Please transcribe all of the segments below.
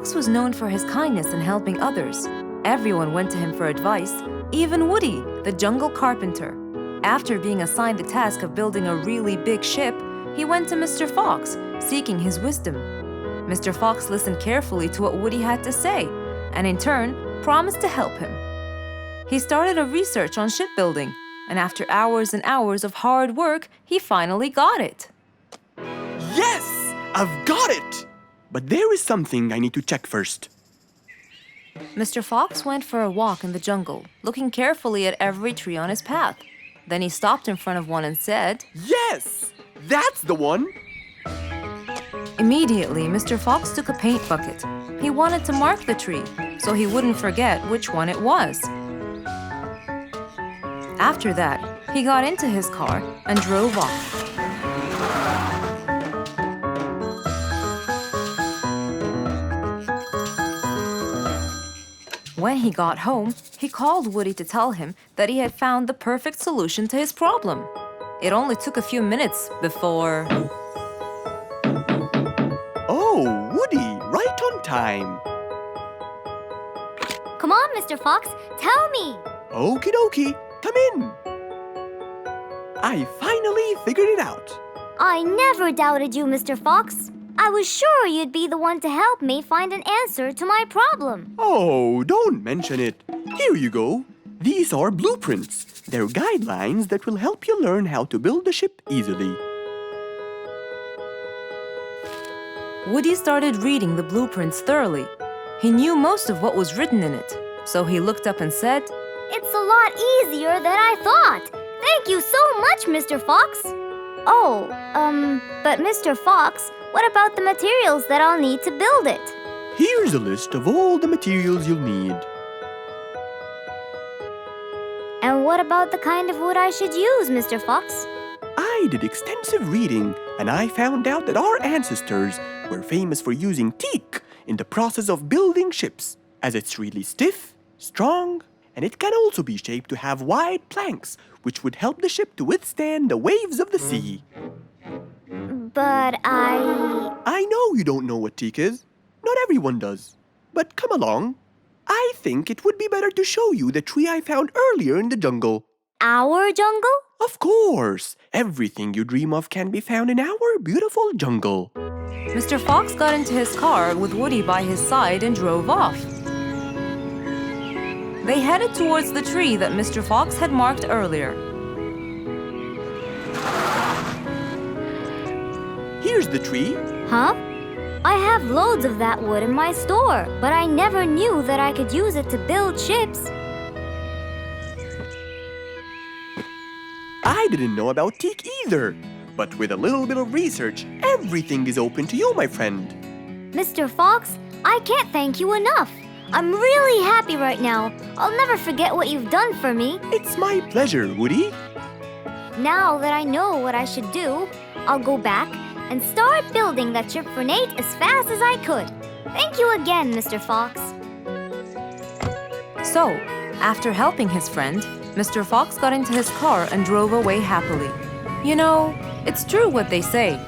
Fox was known for his kindness in helping others. Everyone went to him for advice, even Woody, the jungle carpenter. After being assigned the task of building a really big ship, he went to Mr. Fox, seeking his wisdom. Mr. Fox listened carefully to what Woody had to say, and in turn, promised to help him. He started a research on shipbuilding, and after hours and hours of hard work, he finally got it. Yes! I've got it! But there is something I need to check first. Mr. Fox went for a walk in the jungle, looking carefully at every tree on his path. Then he stopped in front of one and said, Yes! That's the one! Immediately, Mr. Fox took a paint bucket. He wanted to mark the tree, so he wouldn't forget which one it was. After that, he got into his car and drove off. When he got home, he called Woody to tell him that he had found the perfect solution to his problem. It only took a few minutes before... Oh, Woody, right on time. Come on, Mr. Fox, tell me. Okie dokie, come in. I finally figured it out. I never doubted you, Mr. Fox. I was sure you'd be the one to help me find an answer to my problem. Oh, don't mention it. Here you go. These are blueprints. They're guidelines that will help you learn how to build a ship easily. Woody started reading the blueprints thoroughly. He knew most of what was written in it, so he looked up and said, It's a lot easier than I thought. Thank you so much, Mr. Fox. Oh, but Mr. Fox, what about the materials that I'll need to build it? Here's a list of all the materials you'll need. And what about the kind of wood I should use, Mr. Fox? I did extensive reading, and I found out that our ancestors were famous for using teak in the process of building ships, as it's really stiff, strong, and it can also be shaped to have wide planks, which would help the ship to withstand the waves of the sea. But I know you don't know what teak is. Not everyone does. But come along. I think it would be better to show you the tree I found earlier in the jungle. Our jungle? Of course! Everything you dream of can be found in our beautiful jungle. Mr. Fox got into his car with Woody by his side and drove off. They headed towards the tree that Mr. Fox had marked earlier. Here's the tree. Huh? I have loads of that wood in my store, but I never knew that I could use it to build ships. I didn't know about teak either. But with a little bit of research, everything is open to you, my friend. Mr. Fox, I can't thank you enough. I'm really happy right now. I'll never forget what you've done for me. It's my pleasure, Woody. Now that I know what I should do, I'll go back and start building that ship for Nate as fast as I could. Thank you again, Mr. Fox. So, after helping his friend, Mr. Fox got into his car and drove away happily. You know, it's true what they say.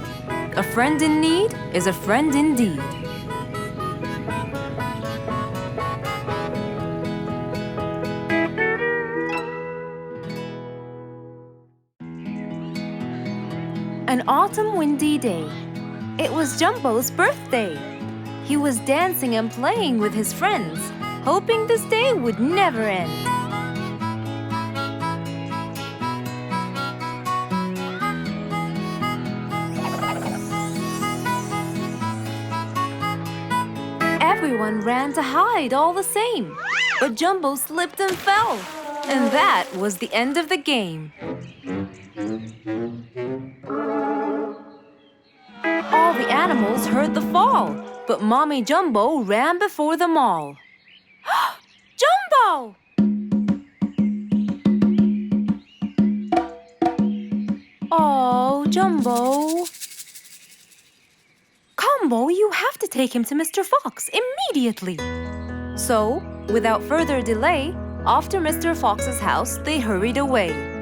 A friend in need is a friend indeed. An autumn windy day. It was Jumbo's birthday. He was dancing and playing with his friends, hoping this day would never end. Everyone ran to hide all the same, but Jumbo slipped and fell, and that was the end of the game. All the animals heard the fall, but Mommy Jumbo ran before them all. Jumbo! Oh, Jumbo. Combo, you have to take him to Mr. Fox immediately. So, without further delay, off to Mr. Fox's house they hurried away.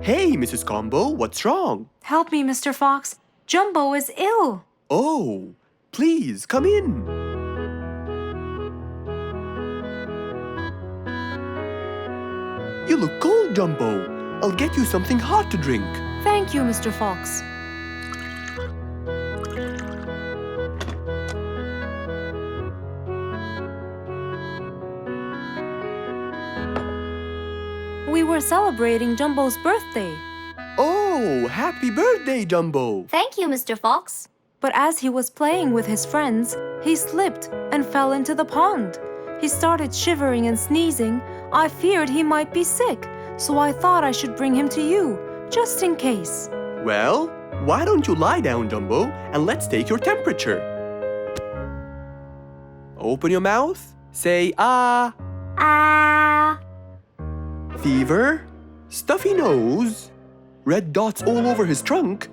Hey, Mrs. Combo, what's wrong? Help me, Mr. Fox. Jumbo is ill. Oh, please come in. You look cold, Jumbo. I'll get you something hot to drink. Thank you, Mr. Fox. We were celebrating Jumbo's birthday. Oh, happy birthday, Jumbo. Thank you, Mr. Fox. But as he was playing with his friends, he slipped and fell into the pond. He started shivering and sneezing. I feared he might be sick, so I thought I should bring him to you, just in case. Well, why don't you lie down, Jumbo, and let's take your temperature. Open your mouth. Say ah. Ah. Fever, stuffy nose, red dots all over his trunk.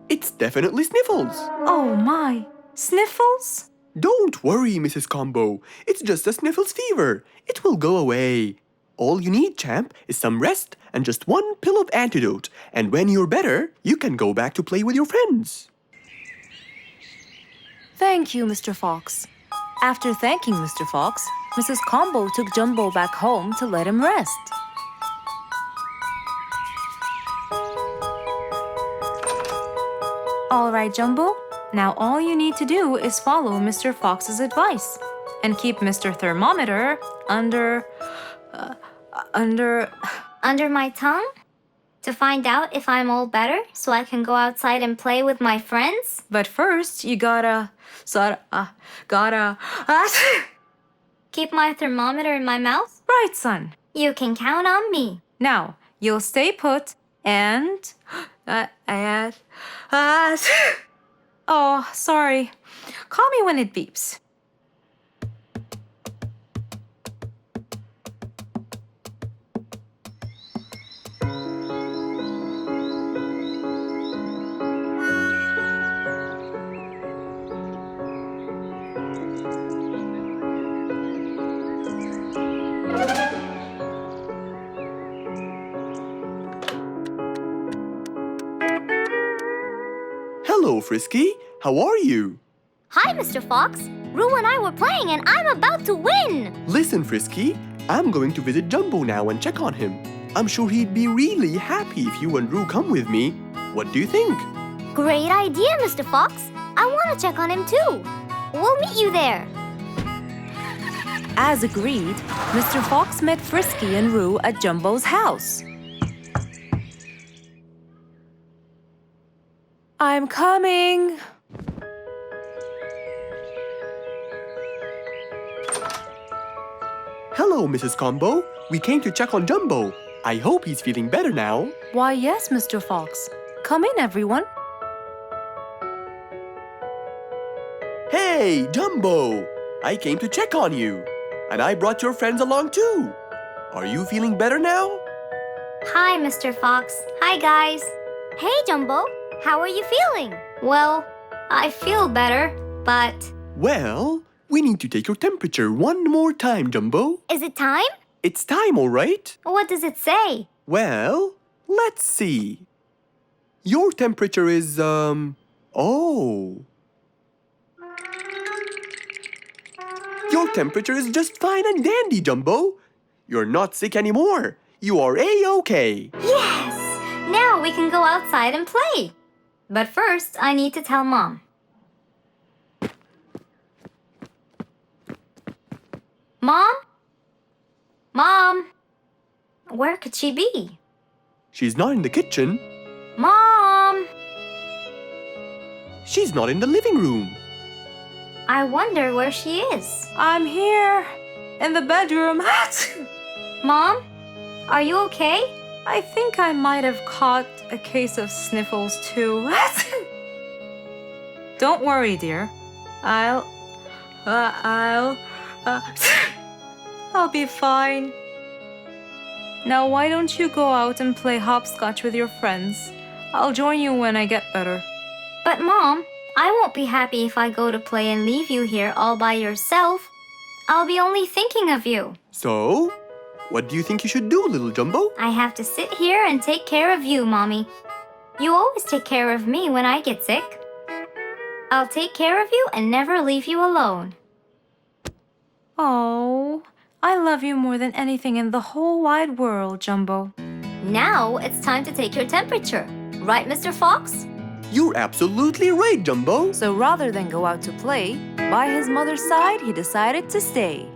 It's definitely sniffles. Oh my, sniffles? Don't worry, Mrs. Combo. It's just a sniffles fever. It will go away. All you need, champ, is some rest and just one pill of antidote. And when you're better, you can go back to play with your friends. Thank you, Mr. Fox. After thanking Mr. Fox, Mrs. Combo took Jumbo back home to let him rest. All right, Jumbo. Now all you need to do is follow Mr. Fox's advice and keep Mr. Thermometer under Under my tongue? To find out if I'm all better so I can go outside and play with my friends? But first, you gotta Keep my thermometer in my mouth? right, son. You can count on me. Now, you'll stay put and oh, sorry. Call me when it beeps. Hello, Frisky. How are you? Hi, Mr. Fox. Roo and I were playing and I'm about to win. Listen, Frisky. I'm going to visit Jumbo now and check on him. I'm sure he'd be really happy if you and Roo come with me. What do you think? Great idea, Mr. Fox. I want to check on him too. We'll meet you there. As agreed, Mr. Fox met Frisky and Roo at Jumbo's house. I'm coming. Hello, Mrs. Combo. We came to check on Jumbo. I hope he's feeling better now. Why, yes, Mr. Fox. Come in, everyone. Hey, Jumbo! I came to check on you. And I brought your friends along too. Are you feeling better now? Hi, Mr. Fox. Hi, guys. Hey, Jumbo. How are you feeling? Well, I feel better, but... Well, we need to take your temperature one more time, Jumbo. Is it time? It's time, all right? What does it say? Well, let's see. Your temperature is, oh. Your temperature is just fine and dandy, Jumbo. You're not sick anymore. You are A-OK. Yes! Now we can go outside and play. But first, I need to tell Mom. Mom? Mom? Where could she be? She's not in the kitchen. Mom! She's not in the living room. I wonder where she is. I'm here, in the bedroom. Mom? Are you okay? I think I might have caught a case of sniffles too. Don't worry, dear. I'll be fine. Now why don't you go out and play hopscotch with your friends? I'll join you when I get better. But Mom, I won't be happy if I go to play and leave you here all by yourself. I'll be only thinking of you. So, what do you think you should do, little Jumbo? I have to sit here and take care of you, Mommy. You always take care of me when I get sick. I'll take care of you and never leave you alone. Oh, I love you more than anything in the whole wide world, Jumbo. Now it's time to take your temperature. Right, Mr. Fox? You're absolutely right, Jumbo. So rather than go out to play, by his mother's side, he decided to stay.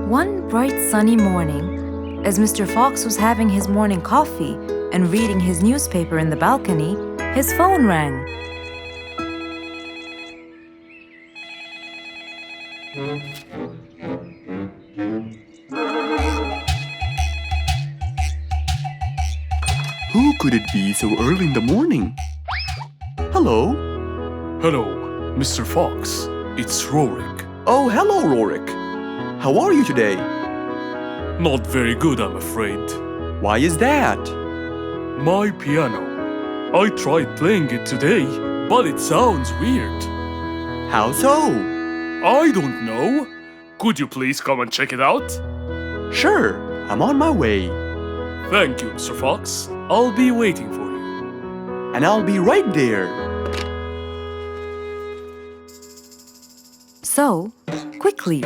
One bright sunny morning, as Mr. Fox was having his morning coffee and reading his newspaper in the balcony, his phone rang. Who could it be so early in the morning? Hello? Hello, Mr. Fox. It's Rorik. Oh, hello, Rorik. How are you today? Not very good, I'm afraid. Why is that? My piano. I tried playing it today, but it sounds weird. How so? I don't know. Could you please come and check it out? Sure, I'm on my way. Thank you, Mr. Fox. I'll be waiting for you. And I'll be right there. So, quickly,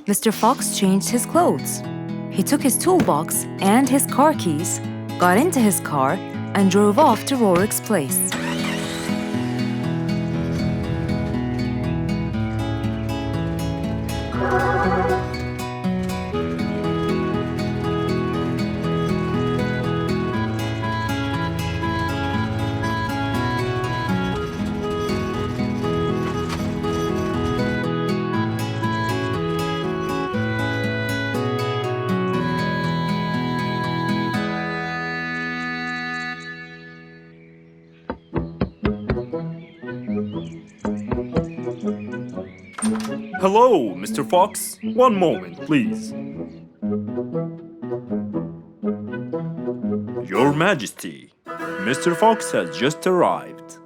Mr. Fox changed his clothes. He took his toolbox and his car keys, got into his car, and drove off to Rorik's place. Hello, Mr. Fox. One moment, please. Your Majesty, Mr. Fox has just arrived.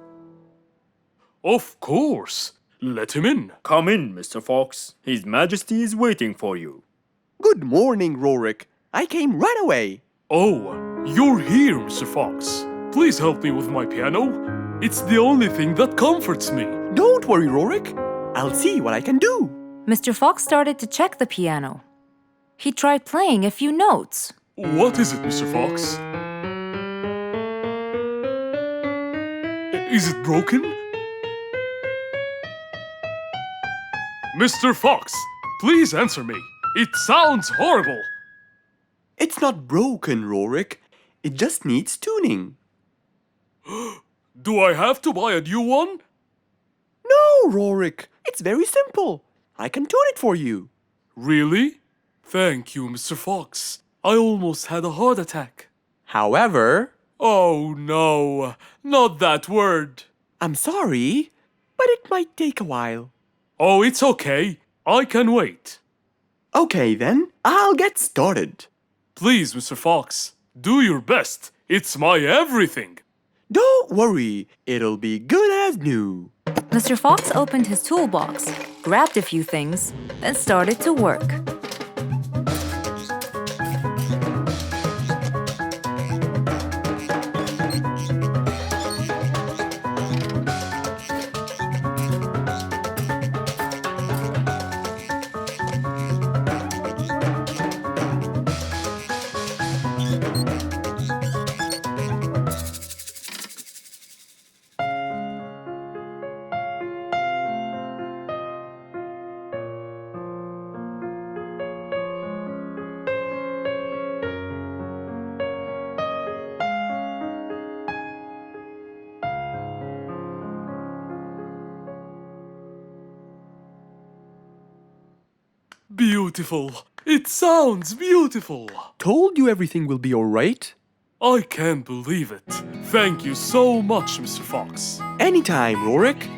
Of course. Let him in. Come in, Mr. Fox. His Majesty is waiting for you. Good morning, Rorik. I came right away. Oh, you're here, Mr. Fox. Please help me with my piano. It's the only thing that comforts me. Don't worry, Rorik. I'll see what I can do. Mr. Fox started to check the piano. He tried playing a few notes. What is it, Mr. Fox? Is it broken? Mr. Fox, please answer me. It sounds horrible. It's not broken, Rorik. It just needs tuning. Do I have to buy a new one? No, Rorik. It's very simple. I can tune it for you. Really? Thank you, Mr. Fox. I almost had a heart attack. However, Oh no, not that word. I'm sorry, but it might take a while. Oh, it's okay. I can wait. Okay, then, I'll get started. Please, Mr. Fox, do your best. It's my everything. Don't worry, it'll be good as new. Mr. Fox opened his toolbox, grabbed a few things, then started to work. Beautiful. It sounds beautiful. Told you everything will be alright. I can't believe it. Thank you so much, Mr. Fox. Anytime, Rorik.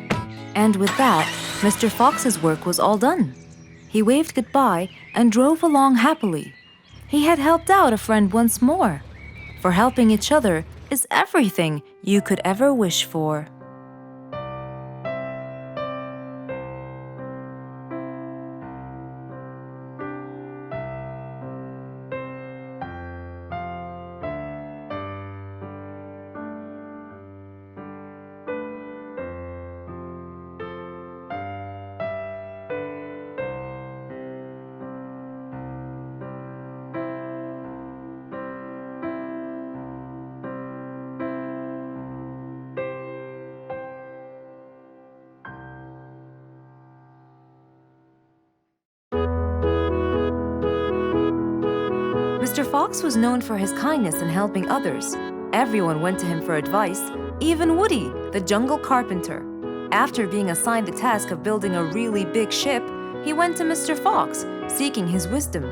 And with that, Mr. Fox's work was all done. He waved goodbye and drove along happily. He had helped out a friend once more. For helping each other is everything you could ever wish for. Mr. Fox was known for his kindness in helping others. Everyone went to him for advice, even Woody, the jungle carpenter. After being assigned the task of building a really big ship, he went to Mr. Fox, seeking his wisdom.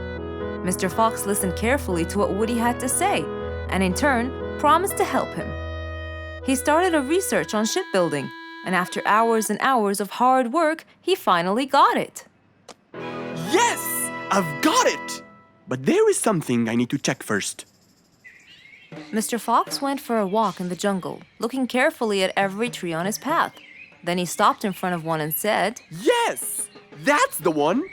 Mr. Fox listened carefully to what Woody had to say, and in turn, promised to help him. He started a research on shipbuilding, and after hours and hours of hard work, he finally got it. Yes! I've got it! But there is something I need to check first. Mr. Fox went for a walk in the jungle, looking carefully at every tree on his path. Then he stopped in front of one and said, Yes! That's the one!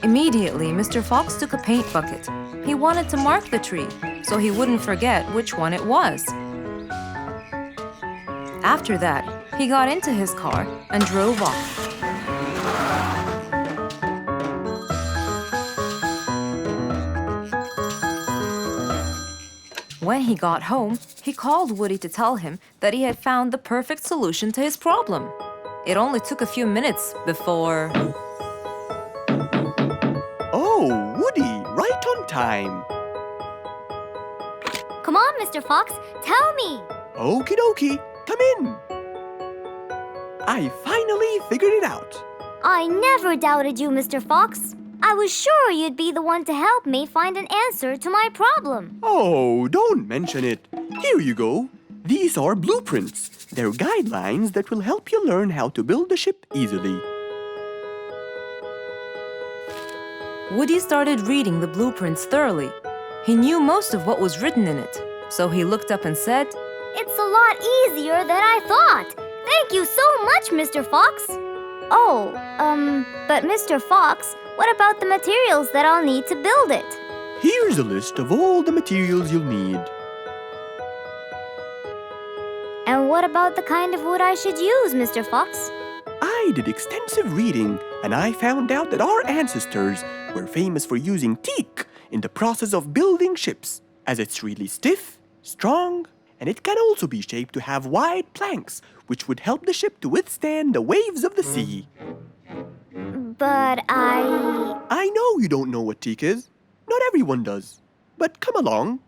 Immediately, Mr. Fox took a paint bucket. He wanted to mark the tree, so he wouldn't forget which one it was. After that, he got into his car and drove off. When he got home, he called Woody to tell him that he had found the perfect solution to his problem. It only took a few minutes before... Oh, Woody, right on time. Come on, Mr. Fox, tell me. Okie dokie, come in. I finally figured it out. I never doubted you, Mr. Fox. I was sure you'd be the one to help me find an answer to my problem. Oh, don't mention it. Here you go. These are blueprints. They're guidelines that will help you learn how to build a ship easily. Woody started reading the blueprints thoroughly. He knew most of what was written in it, so he looked up and said, It's a lot easier than I thought. Thank you so much, Mr. Fox. Oh, but Mr. Fox, what about the materials that I'll need to build it? Here's a list of all the materials you'll need. And what about the kind of wood I should use, Mr. Fox? I did extensive reading, and I found out that our ancestors were famous for using teak in the process of building ships, as it's really stiff, strong, and it can also be shaped to have wide planks, which would help the ship to withstand the waves of the sea. But I know you don't know what teak is. Not everyone does. But come along.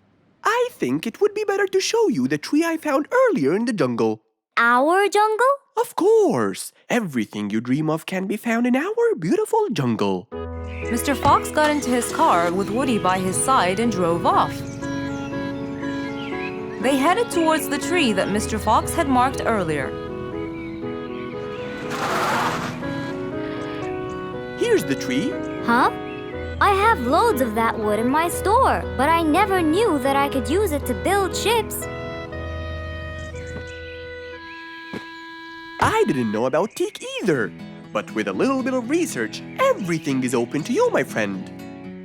I think it would be better to show you the tree I found earlier in the jungle. Our jungle? Of course! Everything you dream of can be found in our beautiful jungle. Mr. Fox got into his car with Woody by his side and drove off. They headed towards the tree that Mr. Fox had marked earlier. Here's the tree. Huh? I have loads of that wood in my store, but I never knew that I could use it to build ships. I didn't know about teak either. But with a little bit of research, everything is open to you, my friend.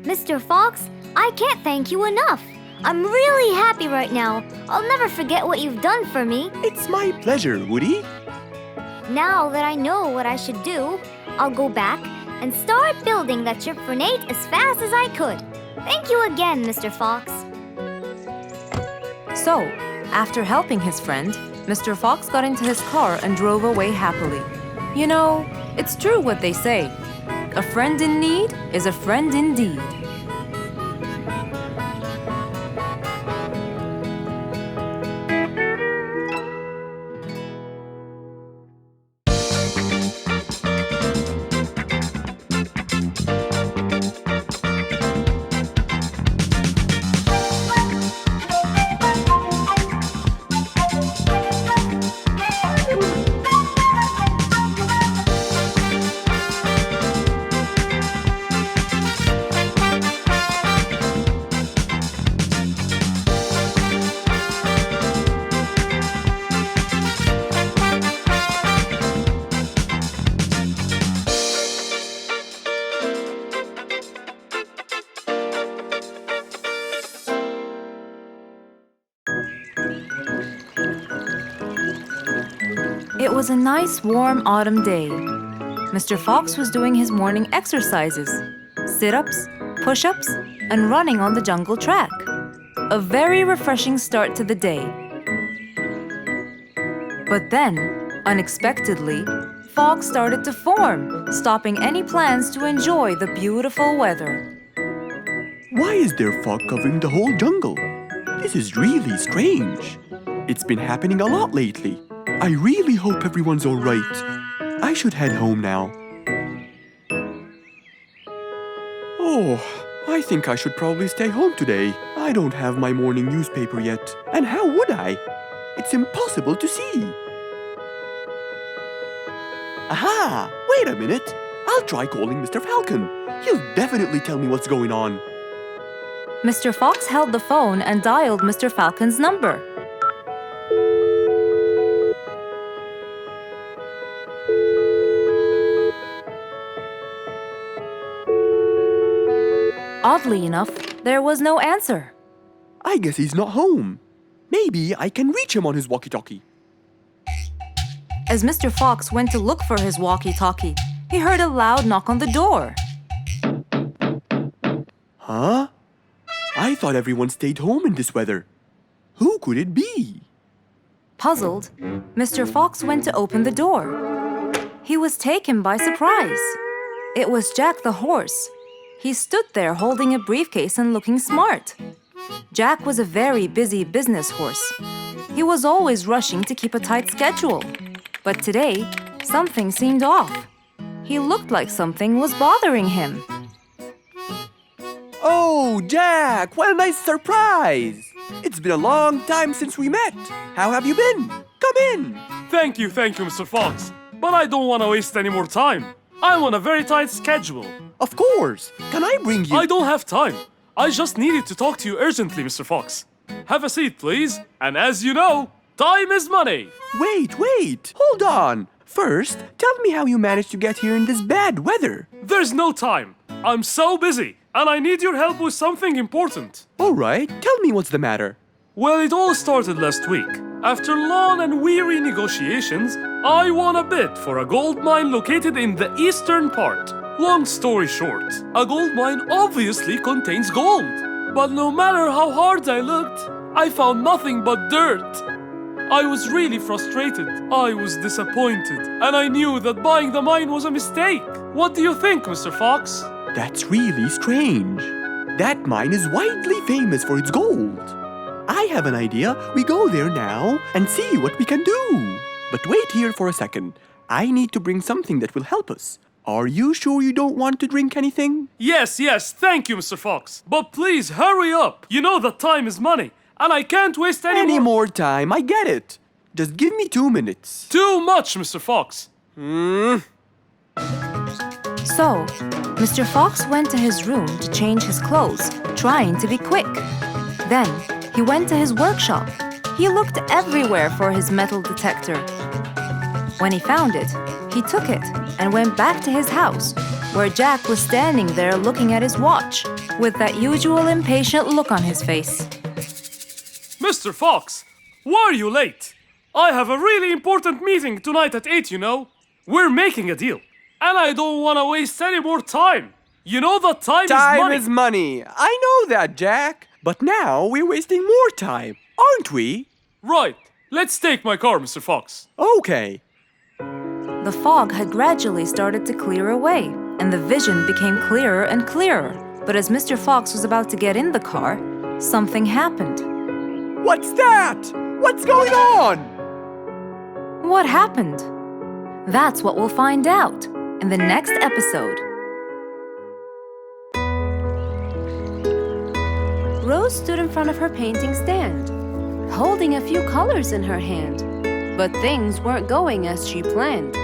Mr. Fox, I can't thank you enough. I'm really happy right now. I'll never forget what you've done for me. It's my pleasure, Woody. Now that I know what I should do, I'll go back and start building that ship for Nate as fast as I could. Thank you again, Mr. Fox. So, after helping his friend, Mr. Fox got into his car and drove away happily. You know, it's true what they say. A friend in need is a friend indeed. It was a nice warm autumn day. Mr. Fox was doing his morning exercises, sit-ups, push-ups, and running on the jungle track. A very refreshing start to the day. But then, unexpectedly, fog started to form, stopping any plans to enjoy the beautiful weather. Why is there fog covering the whole jungle? This is really strange. It's been happening a lot lately. I really hope everyone's all right. I should head home now. Oh, I think I should probably stay home today. I don't have my morning newspaper yet. And how would I? It's impossible to see. Aha! Wait a minute. I'll try calling Mr. Falcon. He'll definitely tell me what's going on. Mr. Fox held the phone and dialed Mr. Falcon's number. Oddly enough, there was no answer. I guess he's not home. Maybe I can reach him on his walkie-talkie. As Mr. Fox went to look for his walkie-talkie, he heard a loud knock on the door. Huh? I thought everyone stayed home in this weather. Who could it be? Puzzled, Mr. Fox went to open the door. He was taken by surprise. It was Jack the horse. He stood there holding a briefcase and looking smart. Jack was a very busy business horse. He was always rushing to keep a tight schedule. But today, something seemed off. He looked like something was bothering him. Oh, Jack, what a nice surprise! It's been a long time since we met. How have you been? Come in. Thank you, Mr. Fox. But I don't want to waste any more time. I'm on a very tight schedule. Of course. Can I bring you... I don't have time. I just needed to talk to you urgently, Mr. Fox. Have a seat, please. And as you know, time is money. Wait. Hold on. First, tell me how you managed to get here in this bad weather. There's no time. I'm so busy, and I need your help with something important. All right, tell me what's the matter. Well, it all started last week. After long and weary negotiations, I won a bid for a gold mine located in the eastern part. Long story short, a gold mine obviously contains gold. But no matter how hard I looked, I found nothing but dirt. I was really frustrated. I was disappointed. And I knew that buying the mine was a mistake. What do you think, Mr. Fox? That's really strange. That mine is widely famous for its gold. I have an idea. We go there now and see what we can do. But wait here for a second. I need to bring something that will help us. Are you sure you don't want to drink anything? Yes, thank you, Mr. Fox. But please, hurry up. You know that time is money, and I can't waste any more time. I get it. Just give me 2 minutes. Too much, Mr. Fox. So, Mr. Fox went to his room to change his clothes, trying to be quick. Then, he went to his workshop. He looked everywhere for his metal detector. When he found it, he took it and went back to his house, where Jack was standing there looking at his watch, with that usual impatient look on his face. Mr. Fox, why are you late? I have a really important meeting tonight at 8, you know. We're making a deal, and I don't want to waste any more time. You know that time is money. Time is money. I know that, Jack. But now we're wasting more time, aren't we? Right. Let's take my car, Mr. Fox. Okay. The fog had gradually started to clear away, and the vision became clearer and clearer. But as Mr. Fox was about to get in the car, something happened. What's that? What's going on? What happened? That's what we'll find out in the next episode. Rose stood in front of her painting stand, holding a few colors in her hand. But things weren't going as she planned.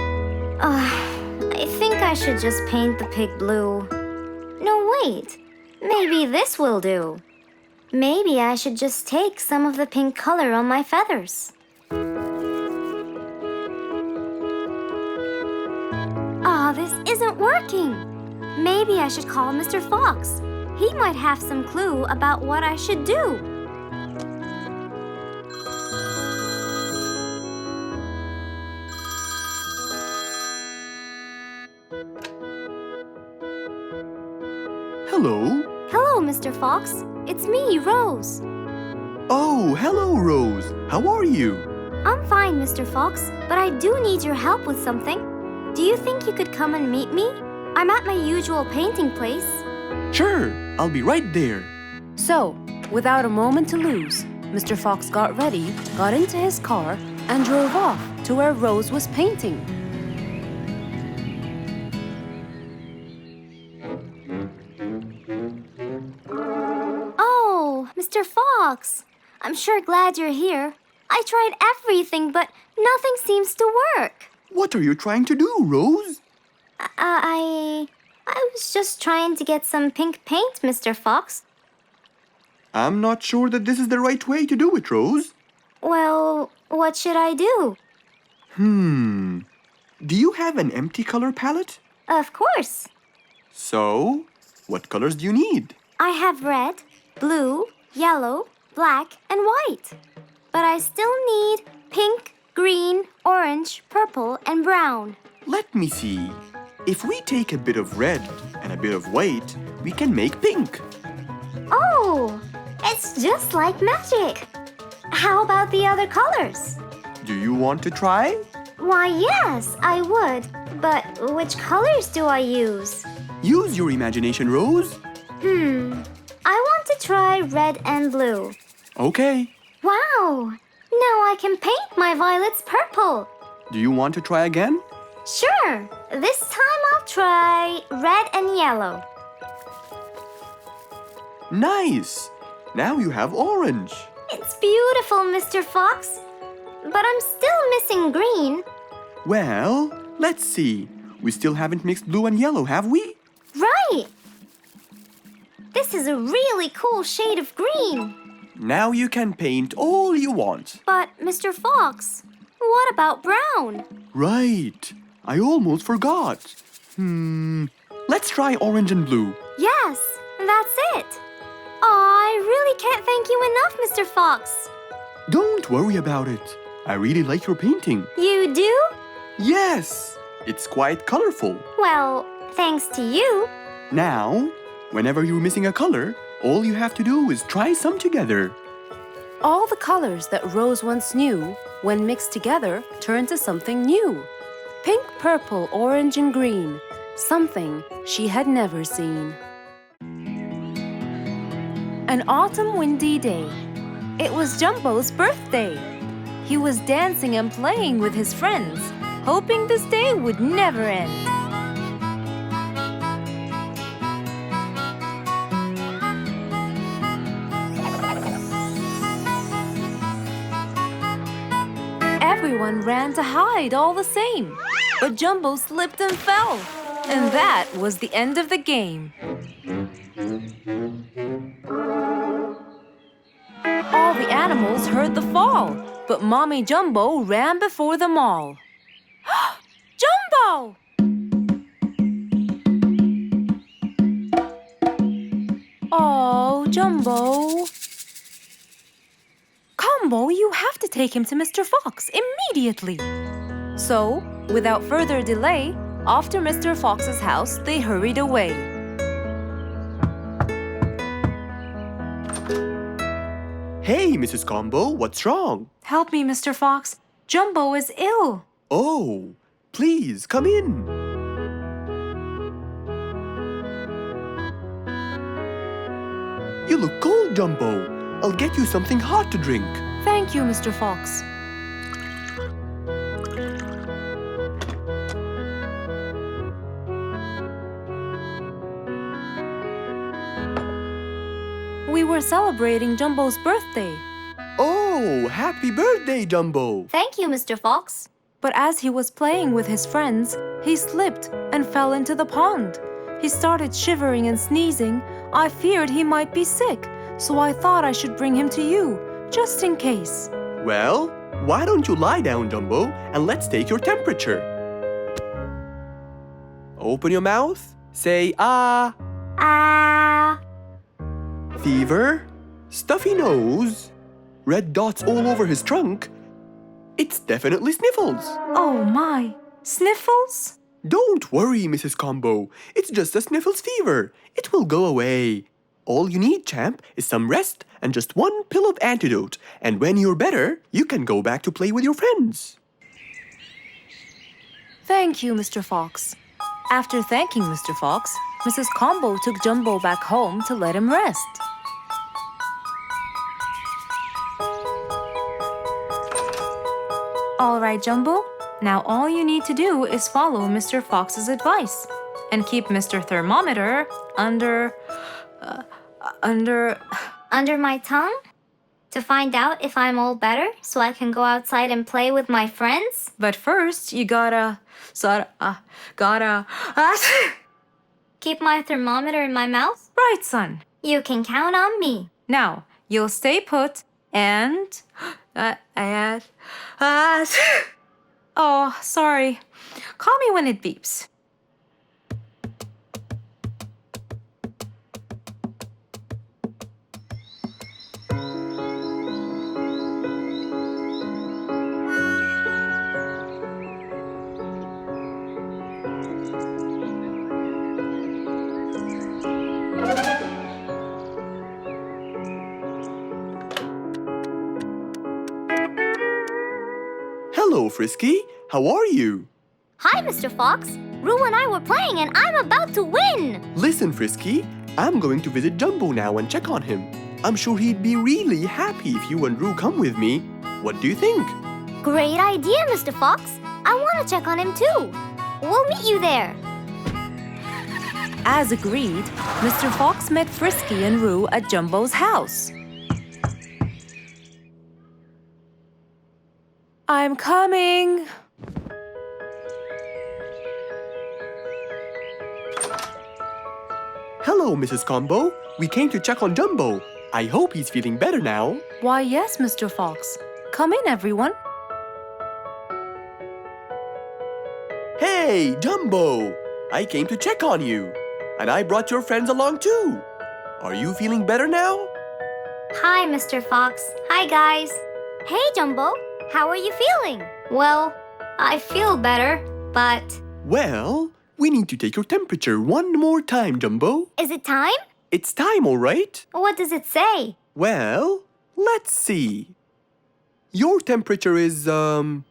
I think I should just paint the pig blue. No, wait. Maybe this will do. Maybe I should just take some of the pink color on my feathers. This isn't working. Maybe I should call Mr. Fox. He might have some clue about what I should do. Hello. Hello, Mr. Fox. It's me, Rose. Oh, hello, Rose. How are you? I'm fine, Mr. Fox, but I do need your help with something. Do you think you could come and meet me? I'm at my usual painting place. Sure, I'll be right there. So, without a moment to lose, Mr. Fox got ready, got into his car, and drove off to where Rose was painting. Oh, Mr. Fox. I'm sure glad you're here. I tried everything, but nothing seems to work. What are you trying to do, Rose? I was just trying to get some pink paint, Mr. Fox. I'm not sure that this is the right way to do it, Rose. Well, what should I do? Do you have an empty color palette? Of course. So, what colors do you need? I have red, blue, yellow, black, and white. But I still need pink, green, orange, purple, and brown. Let me see. If we take a bit of red and a bit of white, we can make pink. Oh, it's just like magic. How about the other colors? Do you want to try? Why, yes, I would. But which colors do I use? Use your imagination, Rose. I want to try red and blue. Okay. Wow! Now I can paint my violets purple. Do you want to try again? Sure. This time I'll try red and yellow. Nice. Now you have orange. It's beautiful, Mr. Fox. But I'm still missing green. Well, let's see. We still haven't mixed blue and yellow, have we? Right! This is a really cool shade of green. Now you can paint all you want. But, Mr. Fox, what about brown? Right. I almost forgot. Let's try orange and blue. Yes, that's it. I really can't thank you enough, Mr. Fox. Don't worry about it. I really like your painting. You do? Yes, it's quite colorful. Well, thanks to you. Now, whenever you're missing a color, all you have to do is try some together. All the colors that Rose once knew, when mixed together, turned to something new. Pink, purple, orange, and green. Something she had never seen. An autumn windy day. It was Jumbo's birthday. He was dancing and playing with his friends, hoping this day would never end. Everyone ran to hide all the same, but Jumbo slipped and fell. And that was the end of the game. All the animals heard the fall, but Mommy Jumbo ran before them all. Jumbo! Oh, Jumbo. Combo, you have to take him to Mr. Fox immediately. So, without further delay, off to Mr. Fox's house they hurried away. Hey, Mrs. Combo, what's wrong? Help me, Mr. Fox. Jumbo is ill. Oh, please come in. You look cold, Jumbo. I'll get you something hot to drink. Thank you, Mr. Fox. We were celebrating Jumbo's birthday. Oh, happy birthday, Jumbo. Thank you, Mr. Fox. But as he was playing with his friends, he slipped and fell into the pond. He started shivering and sneezing. I feared he might be sick, so I thought I should bring him to you, just in case. Well, why don't you lie down, Jumbo, and let's take your temperature. Open your mouth. Say, ah. Ah. Fever, stuffy nose, red dots all over his trunk. It's definitely sniffles. Oh my, sniffles? Don't worry, Mrs. Combo. It's just a sniffles fever. It will go away. All you need, champ, is some rest and just one pill of antidote. And when you're better, you can go back to play with your friends. Thank you, Mr. Fox. After thanking Mr. Fox, Mrs. Combo took Jumbo back home to let him rest. All right, Jumbo. Now all you need to do is follow Mr. Fox's advice and keep Mr. Thermometer under Under my tongue? To find out if I'm all better so I can go outside and play with my friends? But first, you gotta Keep my thermometer in my mouth? right, son. You can count on me. Now, you'll stay put and oh, sorry. Call me when it beeps. Hello, Frisky. How are you? Hi, Mr. Fox. Roo and I were playing and I'm about to win. Listen, Frisky. I'm going to visit Jumbo now and check on him. I'm sure he'd be really happy if you and Roo come with me. What do you think? Great idea, Mr. Fox. I want to check on him too. We'll meet you there. As agreed, Mr. Fox met Frisky and Roo at Jumbo's house. I'm coming. Hello, Mrs. Combo. We came to check on Jumbo. I hope he's feeling better now. Why, yes, Mr. Fox. Come in, everyone. Hey, Jumbo! I came to check on you. And I brought your friends along too. Are you feeling better now? Hi, Mr. Fox. Hi, guys. Hey, Jumbo. How are you feeling? Well, I feel better, but... Well, we need to take your temperature one more time, Jumbo. Is it time? It's time, all right? What does it say? Well, let's see. Your temperature is, oh.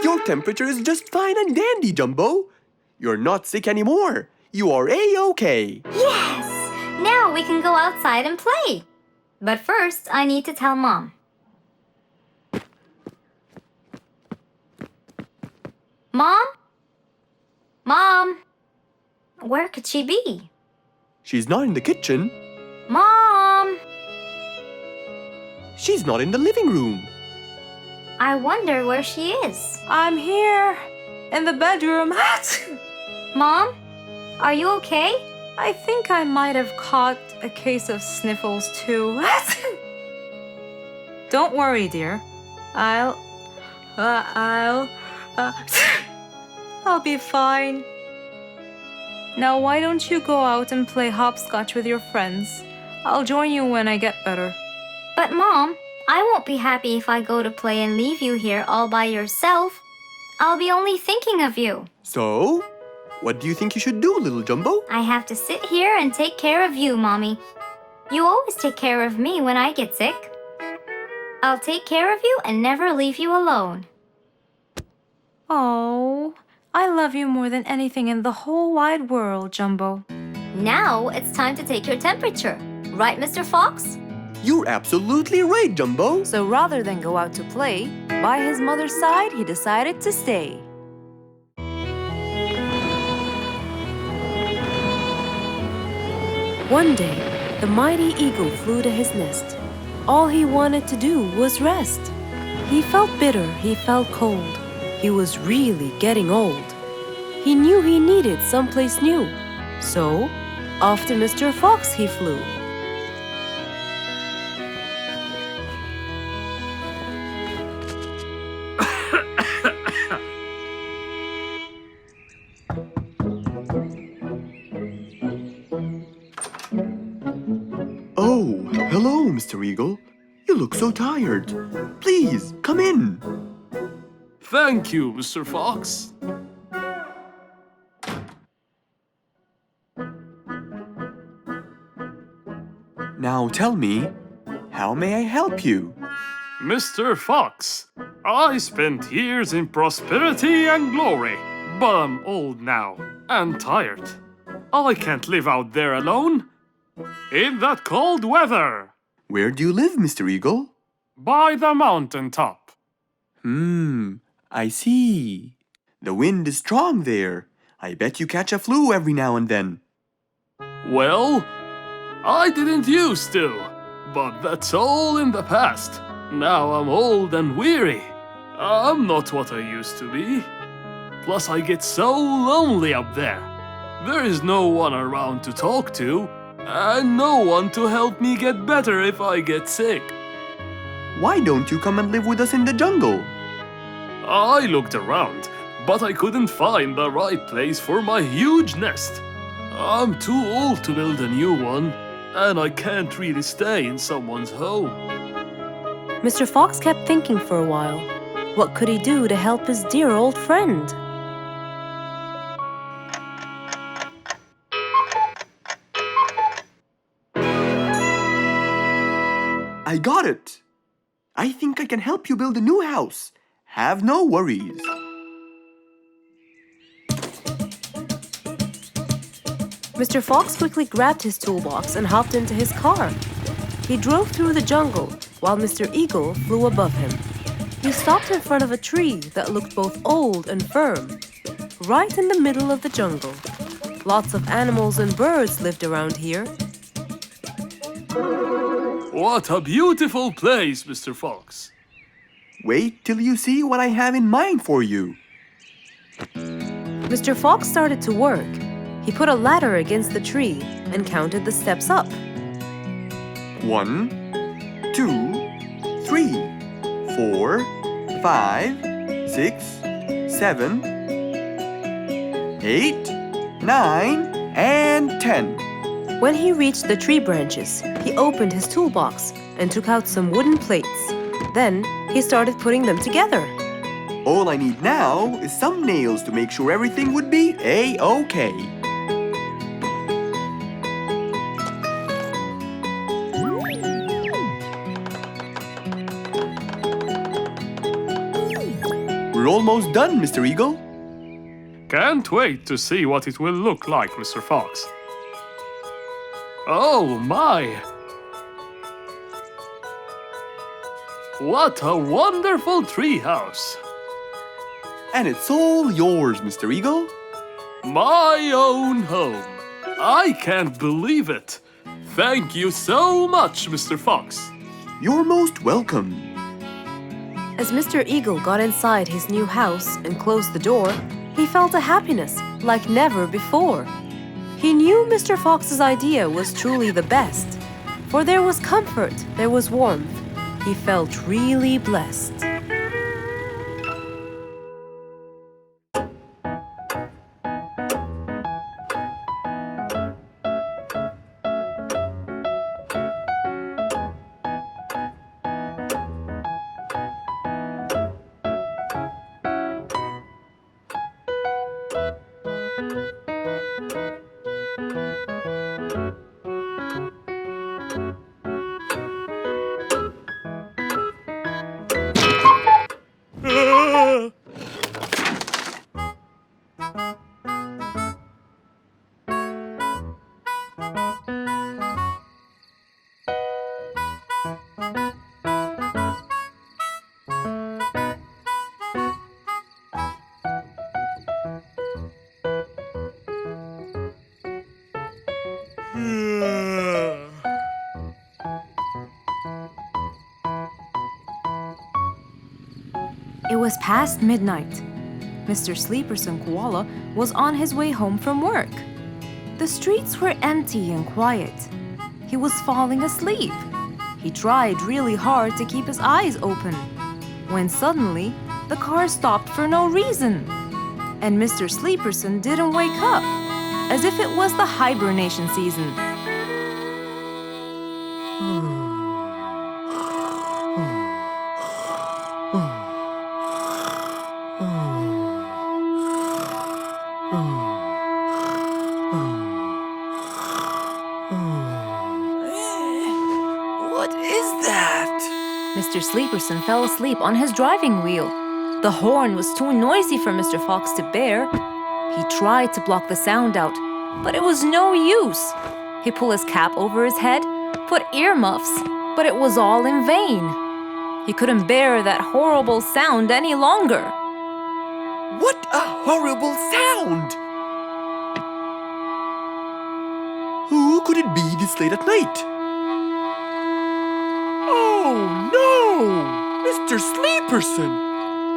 Your temperature is just fine and dandy, Jumbo. You're not sick anymore. You are A-okay. Yes! Now we can go outside and play. But first, I need to tell Mom. Mom? Mom? Where could she be? She's not in the kitchen. Mom! She's not in the living room. I wonder where she is. I'm here, in the bedroom. Mom? Are you okay? I think I might have caught a case of sniffles too. Don't worry, dear. I'll be fine. Now why don't you go out and play hopscotch with your friends? I'll join you when I get better. But Mom, I won't be happy if I go to play and leave you here all by yourself. I'll be only thinking of you. So, what do you think you should do, little Jumbo? I have to sit here and take care of you, Mommy. You always take care of me when I get sick. I'll take care of you and never leave you alone. Oh, I love you more than anything in the whole wide world, Jumbo. Now it's time to take your temperature. Right, Mr. Fox? You're absolutely right, Jumbo. So rather than go out to play, by his mother's side, he decided to stay. One day, the mighty eagle flew to his nest. All he wanted to do was rest. He felt bitter, he felt cold. He was really getting old. He knew he needed someplace new. So, off to Mr. Fox he flew. Oh, hello, Mr. Eagle. You look so tired. Please, come in. Thank you, Mr. Fox. Now tell me, how may I help you? Mr. Fox, I spent years in prosperity and glory, but I'm old now and tired. I can't live out there alone in that cold weather Where do you live, Mr. Eagle? by the mountain top. I see. The wind is strong there. I bet you catch a flu every now and then. Well, I didn't used to, but that's all in the past. Now I'm old and weary. I'm not what I used to be. Plus, I get so lonely up there. There is no one around to talk to, and no one to help me get better if I get sick. Why don't you come and live with us in the jungle? I looked around, but I couldn't find the right place for my huge nest. I'm too old to build a new one, and I can't really stay in someone's home. Mr. Fox kept thinking for a while. What could he do to help his dear old friend? I got it! I think I can help you build a new house. Have no worries. Mr. Fox quickly grabbed his toolbox and hopped into his car. He drove through the jungle while Mr. Eagle flew above him. He stopped in front of a tree that looked both old and firm, right in the middle of the jungle. Lots of animals and birds lived around here. What a beautiful place, Mr. Fox. Wait till you see what I have in mind for you. Mr. Fox started to work. He put a ladder against the tree and counted the steps up. 1, 2, 3, 4, 5, 6, 7, 8, 9, and 10. When he reached the tree branches, he opened his toolbox and took out some wooden plates. Then he started putting them together. All I need now is some nails to make sure everything would be A-OK. We're almost done, Mr. Eagle. Can't wait to see what it will look like, Mr. Fox. Oh my! What a wonderful treehouse! And it's all yours, Mr. Eagle. My own home. I can't believe it. Thank you so much, Mr. Fox. You're most welcome. As Mr. Eagle got inside his new house and closed the door, he felt a happiness like never before. He knew Mr. Fox's idea was truly the best, for there was comfort, there was warmth. He felt really blessed. It was past midnight. Mr. Sleeperson Koala was on his way home from work. The streets were empty and quiet. He was falling asleep. He tried really hard to keep his eyes open, when suddenly the car stopped for no reason. And Mr. Sleeperson didn't wake up, as if it was the hibernation season. What is that? Mr. Sleeperson fell asleep on his driving wheel. The horn was too noisy for Mr. Fox to bear. He tried to block the sound out, but it was no use. He pulled his cap over his head, put earmuffs, but it was all in vain. He couldn't bear that horrible sound any longer. What a horrible sound! Who could it be this late at night? Oh no! Mr. Sleeperson!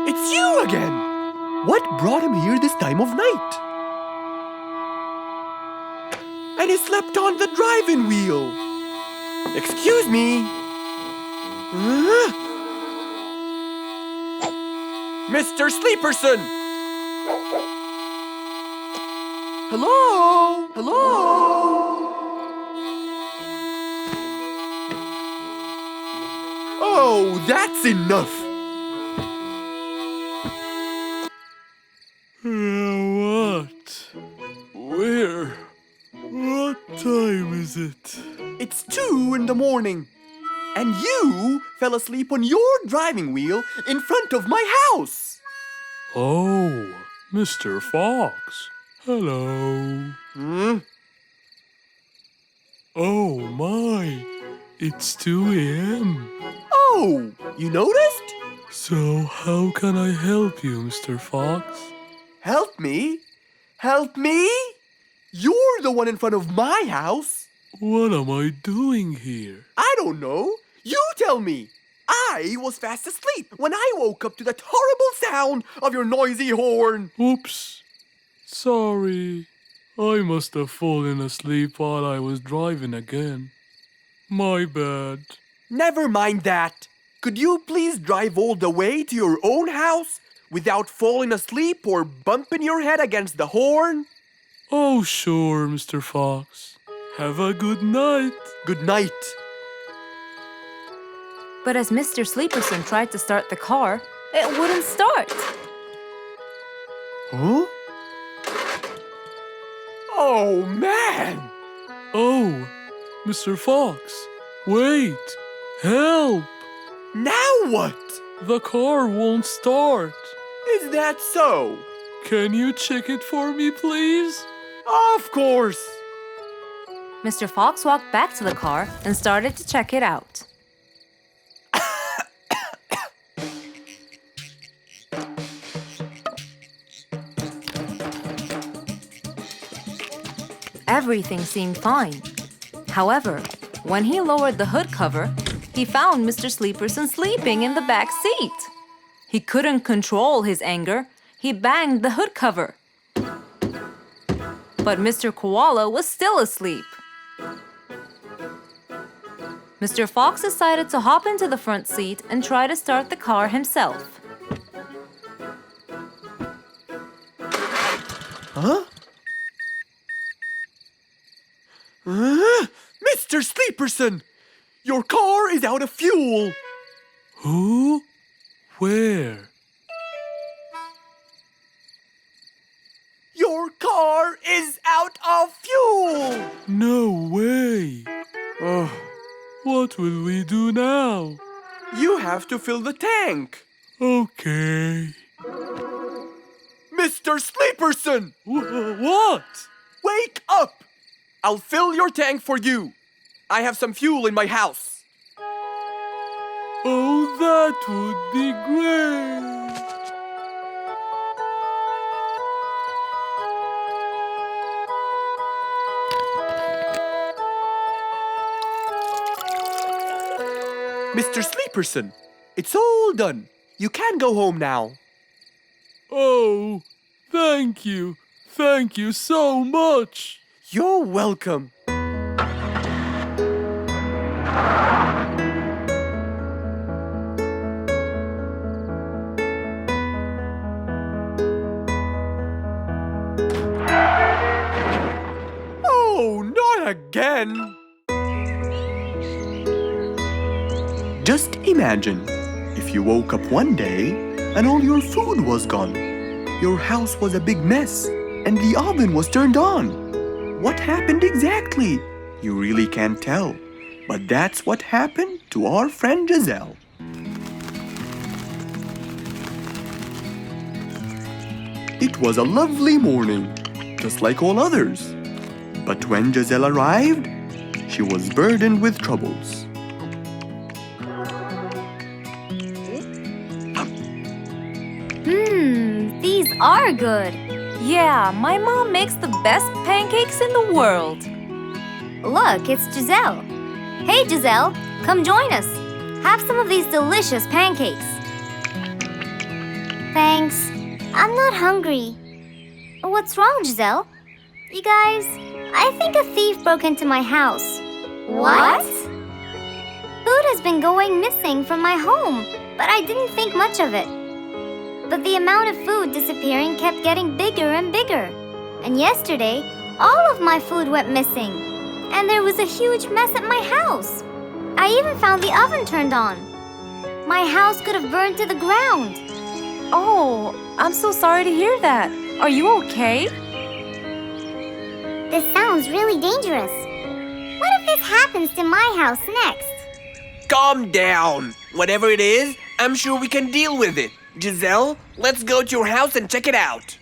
It's you again! What brought him here this time of night? And he slept on the driving wheel. Excuse me. Mr. Sleeperson! Hello? Hello? Oh, that's enough! What? Where? What time is it? It's 2 in the morning. And you fell asleep on your driving wheel in front of my house. Oh, Mr. Fox. Hello. Oh my, it's 2 a.m. Oh, you noticed? So how can I help you, Mr. Fox? Help me? Help me? You're the one in front of my house. What am I doing here? I don't know. You tell me. I was fast asleep when I woke up to that horrible sound of your noisy horn. Oops. Sorry. I must have fallen asleep while I was driving again. My bad. Never mind that. Could you please drive all the way to your own house without falling asleep or bumping your head against the horn? Oh, sure, Mr. Fox. Have a good night. Good night. But as Mr. Sleeperson tried to start the car, it wouldn't start. Huh? Oh, man! Oh, Mr. Fox, wait! Help! Now what? The car won't start. Is that so? Can you check it for me, please? Of course! Mr. Fox walked back to the car and started to check it out. Everything seemed fine. However, when he lowered the hood cover, he found Mr. Sleeperson sleeping in the back seat. He couldn't control his anger. He banged the hood cover. But Mr. Koala was still asleep. Mr. Fox decided to hop into the front seat and try to start the car himself. Huh? Mr. Sleeperson! Your car is out of fuel! Who? Where? Your car is out of fuel! No way! Oh, What will we do now? you have to fill the tank! Okay. Mr. Sleeperson! What? Wake up! I'll fill your tank for you. I have some fuel in my house. Oh, that would be great. Mr. Sleeperson, it's all done. You can go home now. Oh, thank you. Thank you so much. You're welcome. Oh, not again! Just imagine if you woke up one day and all your food was gone. Your house was a big mess and the oven was turned on. What happened exactly? You really can't tell. But that's what happened to our friend Giselle. It was a lovely morning, just like all others. But when Giselle arrived, she was burdened with troubles. These are good. Yeah, my mom makes the best pancakes in the world. Look, it's Giselle. Hey, Giselle, come join us. Have some of these delicious pancakes. Thanks. I'm not hungry. What's wrong, Giselle? You guys, I think a thief broke into my house. What? Food has been going missing from my home, but I didn't think much of it. But the amount of food disappearing kept getting bigger and bigger. And yesterday, all of my food went missing. And there was a huge mess at my house. I even found the oven turned on. My house could have burned to the ground. Oh, I'm so sorry to hear that. Are you okay? This sounds really dangerous. What if this happens to my house next? Calm down. Whatever it is, I'm sure we can deal with it. Giselle, let's go to your house and check it out.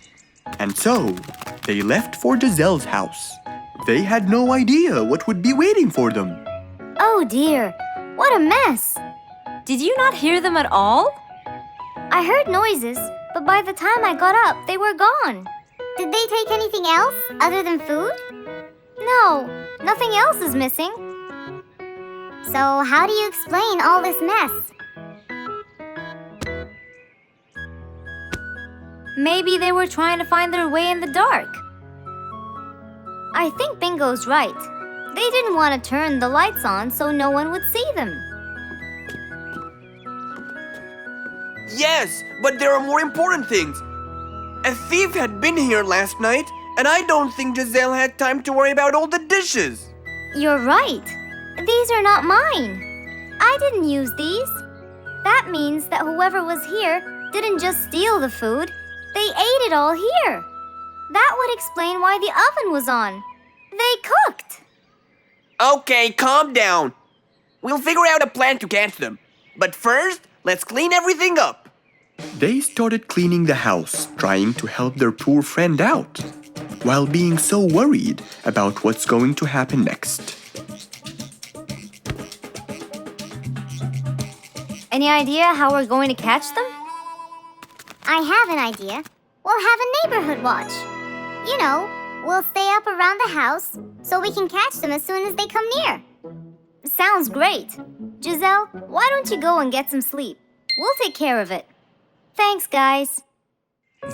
And so, they left for Giselle's house. They had no idea what would be waiting for them. Oh dear, what a mess. Did you not hear them at all? I heard noises, but by the time I got up, they were gone. Did they take anything else other than food? No, nothing else is missing. So how do you explain all this mess? Maybe they were trying to find their way in the dark. I think Bingo's right. They didn't want to turn the lights on so no one would see them. Yes, but there are more important things. A thief had been here last night, and I don't think Giselle had time to worry about all the dishes. You're right. These are not mine. I didn't use these. That means that whoever was here didn't just steal the food. They ate it all here. That would explain why the oven was on. They cooked. Okay, calm down. We'll figure out a plan to catch them. But first, let's clean everything up. They started cleaning the house, trying to help their poor friend out, while being so worried about what's going to happen next. Any idea how we're going to catch them? I have an idea. We'll have a neighborhood watch. You know, we'll stay up around the house so we can catch them as soon as they come near. Sounds great. Giselle, why don't you go and get some sleep? We'll take care of it. Thanks, guys.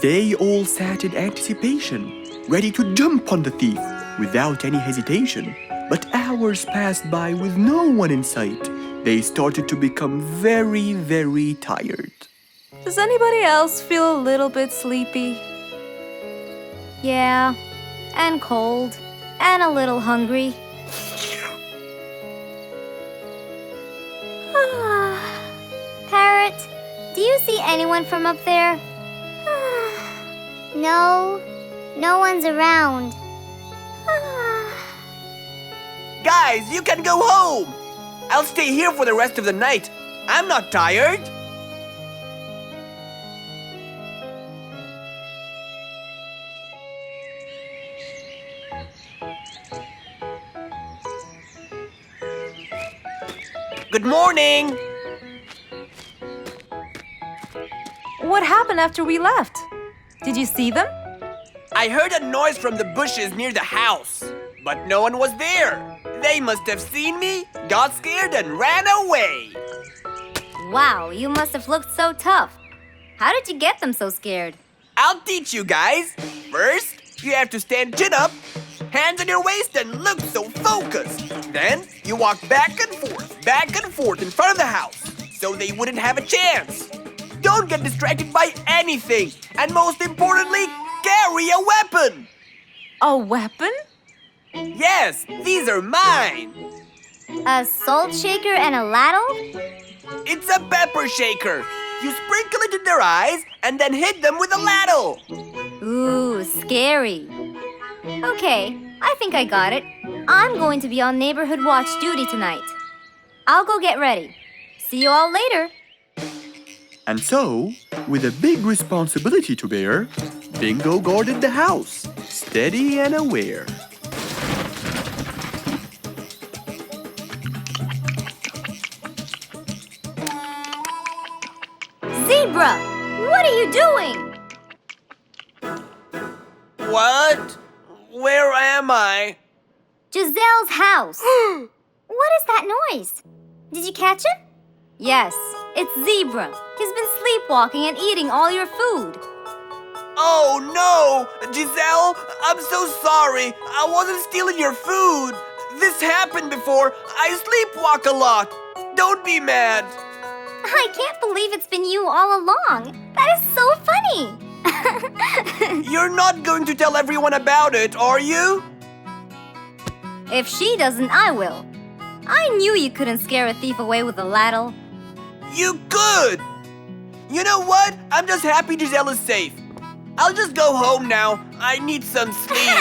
They all sat in anticipation, ready to jump on the thief without any hesitation. But hours passed by with no one in sight. They started to become very, very tired. Does anybody else feel a little bit sleepy? Yeah, and cold, and a little hungry. Parrot, do you see anyone from up there? No, no one's around. Guys, you can go home! I'll stay here for the rest of the night. I'm not tired. Good morning! What happened after we left? Did you see them? I heard a noise from the bushes near the house, but no one was there. They must have seen me, got scared, and ran away. Wow, you must have looked so tough. How did you get them so scared? I'll teach you guys. First, you have to stand chin up, hands on your waist, and look so focused. Then, you walk back and forth in front of the house, so they wouldn't have a chance. Don't get distracted by anything, and most importantly, carry a weapon. A weapon? Yes, these are mine. A salt shaker and a ladle? It's a pepper shaker. You sprinkle it in their eyes and then hit them with a ladle. Ooh, was scary. Okay, I think I got it. I'm going to be on neighborhood watch duty tonight. I'll go get ready. See you all later. And so, with a big responsibility to bear, Bingo guarded the house, steady and aware. Zebra, what are you doing? What? Where am I? Giselle's house. What is that noise? Did you catch it? Yes, it's Zebra. He's been sleepwalking and eating all your food. Oh no! Giselle, I'm so sorry. I wasn't stealing your food. This happened before. I sleepwalk a lot. Don't be mad. I can't believe it's been you all along. That is so funny. You're not going to tell everyone about it, are you? If she doesn't, I will. I knew you couldn't scare a thief away with a ladle. You could! You know what? I'm just happy Giselle is safe. I'll just go home now. I need some sleep.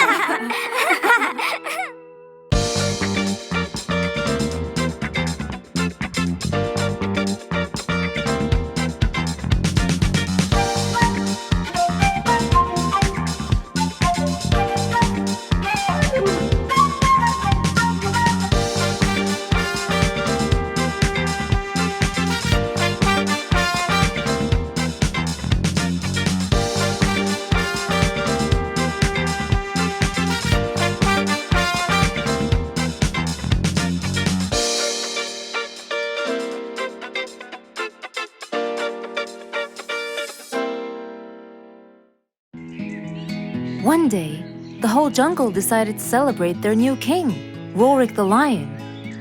One day, the whole jungle decided to celebrate their new king, Rorik the lion.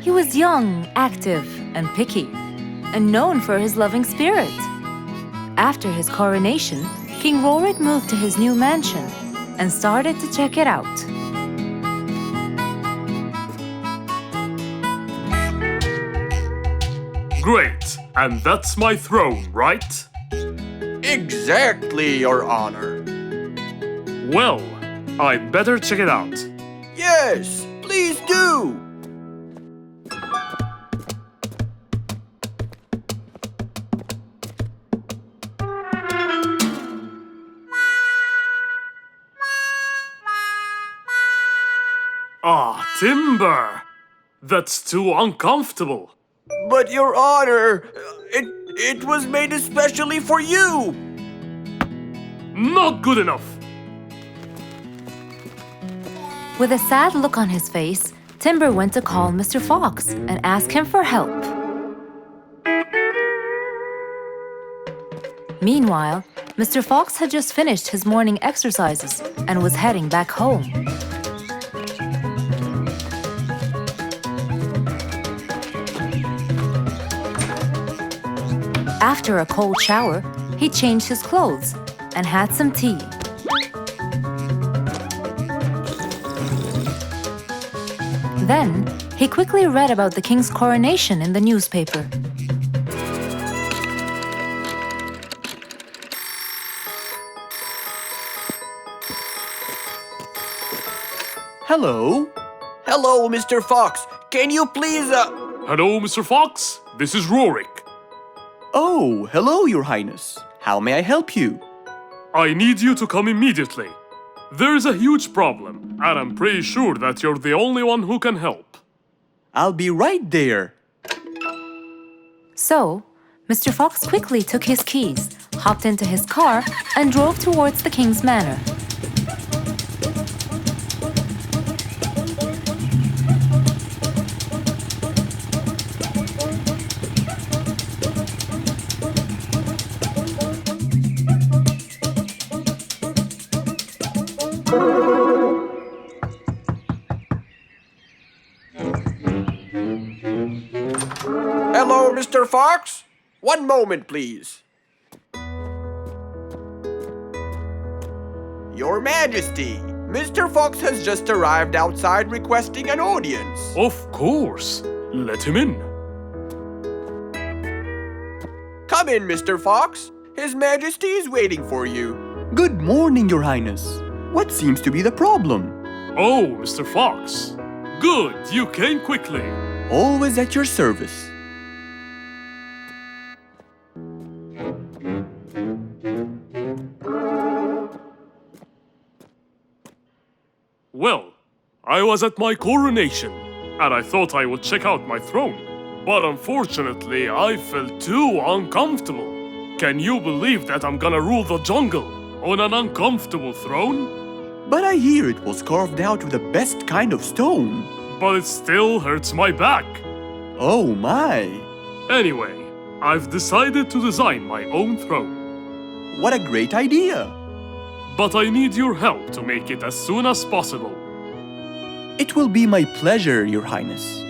He was young, active, and picky, and known for his loving spirit. After his coronation, King Rorik moved to his new mansion and started to check it out. Great, and that's my throne, right? Exactly, Your Honor. Well, I'd better check it out. Yes, please do. Ah, timber! That's too uncomfortable. But Your Honor, it was made especially for you. Not good enough. With a sad look on his face, Timber went to call Mr. Fox and ask him for help. Meanwhile, Mr. Fox had just finished his morning exercises and was heading back home. After a cold shower, he changed his clothes and had some tea. Then, he quickly read about the king's coronation in the newspaper. Hello? Hello, Mr. Fox. Can you please, Hello, Mr. Fox. This is Rorik. Oh, hello, Your Highness. How may I help you? I need you to come immediately. There's a huge problem, and I'm pretty sure that you're the only one who can help. I'll be right there. So, Mr. Fox quickly took his keys, hopped into his car, and drove towards the king's manor. Hello, Mr. Fox. One moment, please. Your Majesty, Mr. Fox has just arrived outside requesting an audience. Of course. Let him in. Come in, Mr. Fox. His Majesty is waiting for you. Good morning, Your Highness. What seems to be the problem? Oh, Mr. Fox. Good, you came quickly. Always at your service. Well, I was at my coronation, and I thought I would check out my throne. But unfortunately, I felt too uncomfortable. Can you believe that I'm gonna rule the jungle on an uncomfortable throne? But I hear it was carved out of the best kind of stone. But it still hurts my back. Oh my! Anyway, I've decided to design my own throne. What a great idea! But I need your help to make it as soon as possible. It will be my pleasure, Your Highness.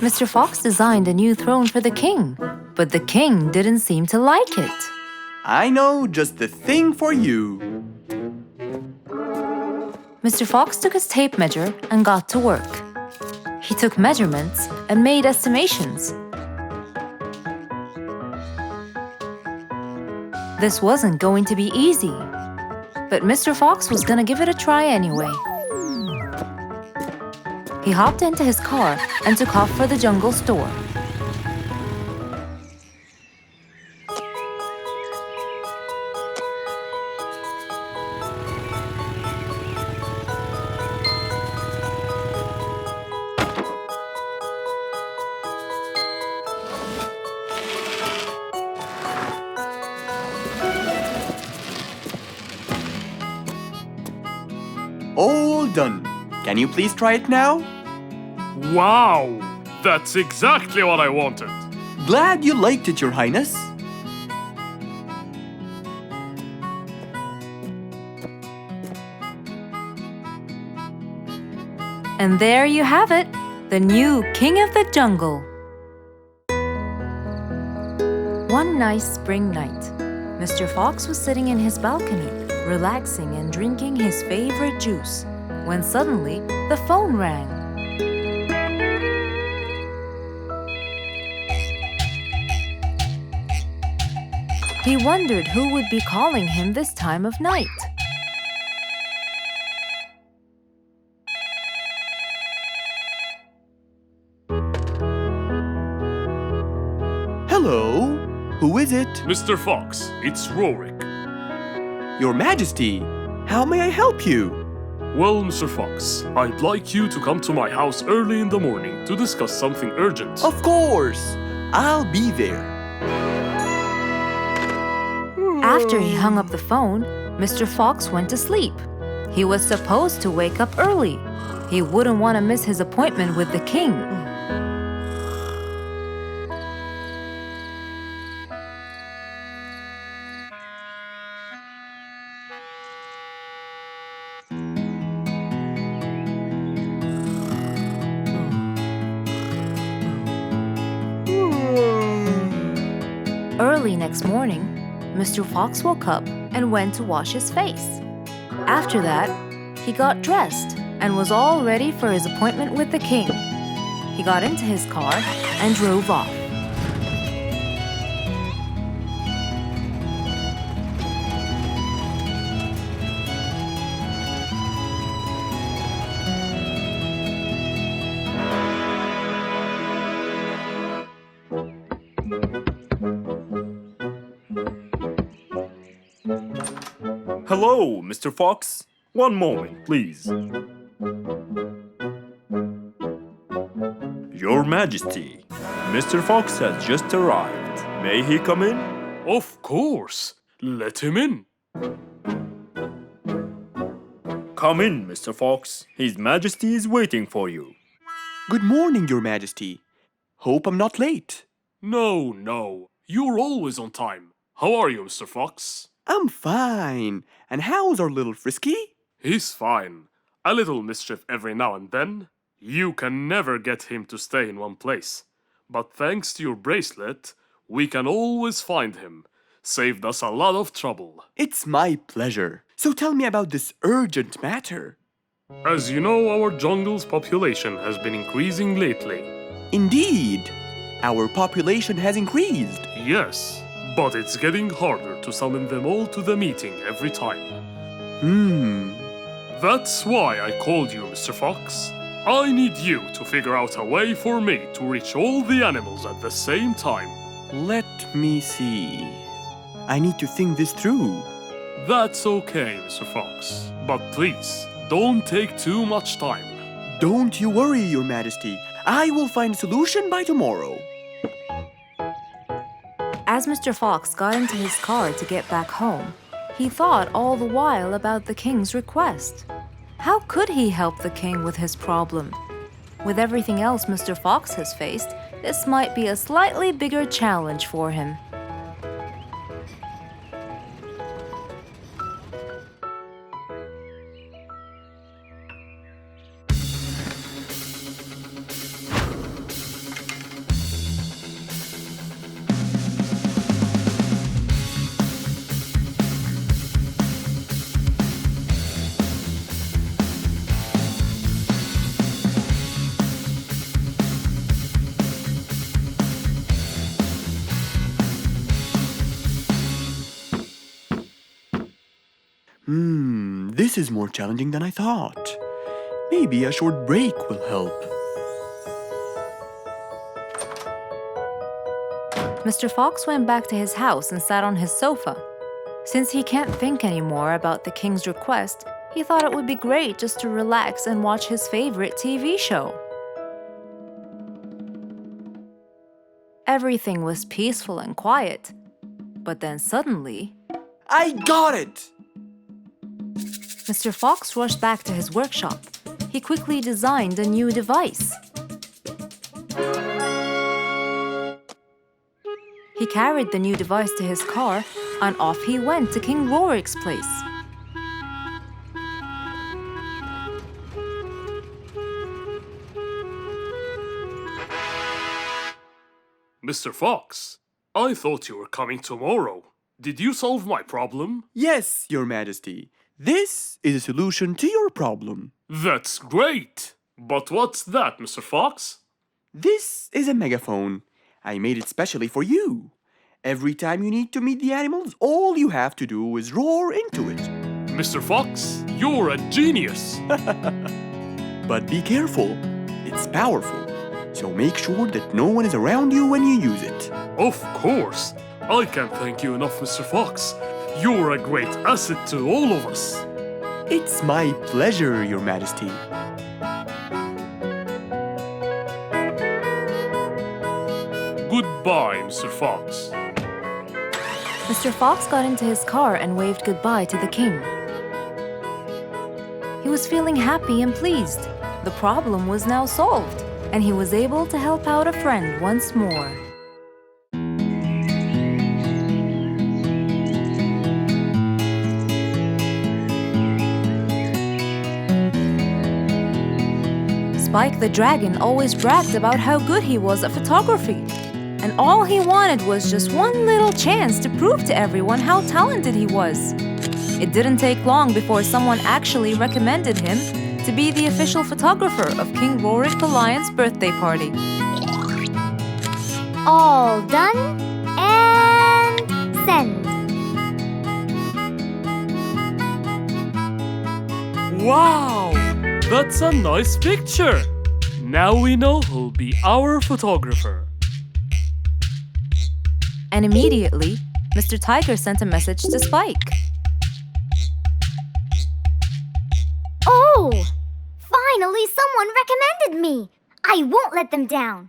Mr. Fox designed a new throne for the king, but the king didn't seem to like it. I know just the thing for you. Mr. Fox took his tape measure and got to work. He took measurements and made estimations. This wasn't going to be easy, but Mr. Fox was gonna give it a try anyway. He hopped into his car and took off for the jungle store. All done. Can you please try it now? Wow! That's exactly what I wanted. Glad you liked it, Your Highness. And there you have it, the new king of the jungle. One nice spring night, Mr. Fox was sitting in his balcony, relaxing and drinking his favorite juice, when suddenly the phone rang. He wondered who would be calling him this time of night. Hello? Who is it? Mr. Fox, it's Rorik. Your Majesty, how may I help you? Well, Mr. Fox, I'd like you to come to my house early in the morning to discuss something urgent. Of course. I'll be there. After he hung up the phone, Mr. Fox went to sleep. He was supposed to wake up early. He wouldn't want to miss his appointment with the king. Early next morning, Mr. Fox woke up and went to wash his face. After that, he got dressed and was all ready for his appointment with the king. He got into his car and drove off. Hello, Mr. Fox. One moment, please. Your Majesty, Mr. Fox has just arrived. May he come in? Of course. Let him in. Come in, Mr. Fox. His Majesty is waiting for you. Good morning, Your Majesty. Hope I'm not late. No. You're always on time. How are you, Mr. Fox? I'm fine. And how's our little Frisky? He's fine. A little mischief every now and then. You can never get him to stay in one place. But thanks to your bracelet, we can always find him. Saved us a lot of trouble. It's my pleasure. So tell me about this urgent matter. As you know, our jungle's population has been increasing lately. Indeed, our population has increased. Yes, but it's getting harder to summon them all to the meeting every time. That's why I called you, Mr. Fox. I need you to figure out a way for me to reach all the animals at the same time. Let me see. I need to think this through. That's okay, Mr. Fox. But please, don't take too much time. Don't you worry, Your Majesty. I will find a solution by tomorrow. As Mr. Fox got into his car to get back home, he thought all the while about the king's request. How could he help the king with his problem? With everything else Mr. Fox has faced, this might be a slightly bigger challenge for him. This is more challenging than I thought. Maybe a short break will help. Mr. Fox went back to his house and sat on his sofa. Since he can't think anymore about the king's request, he thought it would be great just to relax and watch his favorite TV show. Everything was peaceful and quiet. But then suddenly, I got it! Mr. Fox rushed back to his workshop. He quickly designed a new device. He carried the new device to his car, and off he went to King Rorik's place. Mr. Fox, I thought you were coming tomorrow. Did you solve my problem? Yes, Your Majesty. This is a solution to your problem. That's great! But what's that, Mr. Fox? This is a megaphone. I made it specially for you. Every time you need to meet the animals, all you have to do is roar into it. Mr. Fox, you're a genius! But be careful. It's powerful. So make sure that no one is around you when you use it. Of course! I can't thank you enough, Mr. Fox. You're a great asset to all of us. It's my pleasure, Your Majesty. Goodbye, Mr. Fox. Mr. Fox got into his car and waved goodbye to the king. He was feeling happy and pleased. The problem was now solved, and he was able to help out a friend once more. Spike the dragon always bragged about how good he was at photography. And all he wanted was just one little chance to prove to everyone how talented he was. It didn't take long before someone actually recommended him to be the official photographer of King Rorik the Lion's birthday party. All done and send. Wow! That's a nice picture! Now we know who'll be our photographer. And immediately, Mr. Tiger sent a message to Spike. Oh! Finally, someone recommended me. I won't let them down.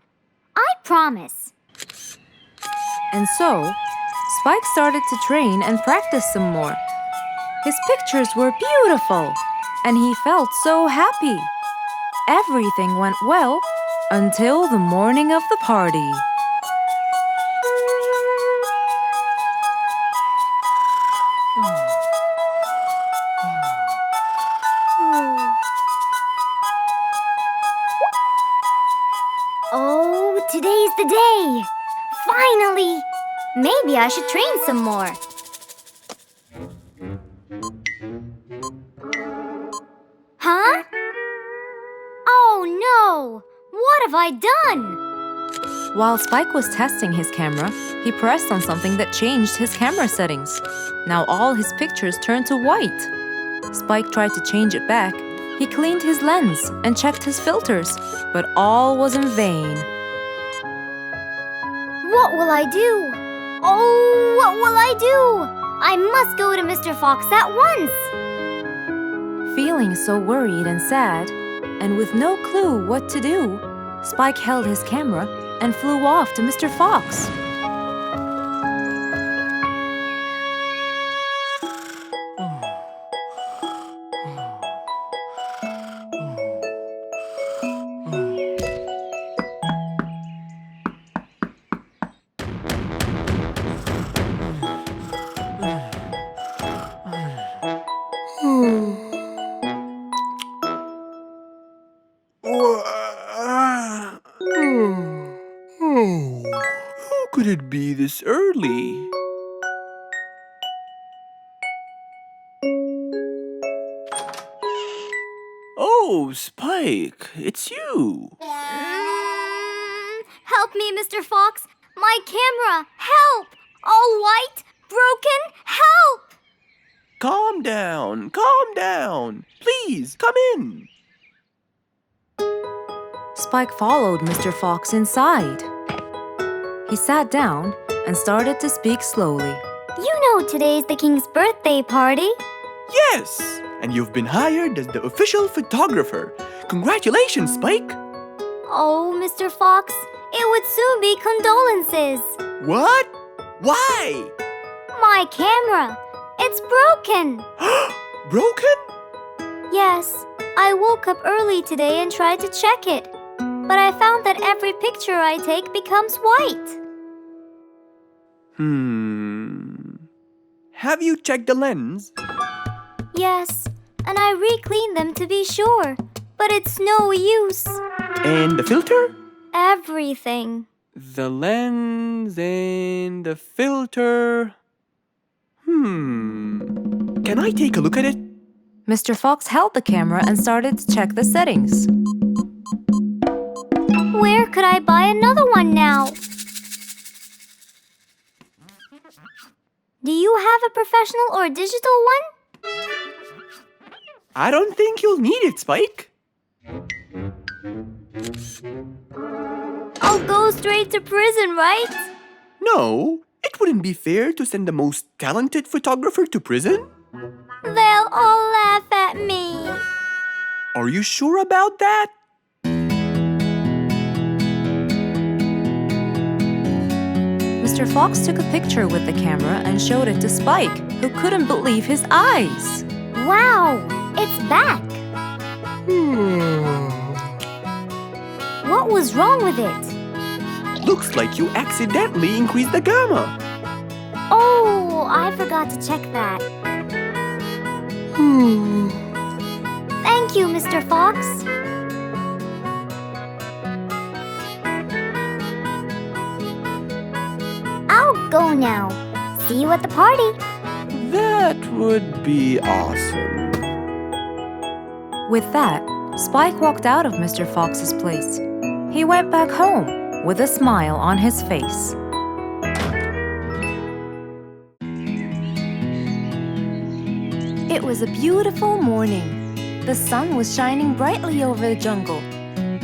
I promise. And so, Spike started to train and practice some more. His pictures were beautiful, and he felt so happy. Everything went well until the morning of the party. Oh, today's the day. Finally! Maybe I should train some more. Huh? Huh? Oh no! What have I done? While Spike was testing his camera, he pressed on something that changed his camera settings. Now all his pictures turned to white. Spike tried to change it back. He cleaned his lens and checked his filters, but all was in vain. What will I do? Oh, what will I do? I must go to Mr. Fox at once. Feeling so worried and sad, and with no clue what to do, Spike held his camera and flew off to Mr. Fox. Who could it be this early? Oh, Spike, it's you. Help me, Mr. Fox. My camera. Help! All white, broken. Help! Calm down, calm down. Please, come in. Spike followed Mr. Fox inside. He sat down and started to speak slowly. You know today's the king's birthday party. Yes, and you've been hired as the official photographer. Congratulations, Spike. Oh, Mr. Fox, it would soon be condolences. What? Why? My camera. It's broken. Broken? Yes, I woke up early today and tried to check it. But I found that every picture I take becomes white. Have you checked the lens? Yes, and I re-cleaned them to be sure. But it's no use. And the filter? Everything. The lens and the filter. Can I take a look at it? Mr. Fox held the camera and started to check the settings. Where could I buy another one now? Do you have a professional or digital one? I don't think you'll need it, Spike. I'll go straight to prison, right? No, it wouldn't be fair to send the most talented photographer to prison. They'll all laugh at me. Are you sure about that? Mr. Fox took a picture with the camera and showed it to Spike, who couldn't believe his eyes. Wow, it's back. What was wrong with it? Looks like you accidentally increased the gamma. Oh, I forgot to check that. Thank you, Mr. Fox. I'll go now. See you at the party. That would be awesome. With that, Spike walked out of Mr. Fox's place. He went back home with a smile on his face. It was a beautiful morning. The sun was shining brightly over the jungle.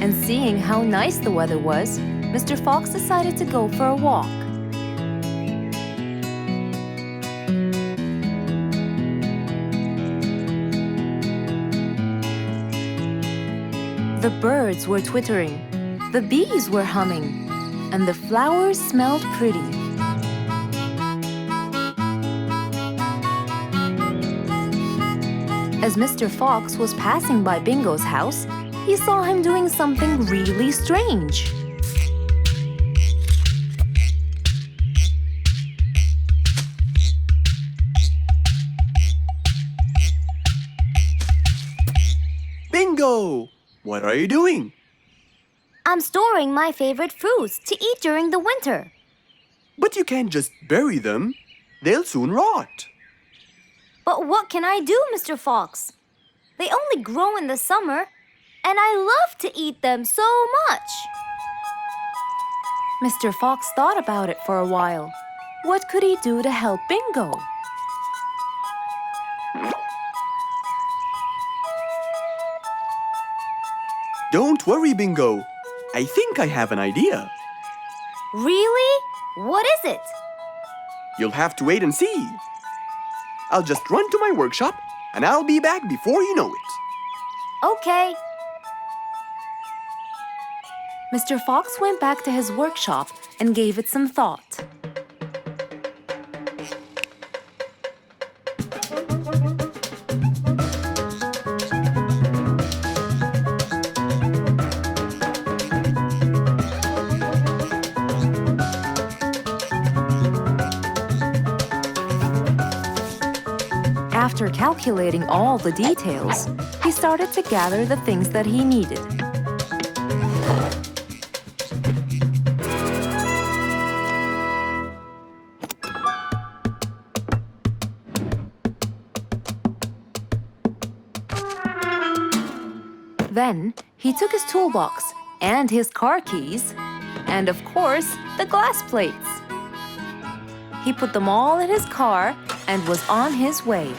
And seeing how nice the weather was, Mr. Fox decided to go for a walk. The birds were twittering, the bees were humming, and the flowers smelled pretty. As Mr. Fox was passing by Bingo's house, he saw him doing something really strange. Bingo! What are you doing? I'm storing my favorite fruits to eat during the winter. But you can't just bury them. They'll soon rot. But what can I do, Mr. Fox? They only grow in the summer, and I love to eat them so much. Mr. Fox thought about it for a while. What could he do to help Bingo? Don't worry, Bingo. I think I have an idea. Really? What is it? You'll have to wait and see. I'll just run to my workshop, and I'll be back before you know it. Okay. Mr. Fox went back to his workshop and gave it some thought. After calculating all the details, he started to gather the things that he needed. Then, he took his toolbox and his car keys, and of course, the glass plates. He put them all in his car and was on his way.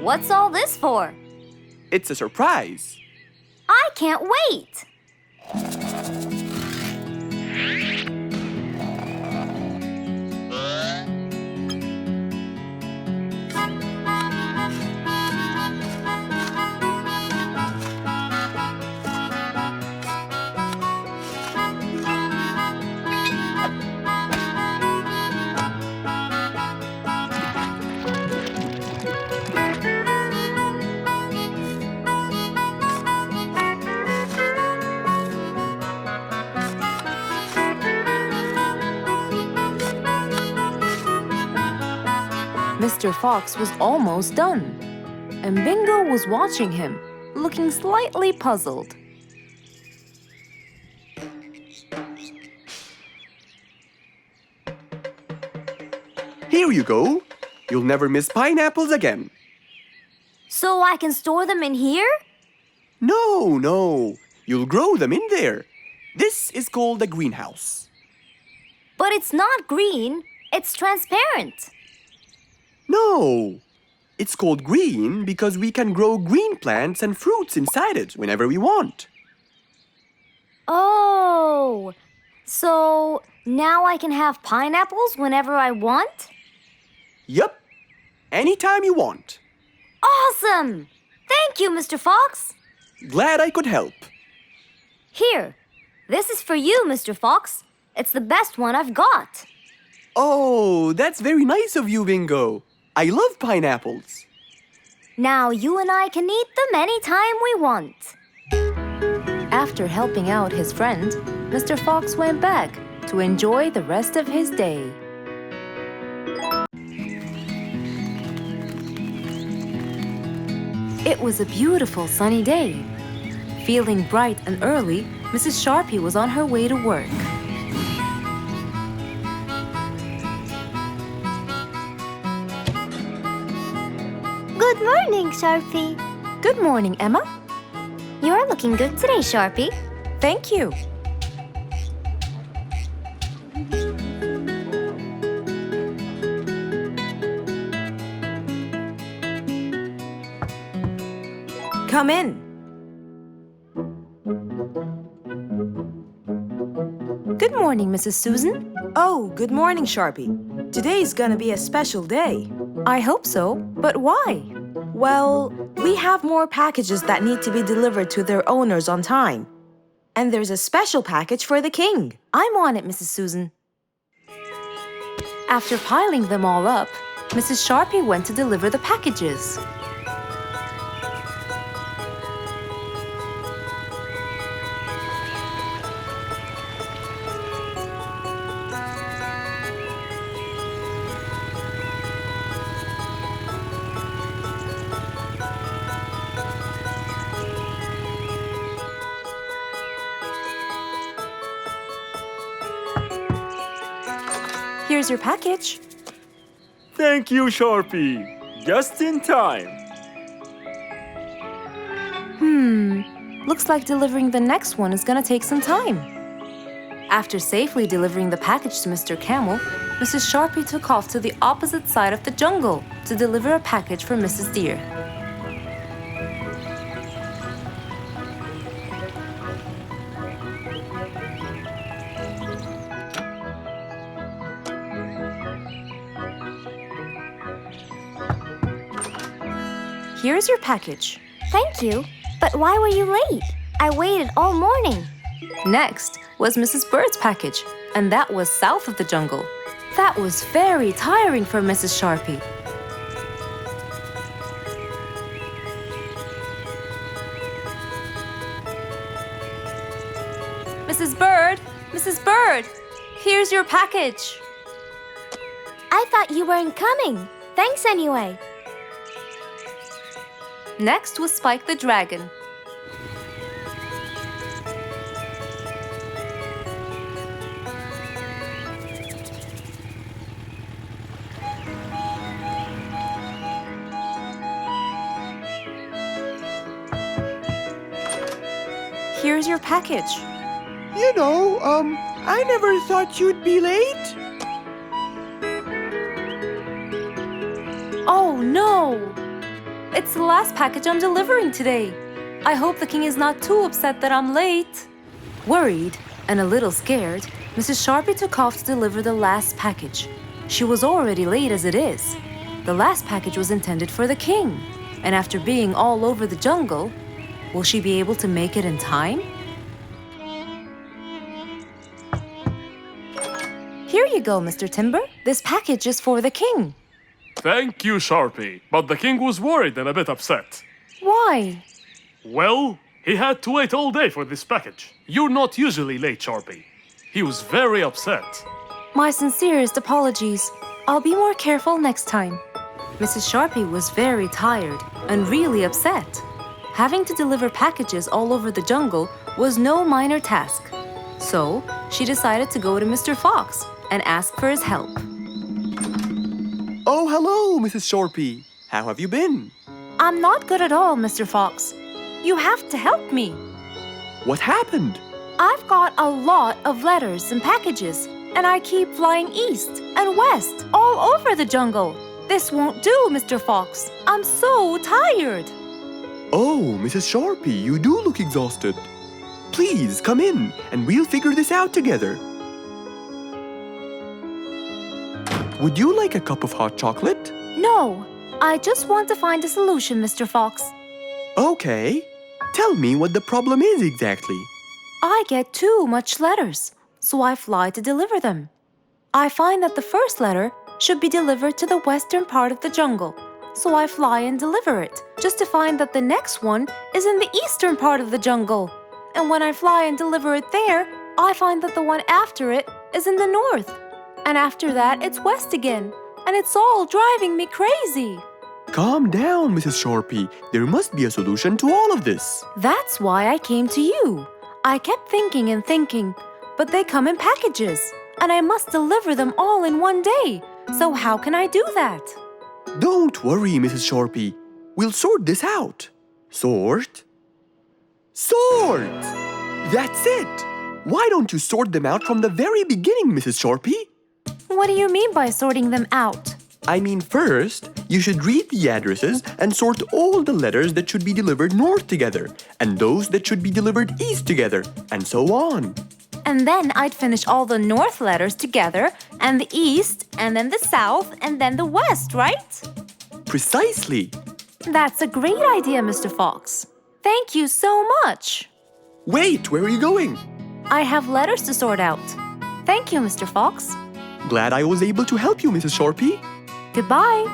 What's all this for? It's a surprise. I can't wait. Mr. Fox was almost done, and Bingo was watching him, looking slightly puzzled. Here you go. You'll never miss pineapples again. So I can store them in here? No. You'll grow them in there. This is called a greenhouse. But it's not green. It's transparent. No. It's called green because we can grow green plants and fruits inside it whenever we want. Oh, so now I can have pineapples whenever I want? Yup. Anytime you want. Awesome! Thank you, Mr. Fox. Glad I could help. Here, this is for you, Mr. Fox. It's the best one I've got. Oh, that's very nice of you, Bingo. I love pineapples. Now you and I can eat them anytime we want. After helping out his friend, Mr. Fox went back to enjoy the rest of his day. It was a beautiful sunny day. Feeling bright and early, Mrs. Sharpie was on her way to work. Good morning, Sharpie. Good morning, Emma. You're looking good today, Sharpie. Thank you. Come in. Good morning, Mrs. Susan. Oh, good morning, Sharpie. Today's gonna be a special day. I hope so, but why? Well, we have more packages that need to be delivered to their owners on time. And there's a special package for the king. I'm on it, Mrs. Susan. After piling them all up, Mrs. Sharpie went to deliver the packages. Here's your package. Thank you, Sharpie. Just in time. Looks like delivering the next one is gonna take some time. After safely delivering the package to Mr. Camel, Mrs. Sharpie took off to the opposite side of the jungle to deliver a package for Mrs. Deer. Here's your package. Thank you. But why were you late? I waited all morning. Next was Mrs. Bird's package, and that was south of the jungle. That was very tiring for Mrs. Sharpie. Mrs. Bird! Mrs. Bird! Here's your package. I thought you weren't coming. Thanks anyway. Next was Spike the Dragon. Here's your package. I never thought you'd be late. Oh no! It's the last package I'm delivering today. I hope the king is not too upset that I'm late. Worried and a little scared, Mrs. Sharpie took off to deliver the last package. She was already late as it is. The last package was intended for the king, and after being all over the jungle, will she be able to make it in time? Here you go, Mr. Timber. This package is for the king. Thank you, Sharpie. But the king was worried and a bit upset. Why? Well, he had to wait all day for this package. You're not usually late, Sharpie. He was very upset. My sincerest apologies. I'll be more careful next time. Mrs. Sharpie was very tired and really upset. Having to deliver packages all over the jungle was no minor task. So, she decided to go to Mr. Fox and ask for his help. Oh, hello, Mrs. Sharpie. How have you been? I'm not good at all, Mr. Fox. You have to help me. What happened? I've got a lot of letters and packages, and I keep flying east and west all over the jungle. This won't do, Mr. Fox. I'm so tired. Oh, Mrs. Sharpie, you do look exhausted. Please come in and we'll figure this out together. Would you like a cup of hot chocolate? No, I just want to find a solution, Mr. Fox. Okay. Tell me what the problem is exactly. I get too much letters, so I fly to deliver them. I find that the first letter should be delivered to the western part of the jungle, so I fly and deliver it, just to find that the next one is in the eastern part of the jungle. And when I fly and deliver it there, I find that the one after it is in the north. And after that, it's west again. And it's all driving me crazy. Calm down, Mrs. Sharpie. There must be a solution to all of this. That's why I came to you. I kept thinking and thinking, but they come in packages, and I must deliver them all in one day. So how can I do that? Don't worry, Mrs. Sharpie. We'll sort this out. Sort? Sort! That's it! Why don't you sort them out from the very beginning, Mrs. Sharpie? What do you mean by sorting them out? I mean, first, you should read the addresses and sort all the letters that should be delivered north together, and those that should be delivered east together, and so on. And then I'd finish all the north letters together, and the east, and then the south, and then the west, right? Precisely. That's a great idea, Mr. Fox. Thank you so much. Wait, where are you going? I have letters to sort out. Thank you, Mr. Fox. Glad I was able to help you, Mrs. Sharpie. Goodbye.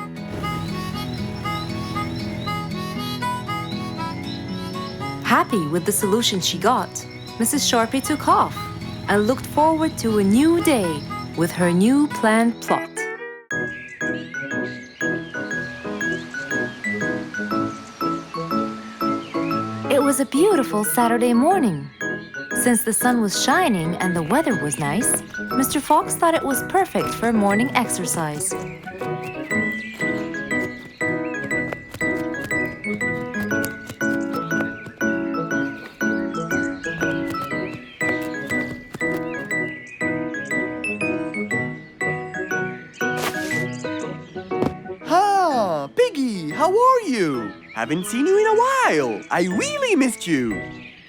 Happy with the solution she got, Mrs. Sharpie took off and looked forward to a new day with her new planned plot. It was a beautiful Saturday morning. Since the sun was shining and the weather was nice, Mr. Fox thought it was perfect for morning exercise. Piggy, how are you? Haven't seen you in a while. I really missed you.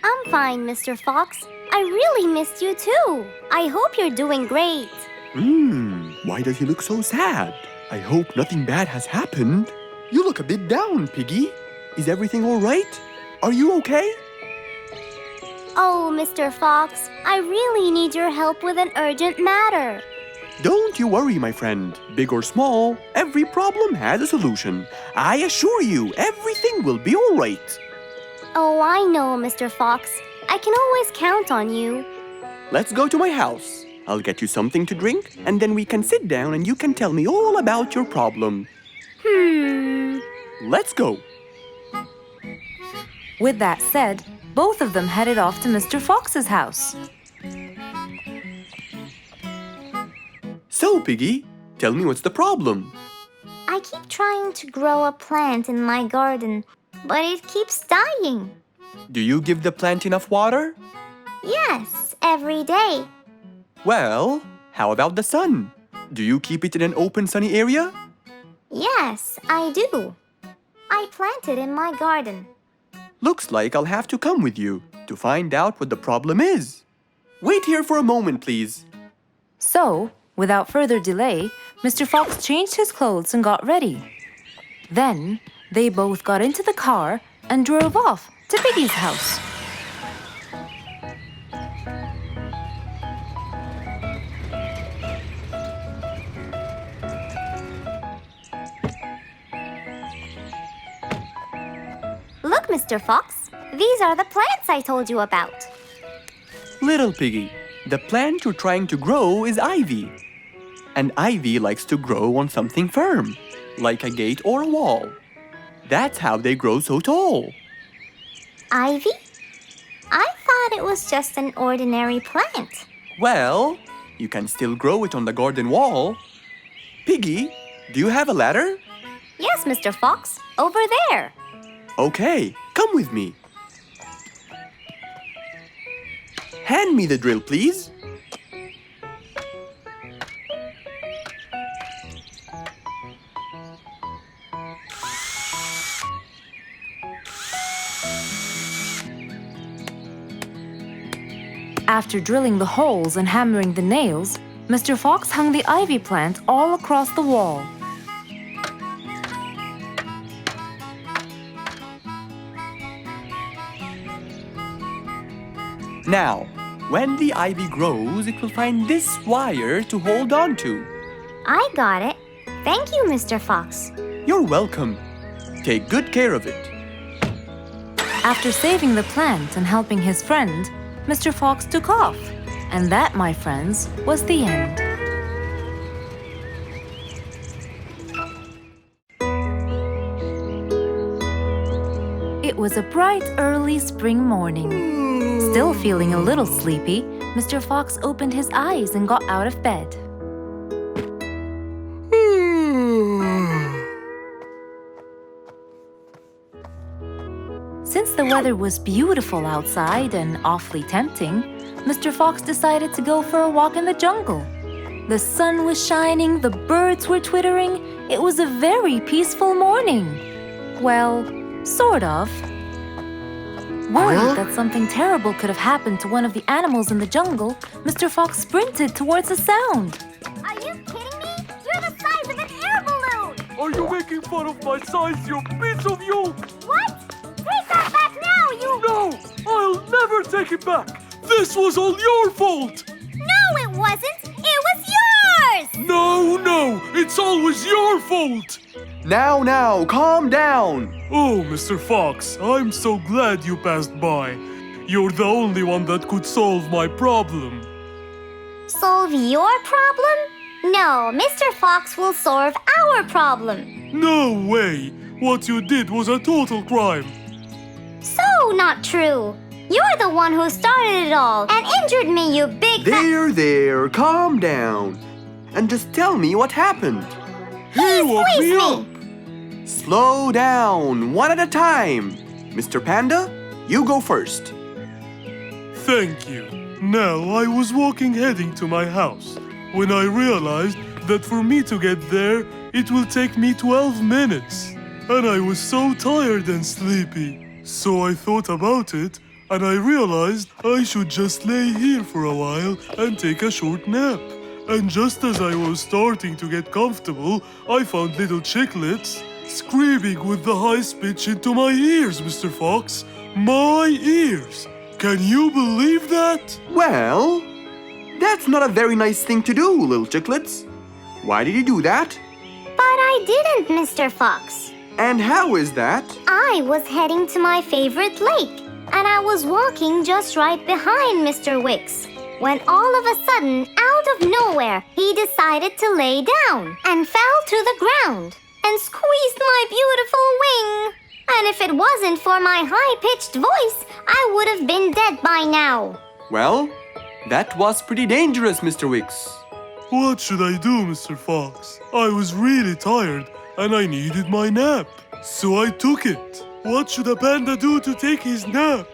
I'm fine, Mr. Fox. I really missed you too. I hope you're doing great. Why does he look so sad? I hope nothing bad has happened. You look a bit down, Piggy. Is everything all right? Are you okay? Oh, Mr. Fox, I really need your help with an urgent matter. Don't you worry, my friend. Big or small, every problem has a solution. I assure you, everything will be all right. Oh, I know, Mr. Fox. I can always count on you. Let's go to my house. I'll get you something to drink, and then we can sit down and you can tell me all about your problem. Let's go. With that said, both of them headed off to Mr. Fox's house. So, Piggy, tell me what's the problem? I keep trying to grow a plant in my garden, but it keeps dying. Do you give the plant enough water? Yes, every day. Well, how about the sun? Do you keep it in an open, sunny area? Yes, I do. I plant it in my garden. Looks like I'll have to come with you to find out what the problem is. Wait here for a moment, please. So, without further delay, Mr. Fox changed his clothes and got ready. Then, they both got into the car and drove off to Piggy's house. Look, Mr. Fox, these are the plants I told you about. Little Piggy, the plant you're trying to grow is ivy. And ivy likes to grow on something firm, like a gate or a wall. That's how they grow so tall. Ivy? I thought it was just an ordinary plant. Well, you can still grow it on the garden wall. Piggy, do you have a ladder? Yes, Mr. Fox, over there. Okay, come with me. Hand me the drill, please. After drilling the holes and hammering the nails, Mr. Fox hung the ivy plant all across the wall. Now, when the ivy grows, it will find this wire to hold on to. I got it. Thank you, Mr. Fox. You're welcome. Take good care of it. After saving the plant and helping his friend, Mr. Fox took off. And that, my friends, was the end. It was a bright, early spring morning. Still feeling a little sleepy, Mr. Fox opened his eyes and got out of bed. Since the weather was beautiful outside and awfully tempting, Mr. Fox decided to go for a walk in the jungle. The sun was shining, the birds were twittering. It was a very peaceful morning. Well, sort of. Worried that something terrible could have happened to one of the animals in the jungle, Mr. Fox sprinted towards the sound. Are you kidding me? You're the size of an air balloon! Are you making fun of my size, you piece of yolk? What? Take that back now, you... No! I'll never take it back! This was all your fault! No, it wasn't! It was yours! No! It's always your fault! Now, calm down. Oh, Mr. Fox, I'm so glad you passed by. You're the only one that could solve my problem. Solve your problem? No, Mr. Fox will solve our problem. No way! What you did was a total crime. So not true. You're the one who started it all and injured me, you big There, calm down. And just tell me what happened. He woke squeezed me me! Slow down, one at a time. Mr. Panda, you go first. Thank you. Now, I was walking heading to my house when I realized that for me to get there, it will take me 12 minutes. And I was so tired and sleepy. So I thought about it, and I realized I should just lay here for a while and take a short nap. And just as I was starting to get comfortable, I found little chicklets screaming with the highest pitch into my ears, Mr. Fox. My ears! Can you believe that? Well, that's not a very nice thing to do, little chicklets. Why did you do that? But I didn't, Mr. Fox. And how is that? I was heading to my favorite lake, and I was walking just right behind Mr. Wicks, when all of a sudden, out of nowhere, he decided to lay down and fell to the ground and squeezed my beautiful wing. And if it wasn't for my high-pitched voice, I would have been dead by now. Well, that was pretty dangerous, Mr. Wicks. What should I do, Mr. Fox? I was really tired and I needed my nap. So I took it. What should a panda do to take his nap?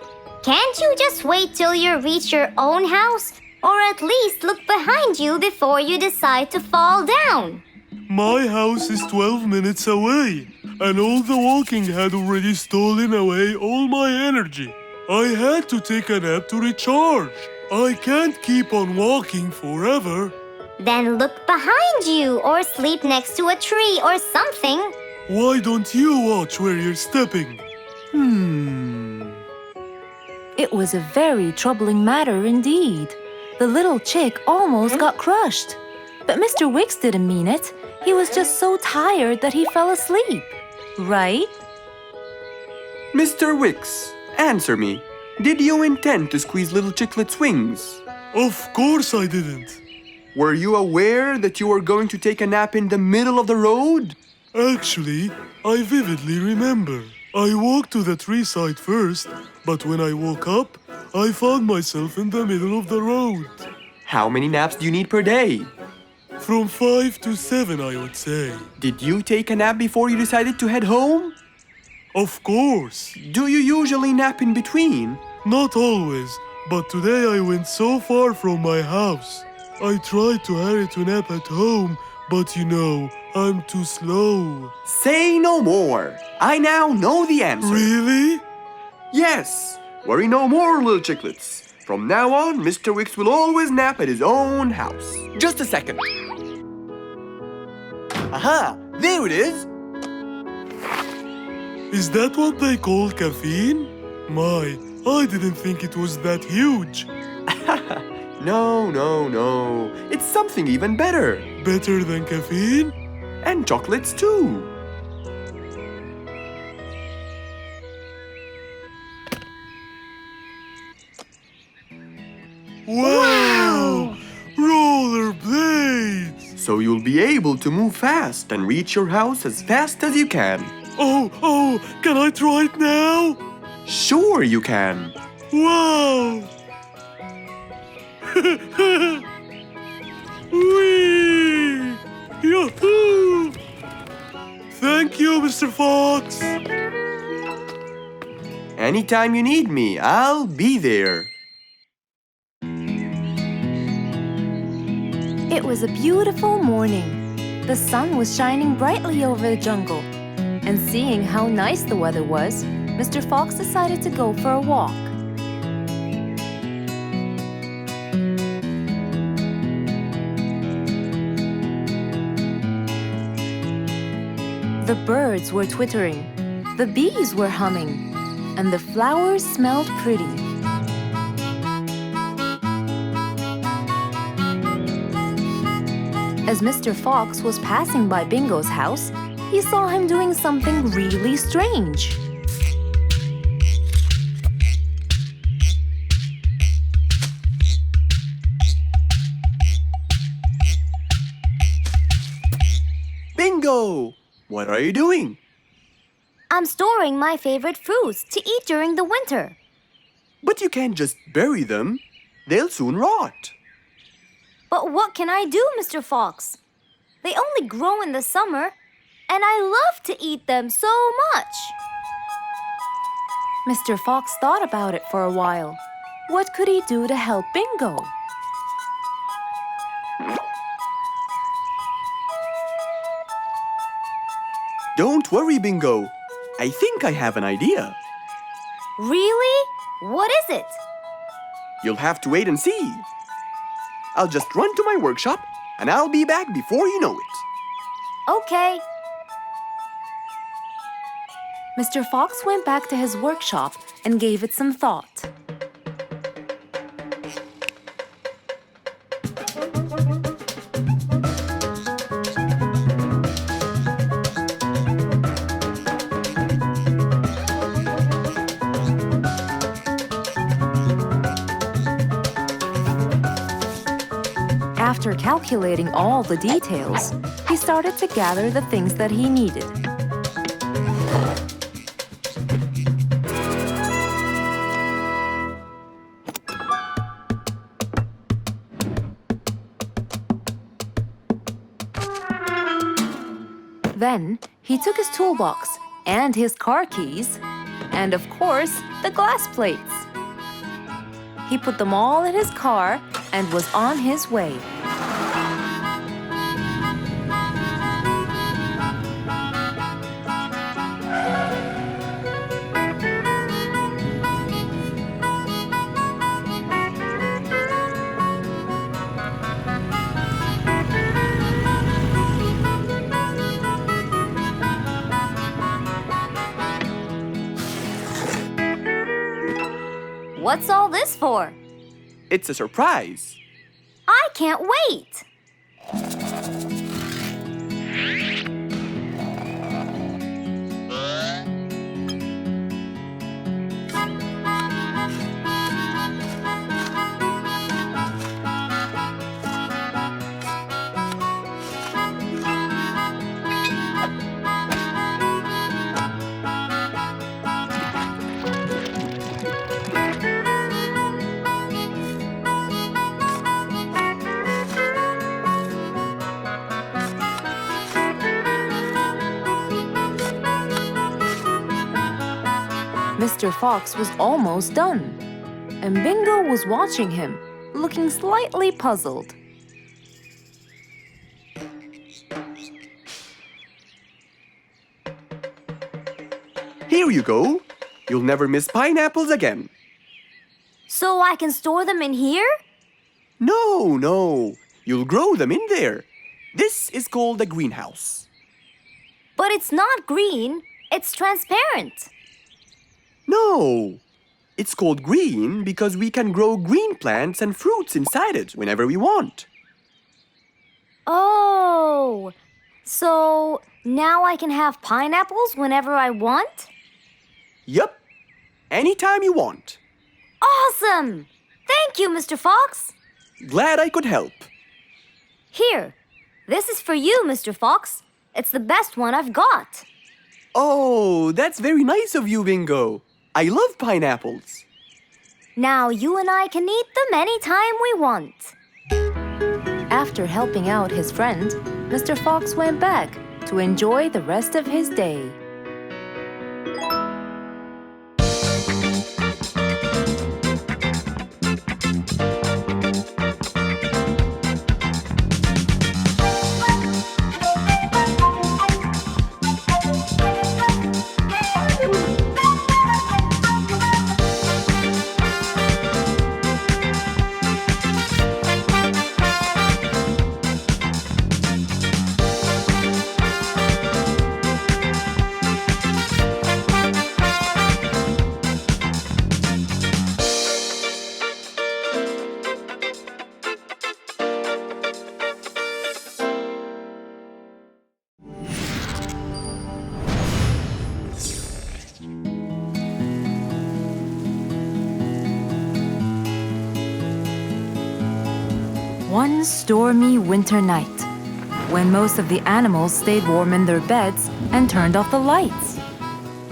Can't you just wait till you reach your own house? Or at least look behind you before you decide to fall down? My house is 12 minutes away, and all the walking had already stolen away all my energy. I had to take a nap to recharge. I can't keep on walking forever. Then look behind you or sleep next to a tree or something. Why don't you watch where you're stepping? It was a very troubling matter indeed. The little chick almost got crushed. But Mr. Wicks didn't mean it. He was just so tired that he fell asleep. Right? Mr. Wicks, answer me. Did you intend to squeeze little chicklet's wings? Of course I didn't. Were you aware that you were going to take a nap in the middle of the road? Actually, I vividly remember. I walked to the tree side first, but when I woke up, I found myself in the middle of the road. How many naps do you need per day? From 5 to 7, I would say. Did you take a nap before you decided to head home? Of course. Do you usually nap in between? Not always, but today I went so far from my house. I tried to hurry to nap at home, but you know, I'm too slow. Say no more. I now know the answer. Really? Yes. Worry no more, little chicklets. From now on, Mr. Wicks will always nap at his own house. Just a second. Aha! There it is! Is that what they call caffeine? My, I didn't think it was that huge. No. It's something even better. Better than caffeine? And chocolates too. Wow! Rollerblades! So you'll be able to move fast and reach your house as fast as you can. Oh, can I try it now? Sure you can. Wow! Whee! Yahoo! Thank you, Mr. Fox. Anytime you need me, I'll be there. It was a beautiful morning. The sun was shining brightly over the jungle. And seeing how nice the weather was, Mr. Fox decided to go for a walk. The birds were twittering, the bees were humming, and the flowers smelled pretty. As Mr. Fox was passing by Bingo's house, he saw him doing something really strange. Bingo! What are you doing? I'm storing my favorite fruits to eat during the winter. But you can't just bury them. They'll soon rot. But what can I do, Mr. Fox? They only grow in the summer, and I love to eat them so much. Mr. Fox thought about it for a while. What could he do to help Bingo? Don't worry, Bingo. I think I have an idea. Really? What is it? You'll have to wait and see. I'll just run to my workshop, and I'll be back before you know it. Okay. Mr. Fox went back to his workshop and gave it some thought. After calculating all the details, he started to gather the things that he needed. Then, he took his toolbox and his car keys, and of course, the glass plates. He put them all in his car and was on his way. What's all this for? It's a surprise. I can't wait. Mr. Fox was almost done, and Bingo was watching him, looking slightly puzzled. Here you go. You'll never miss pineapples again. So I can store them in here? No. You'll grow them in there. This is called a greenhouse. But it's not green. It's transparent. No. It's called green because we can grow green plants and fruits inside it whenever we want. Oh, so now I can have pineapples whenever I want? Yup. Anytime you want. Awesome! Thank you, Mr. Fox. Glad I could help. Here, this is for you, Mr. Fox. It's the best one I've got. Oh, that's very nice of you, Bingo. I love pineapples. Now you and I can eat them anytime we want. After helping out his friend, Mr. Fox went back to enjoy the rest of his day. One stormy winter night, when most of the animals stayed warm in their beds and turned off the lights.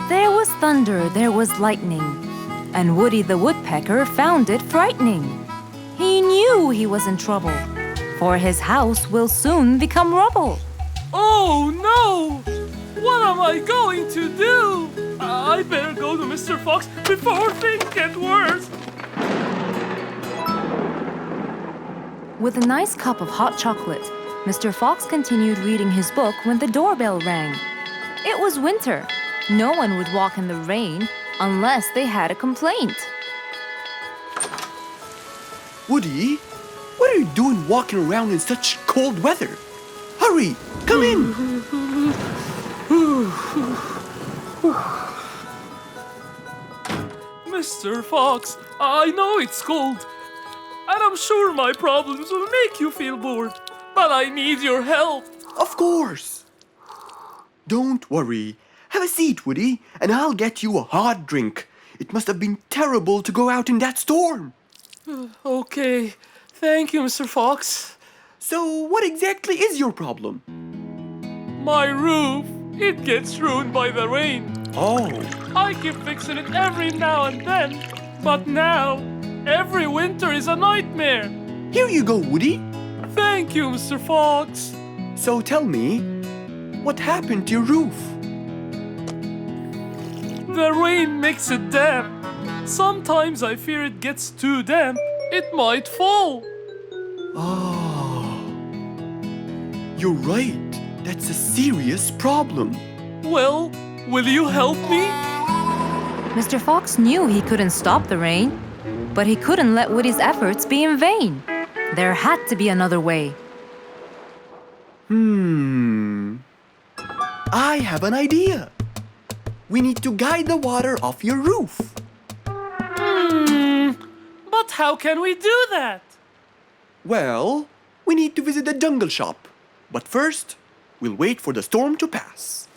There was thunder, there was lightning, and Woody the Woodpecker found it frightening. He knew he was in trouble, for his house will soon become rubble. Oh no! What am I going to do? I better go to Mr. Fox before things get worse. With a nice cup of hot chocolate, Mr. Fox continued reading his book when the doorbell rang. It was winter. No one would walk in the rain unless they had a complaint. Woody, what are you doing walking around in such cold weather? Hurry, come in. Mr. Fox, I know it's cold, and I'm sure my problems will make you feel bored, but I need your help. Of course. Don't worry. Have a seat, Woody, and I'll get you a hot drink. It must have been terrible to go out in that storm. Okay, thank you, Mr. Fox. So, what exactly is your problem? My roof, it gets ruined by the rain. Oh, I keep fixing it every now and then, but now, every winter is a nightmare. here you go, Woody. Thank you, Mr. Fox. So tell me, what happened to your roof? The rain makes it damp. Sometimes I fear it gets too damp. It might fall. Oh, you're right. That's a serious problem. Well, will you help me? Mr. Fox knew he couldn't stop the rain, but he couldn't let Woody's efforts be in vain. There had to be another way. I have an idea. We need to guide the water off your roof. But how can we do that? Well, we need to visit the jungle shop. But first, we'll wait for the storm to pass.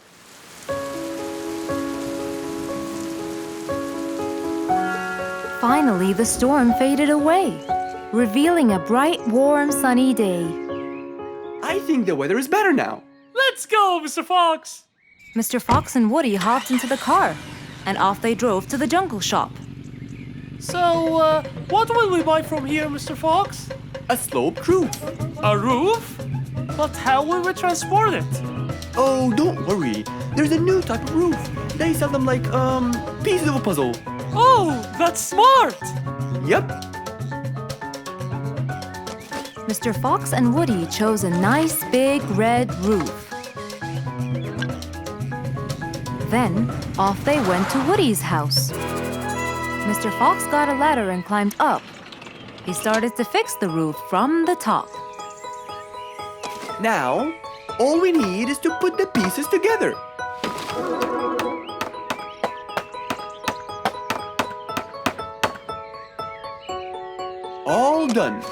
Finally, the storm faded away, revealing a bright, warm, sunny day. I think the weather is better now. Let's go, Mr. Fox. Mr. Fox and Woody hopped into the car, and off they drove to the jungle shop. So, what will we buy from here, Mr. Fox? A sloped roof. A roof? But how will we transport it? Oh, don't worry. There's a new type of roof. They sell them like, pieces of a puzzle. Oh, that's smart! Yep. Mr. Fox and Woody chose a nice big red roof. Then, off they went to Woody's house. Mr. Fox got a ladder and climbed up. He started to fix the roof from the top. Now, all we need is to put the pieces together. All done.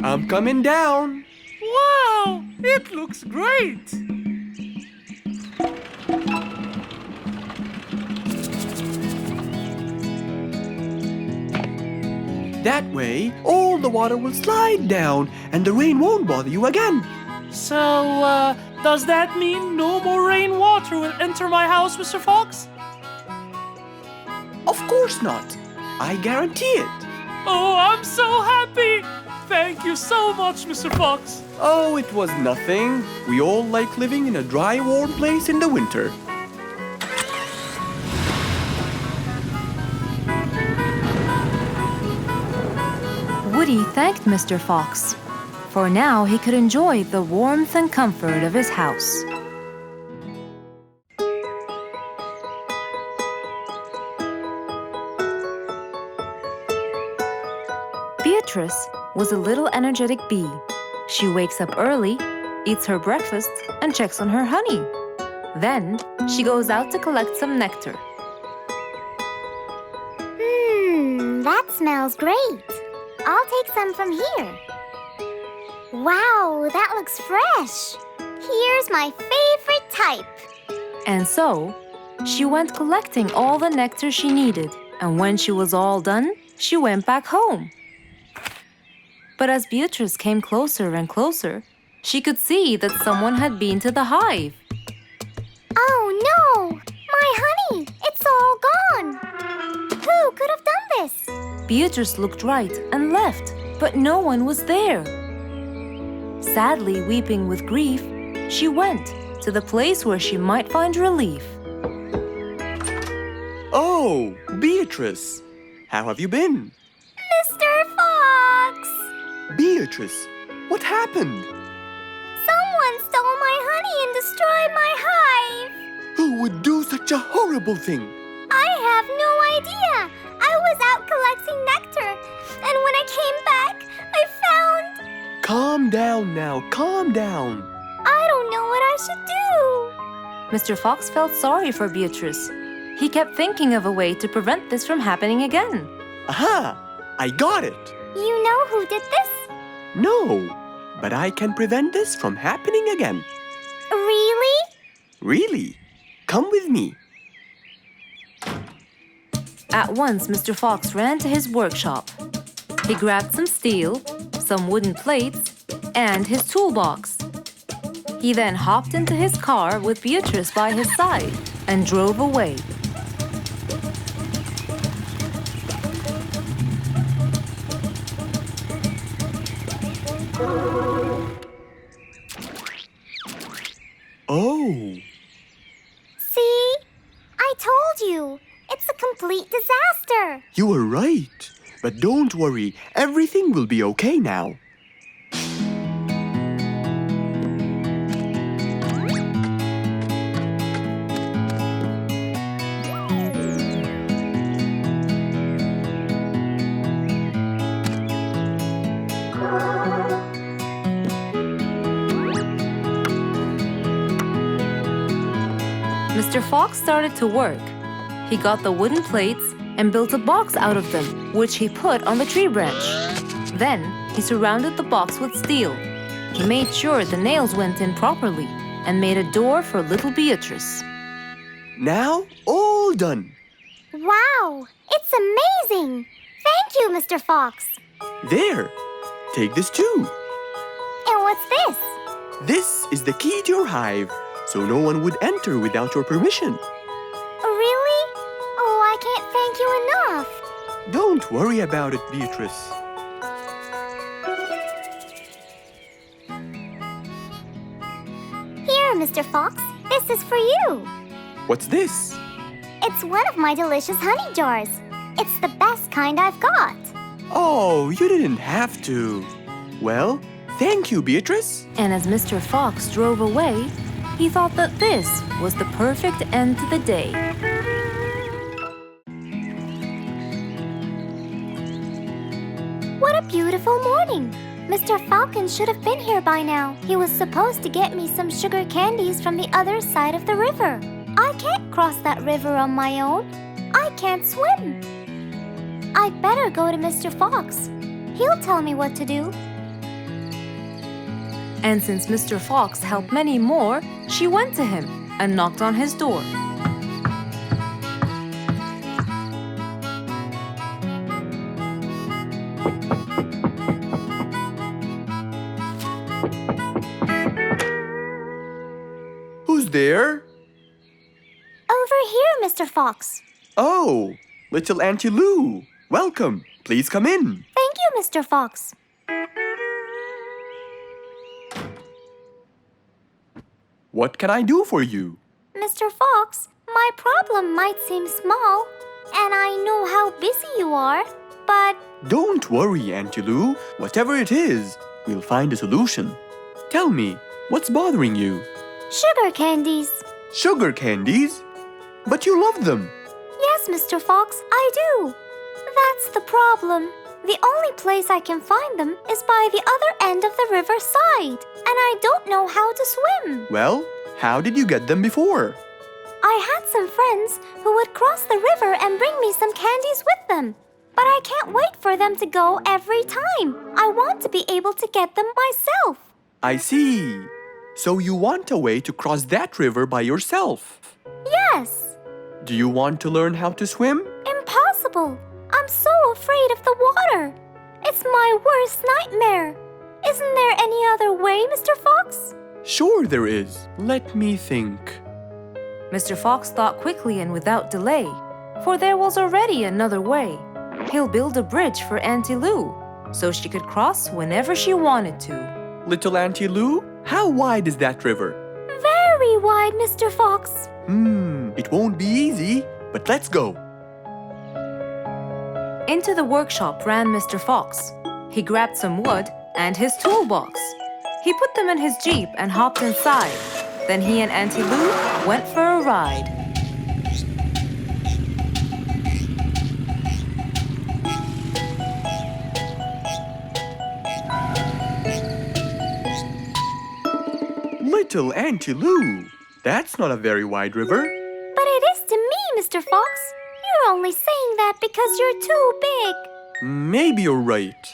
I'm coming down. Wow, it looks great! That way, all the water will slide down and the rain won't bother you again. So, does that mean no more rainwater will enter my house, Mr. Fox? Of course not. I guarantee it. Oh, I'm so happy! Thank you so much, Mr. Fox. Oh, it was nothing. We all like living in a dry, warm place in the winter. Woody thanked Mr. Fox, for now he could enjoy the warmth and comfort of his house. Beatrice was a little energetic bee. She wakes up early, eats her breakfast, and checks on her honey. Then she goes out to collect some nectar. That smells great. I'll take some from here. Wow, that looks fresh. Here's my favorite type. And so, she went collecting all the nectar she needed, and when she was all done, she went back home. But as Beatrice came closer and closer, she could see that someone had been to the hive. Oh no! My Beatrice looked right and left, but no one was there. Sadly weeping with grief, she went to the place where she might find relief. Oh, Beatrice, how have you been? Mr. Fox! Beatrice, what happened? Someone stole my honey and destroyed my hive. Who would do such a horrible thing? I have no idea. I was out collecting nectar, and when I came back, I found... Calm down now, calm down. I don't know what I should do. Mr. Fox felt sorry for Beatrice. He kept thinking of a way to prevent this from happening again. Aha! I got it. You know who did this? No, but I can prevent this from happening again. Really? Really? Come with me. At once, Mr. Fox ran to his workshop. He grabbed some steel, some wooden plates, and his toolbox. He then hopped into his car with Beatrice by his side and drove away. Oh, See? I told you. It's a complete disaster. you were right. But don't worry, everything will be okay now. Mr. Fox started to work. He got the wooden plates and built a box out of them, which he put on the tree branch. Then, he surrounded the box with steel. He made sure the nails went in properly and made a door for little Beatrice. Now, all done. Wow, it's amazing. Thank you, Mr. Fox. There, take this too. And what's this? This is the key to your hive, so no one would enter without your permission. Really? Oh, I can't thank you enough. Don't worry about it, Beatrice. Here, Mr. Fox, this is for you. What's this? It's one of my delicious honey jars. It's the best kind I've got. Oh, you didn't have to. Well, thank you, Beatrice. And as Mr. Fox drove away, he thought that this was the perfect end to the day. What a beautiful morning. Mr. Falcon should have been here by now. He was supposed to get me some sugar candies from the other side of the river. I can't cross that river on my own. I can't swim. I'd better go to Mr. Fox. He'll tell me what to do. And since Mr. Fox helped many more, she went to him and knocked on his door. Who's there? Over here, Mr. Fox. Oh, little Auntie Lou. Welcome. Please come in. Thank you, Mr. Fox. What can I do for you? Mr. Fox, my problem might seem small, and I know how busy you are, but Don't worry, Auntie Lou. Whatever it is, we'll find a solution. Tell me, what's bothering you? sugar candies. Sugar candies? But you love them. Yes, Mr. Fox, I do. That's the problem. The only place I can find them is by the other end of the river side, and I don't know how to swim. Well, how did you get them before? I had some friends who would cross the river and bring me some candies with them. But I can't wait for them to go every time. I want to be able to get them myself. I see. So you want a way to cross that river by yourself. Yes. Do you want to learn how to swim? Impossible. I'm so afraid of the water. It's my worst nightmare. Isn't there any other way, Mr. Fox? Sure there is. Let me think. Mr. Fox thought quickly and without delay, for there was already another way. He'll build a bridge for Auntie Lou, so she could cross whenever she wanted to. Little Auntie Lou, how wide is that river? Very wide, Mr. Fox. It won't be easy, but let's go. Into the workshop ran Mr. Fox. He grabbed some wood and his toolbox. He put them in his Jeep and hopped inside. Then he and Auntie Lou went for a ride. Little Auntie Lou, that's not a very wide river. But it is to me, Mr. Fox. You're only saying that because you're too big. Maybe you're right.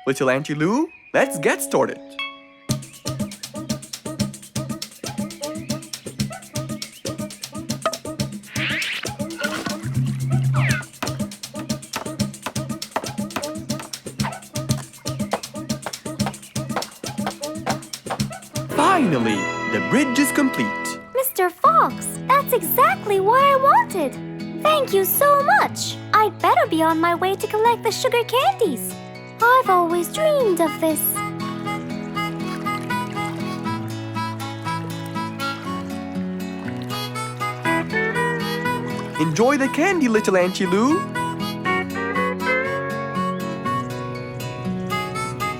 Little Auntie Lou, let's get started. Finally, the bridge is complete. Mr. Fox, that's exactly what I wanted. Thank you so much. I'd better be on my way to collect the sugar candies. I've always dreamed of this. Enjoy the candy, Little Auntie Lou.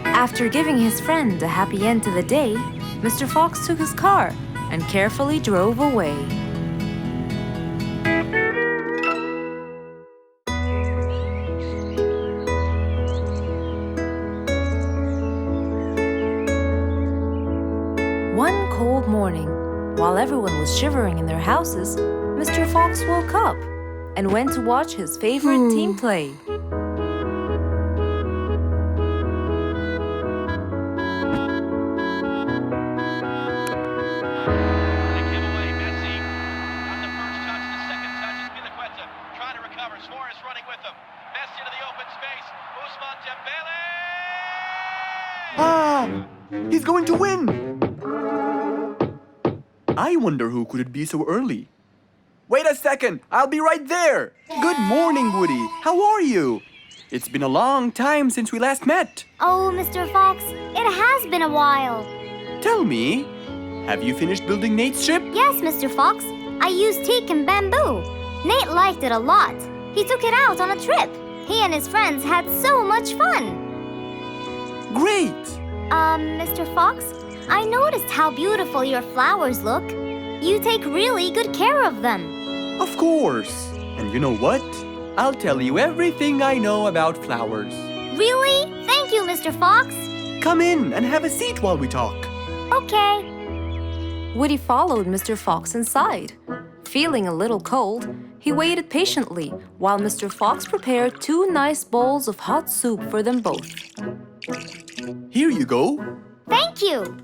After giving his friend a happy end to the day, Mr. Fox took his car and carefully drove away. One cold morning, while everyone was shivering in their houses, Mr. Fox woke up and went to watch his favorite team play. He's going to win! I wonder who could it be so early? Wait a second! I'll be right there! Good morning, Woody! How are you? It's been a long time since we last met. Oh, Mr. Fox, it has been a while. Tell me, have you finished building Nate's ship? Yes, Mr. Fox. I used teak and bamboo. Nate liked it a lot. He took it out on a trip. He and his friends had so much fun. Great! Mr. Fox, I noticed how beautiful your flowers look. You take really good care of them. Of course! And you know what? I'll tell you everything I know about flowers. Really? Thank you, Mr. Fox. Come in and have a seat while we talk. Okay. Woody followed Mr. Fox inside. Feeling a little cold, he waited patiently while Mr. Fox prepared 2 nice bowls of hot soup for them both. Here you go. Thank you.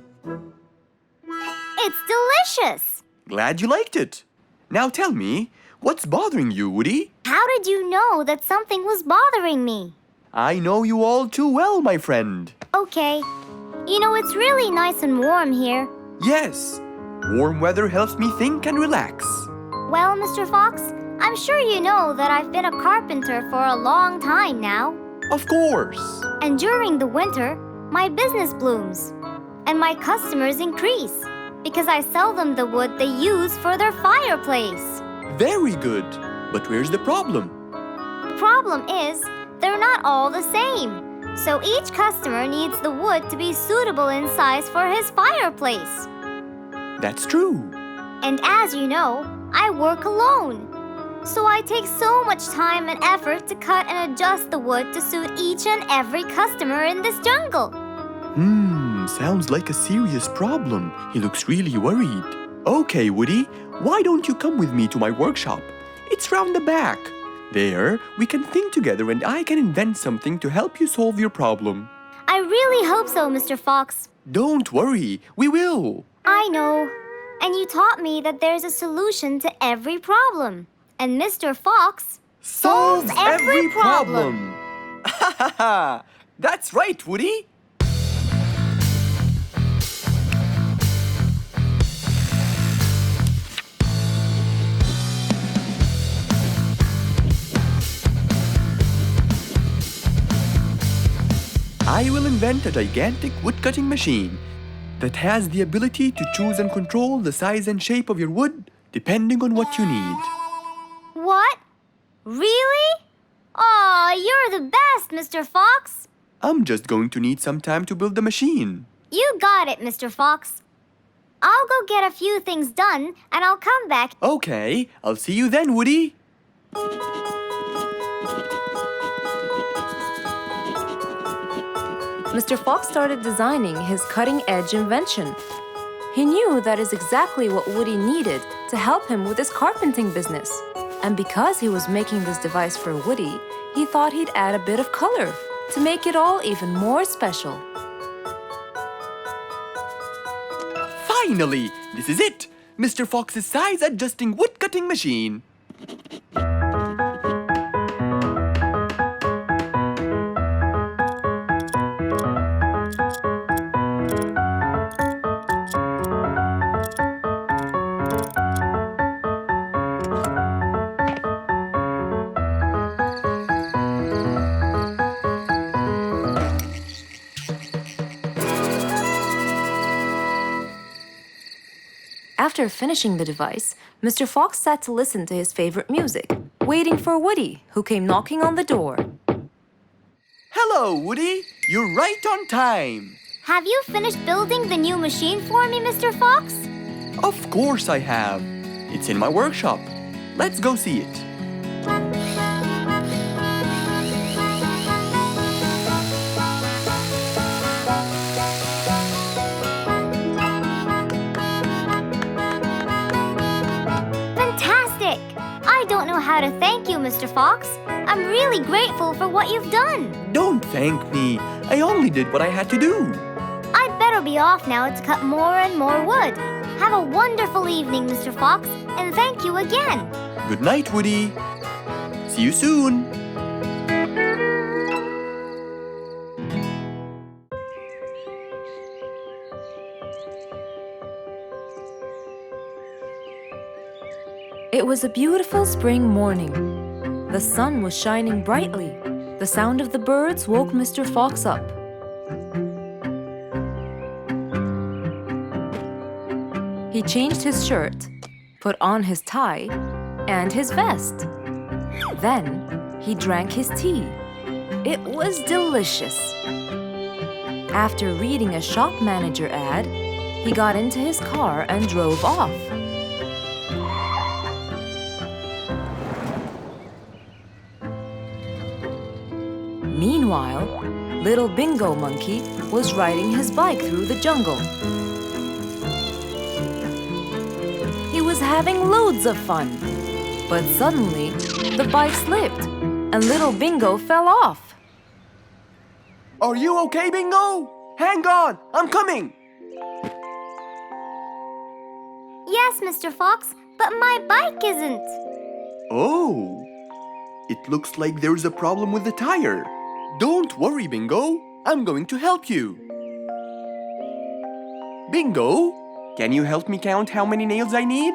It's delicious. Glad you liked it. Now tell me, what's bothering you, Woody? How did you know that something was bothering me? I know you all too well, my friend. Okay. You know, it's really nice and warm here. Yes, warm weather helps me think and relax. Well, Mr. Fox, I'm sure you know that I've been a carpenter for a long time now. Of course. And during the winter, my business blooms. And my customers increase because I sell them the wood they use for their fireplace. Very good. But where's the problem? The problem is, they're not all the same. So each customer needs the wood to be suitable in size for his fireplace. That's true. And as you know, I work alone. So I take so much time and effort to cut and adjust the wood to suit each and every customer in this jungle. Sounds like a serious problem. He looks really worried. Okay, Woody, why don't you come with me to my workshop? It's round the back. There, we can think together and I can invent something to help you solve your problem. I really hope so, Mr. Fox. Don't worry, we will. I know. And you taught me that there's a solution to every problem. And Mr. Fox solves every problem. Ha ha ha! That's right, Woody. I will invent a gigantic wood-cutting machine that has the ability to choose and control the size and shape of your wood depending on what you need. What? Really? Aw, you're the best, Mr. Fox. I'm just going to need some time to build the machine. You got it, Mr. Fox. I'll go get a few things done, and I'll come back. Okay, I'll see you then, Woody. Mr. Fox started designing his cutting-edge invention. He knew that is exactly what Woody needed to help him with his carpenting business. And because he was making this device for Woody, he thought he'd add a bit of color to make it all even more special. Finally, this is it! Mr. Fox's size-adjusting wood-cutting machine. After finishing the device, Mr. Fox sat to listen to his favorite music, waiting for Woody, who came knocking on the door. Hello, Woody. You're right on time. Have you finished building the new machine for me, Mr. Fox? Of course I have. It's in my workshop. Let's go see it. Fantastic! I don't know how to thank you, Mr. Fox. I'm really grateful for what you've done. Don't thank me. I only did what I had to do. I'd better be off now to cut more and more wood. Have a wonderful evening, Mr. Fox, and thank you again. Good night, Woody. See you soon. It was a beautiful spring morning. The sun was shining brightly. The sound of the birds woke Mr. Fox up. He changed his shirt, put on his tie, and his vest. Then he drank his tea. It was delicious. After reading a shop manager ad, he got into his car and drove off. Meanwhile, little Bingo Monkey was riding his bike through the jungle. He was having loads of fun, but suddenly the bike slipped and little Bingo fell off. Are you okay, Bingo? Hang on, I'm coming. Yes, Mr. Fox, but my bike isn't. Oh, it looks like there's a problem with the tire. Don't worry, Bingo. I'm going to help you. Bingo, can you help me count how many nails I need?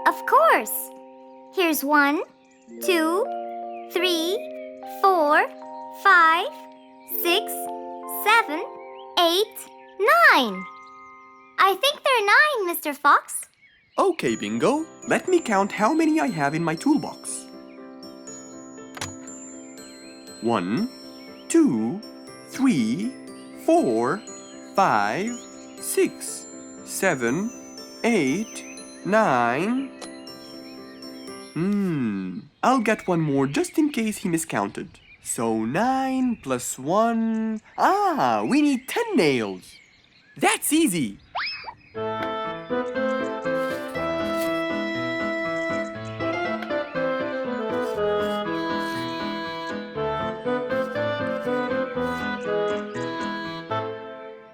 Of course. Here's 1, 2, 3, 4, 5, 6, 7, 8, 9. I think there are 9, Mr. Fox. Okay, Bingo. Let me count how many I have in my toolbox. 1, 2, 3, 4, 5, 6, 7, 8, 9. I'll get one more just in case he miscounted. So 9 plus 1. We need 10 nails. That's easy.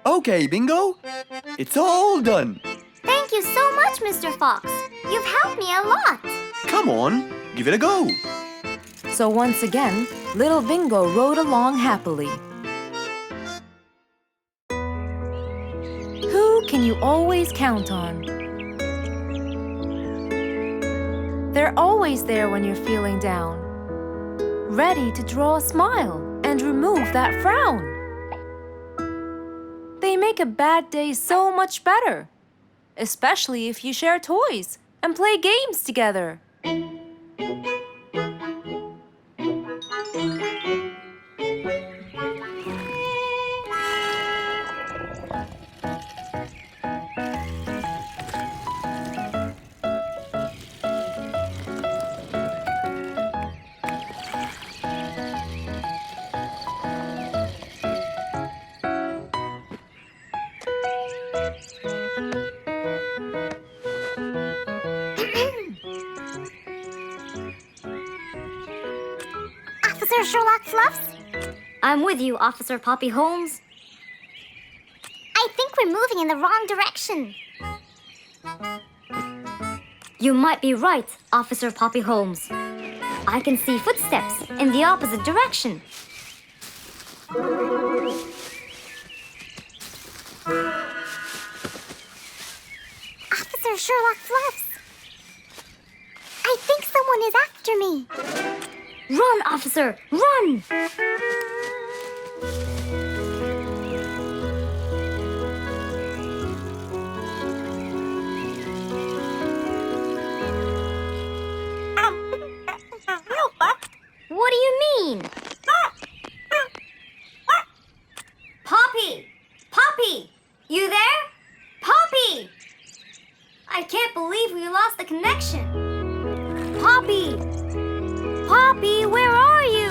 Okay, Bingo. It's all done. Thank you so much, Mr. Fox. You've helped me a lot. Come on, give it a go. So once again, little Bingo rode along happily. Who can you always count on? They're always there when you're feeling down, ready to draw a smile and remove that frown. make a bad day so much better, especially if you share toys and play games together. Officer Sherlock Fluffs? I'm with you, Officer Poppy Holmes. I think we're moving in the wrong direction. You might be right, Officer Poppy Holmes. I can see footsteps in the opposite direction. Officer Sherlock Fluffs. I think someone is after me. Run, officer! Run! What do you mean? Poppy! Poppy! You there? Poppy! I can't believe we lost the connection. Poppy! Poppy, where are you?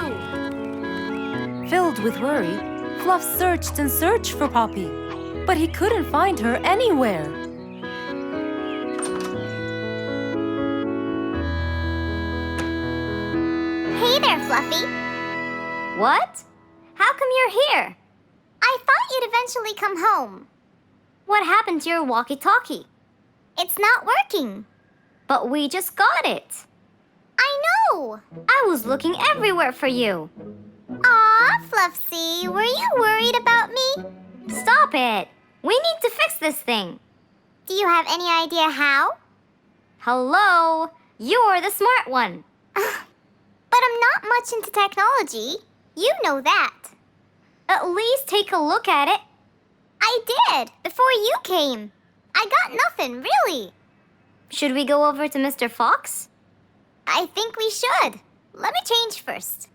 Filled with worry, Fluff searched and searched for Poppy, but he couldn't find her anywhere. Hey there, Fluffy. What? How come you're here? I thought you'd eventually come home. What happened to your walkie-talkie? It's not working. But we just got it. I know! I was looking everywhere for you. Aw, Fluffsy, were you worried about me? Stop it! We need to fix this thing. Do you have any idea how? Hello? You're the smart one. But I'm not much into technology. You know that. At least take a look at it. I did, before you came. I got nothing, really. Should we go over to Mr. Fox? I think we should. Let me change first.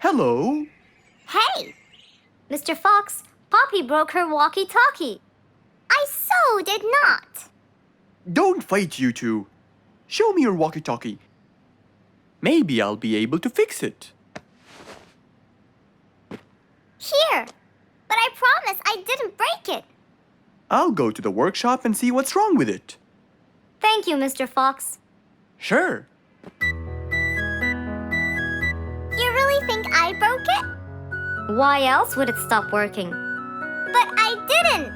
Hello. Hey! Mr. Fox, Poppy broke her walkie-talkie. I so did not. Don't fight, you two. Show me your walkie-talkie. Maybe I'll be able to fix it. Here. But I promise I didn't break it. I'll go to the workshop and see what's wrong with it. Thank you, Mr. Fox. Sure. You really think I broke it? Why else would it stop working? But I didn't.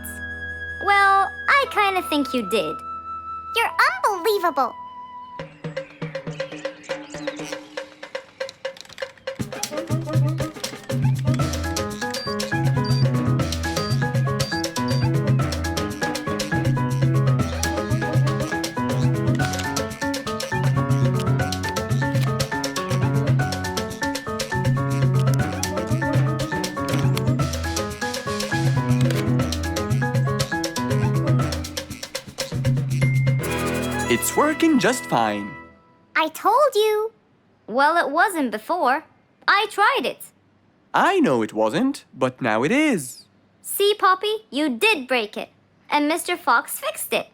Well, I kind of think you did. You're unbelievable. It's working just fine. I told you. Well, it wasn't before. I tried it. I know it wasn't, but now it is. See, Poppy, you did break it. And Mr. Fox fixed it.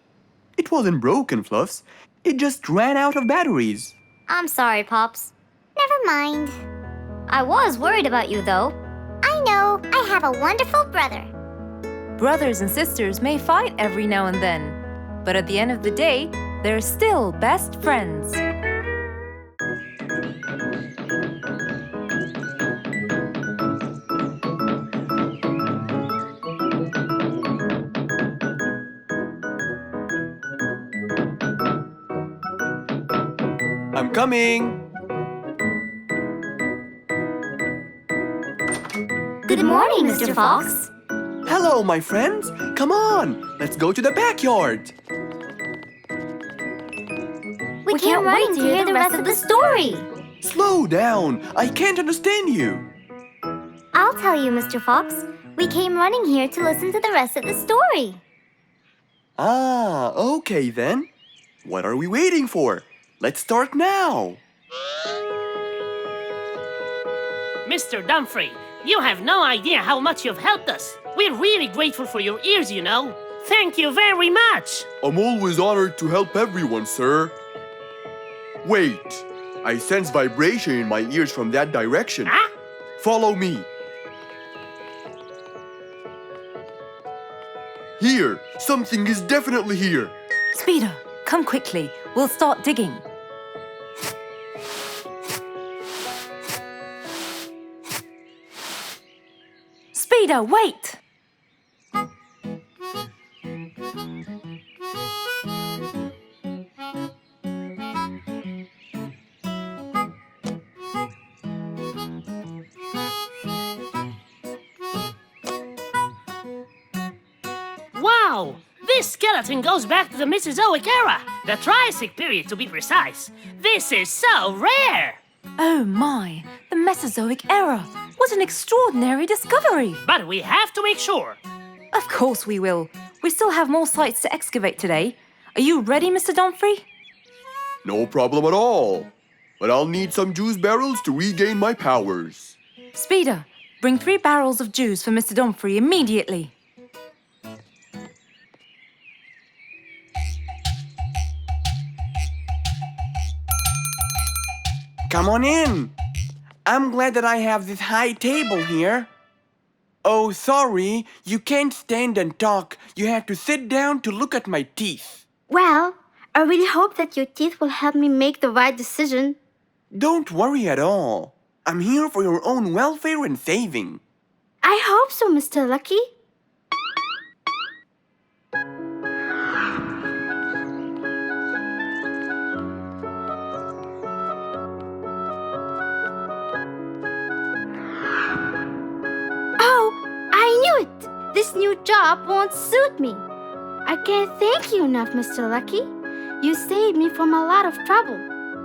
It wasn't broken, Fluffs. It just ran out of batteries. I'm sorry, Pops. Never mind. I was worried about you, though. I know. I have a wonderful brother. Brothers and sisters may fight every now and then, but at the end of the day, they're still best friends. I'm coming. Good morning, Mr. Fox. Hello, my friends. Come on, let's go to the backyard. came running to hear the rest of the story. Slow down. I can't understand you. I'll tell you, Mr. Fox. We came running here to listen to the rest of the story. Ah, okay then. What are we waiting for? Let's start now. Mr. Dumfrey, you have no idea how much you've helped us. We're really grateful for your ears, you know. Thank you very much. I'm always honored to help everyone, sir. Wait, I sense vibration in my ears from that direction. Huh? Follow me. Here, something is definitely here. Speeder, come quickly. We'll start digging. Speeder, wait! Wow! This skeleton goes back to the Mesozoic era, the Triassic period to be precise. This is so rare! Oh my, the Mesozoic era. What an extraordinary discovery. But we have to make sure. Of course we will. We still have more sites to excavate today. Are you ready, Mr. Dumfrey? No problem at all. But I'll need some juice barrels to regain my powers. Speeder, bring 3 barrels of juice for Mr. Dumfrey immediately. Come on in. I'm glad that I have this high table here. Oh, sorry, you can't stand and talk. You have to sit down to look at my teeth. Well, I really hope that your teeth will help me make the right decision. Don't worry at all. I'm here for your own welfare and saving. I hope so, Mr. Lucky. This new job won't suit me. I can't thank you enough, Mr. Lucky. You saved me from a lot of trouble.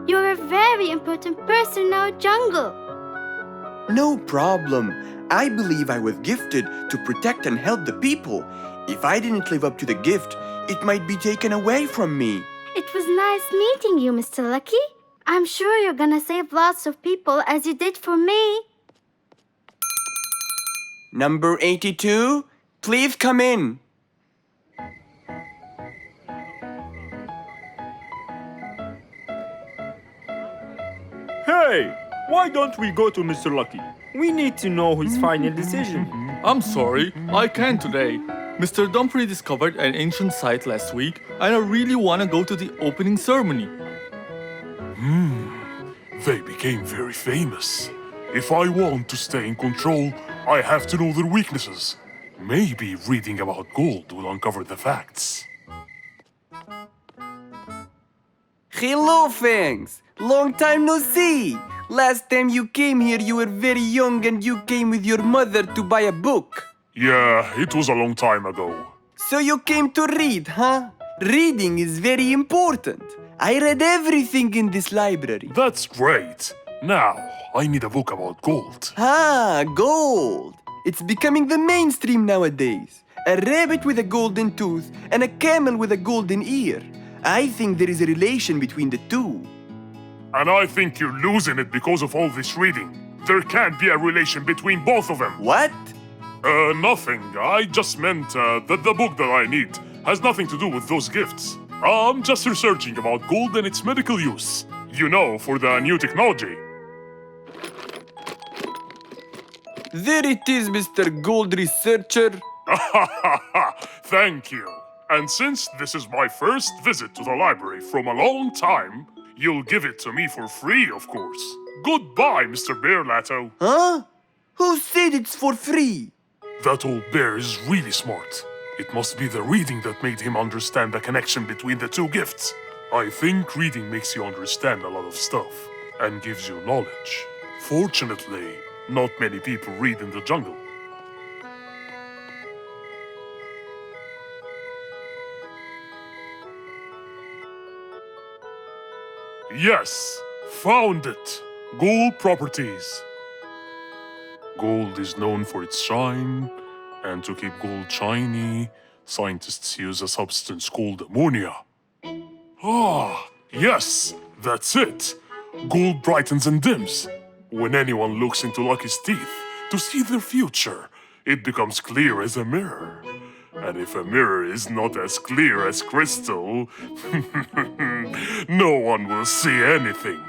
You're a very important person in our jungle. No problem. I believe I was gifted to protect and help the people. If I didn't live up to the gift, it might be taken away from me. It was nice meeting you, Mr. Lucky. I'm sure you're gonna save lots of people as you did for me. Number 82, please come in. Hey, why don't we go to Mr. Lucky? We need to know his final decision. I'm sorry, I can't today. Mr. Dumfrey discovered an ancient site last week, and I really want to go to the opening ceremony. They became very famous. If I want to stay in control, I have to know their weaknesses. Maybe reading about gold will uncover the facts. Hello, Fangs. Long time no see. Last time you came here, you were very young and you came with your mother to buy a book. Yeah, it was a long time ago. So you came to read, huh? Reading is very important. I read everything in this library. That's great. Now, I need a book about gold. Ah, gold. It's becoming the mainstream nowadays. A rabbit with a golden tooth and a camel with a golden ear. I think there is a relation between the two. And I think you're losing it because of all this reading. There can't be a relation between both of them. What? Nothing. I just meant that the book that I need has nothing to do with those gifts. I'm just researching about gold and its medical use. You know, for the new technology. There it is, Mr. Gold Researcher. Thank you. And since this is my first visit to the library from a long time, you'll give it to me for free, of course. Goodbye, Mr. Bearlato. Huh? Who said it's for free? That old bear is really smart. It must be the reading that made him understand the connection between the two gifts. I think reading makes you understand a lot of stuff and gives you knowledge. Fortunately, not many people read in the jungle. Yes, found it. Gold properties. Gold is known for its shine, and to keep gold shiny, scientists use a substance called ammonia. Ah, yes, that's it. Gold brightens and dims. When anyone looks into Lucky's teeth to see their future, it becomes clear as a mirror. And if a mirror is not as clear as crystal, no one will see anything.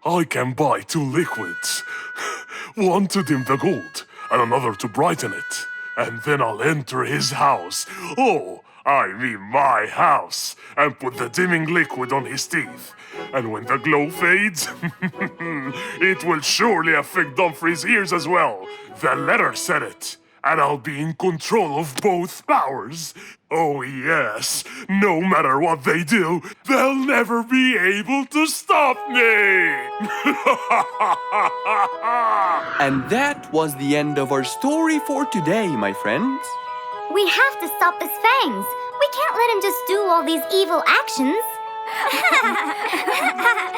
I can buy 2 liquids. One to dim the gold, and another to brighten it. And then I'll enter his house. Oh, I mean my house. And put the dimming liquid on his teeth. And when the glow fades, it will surely affect Dumfrey's ears as well. The letter said it. And I'll be in control of both powers. Oh yes, no matter what they do, they'll never be able to stop me! And that was the end of our story for today, my friends. We have to stop this Fangs. We can't let him just do all these evil actions.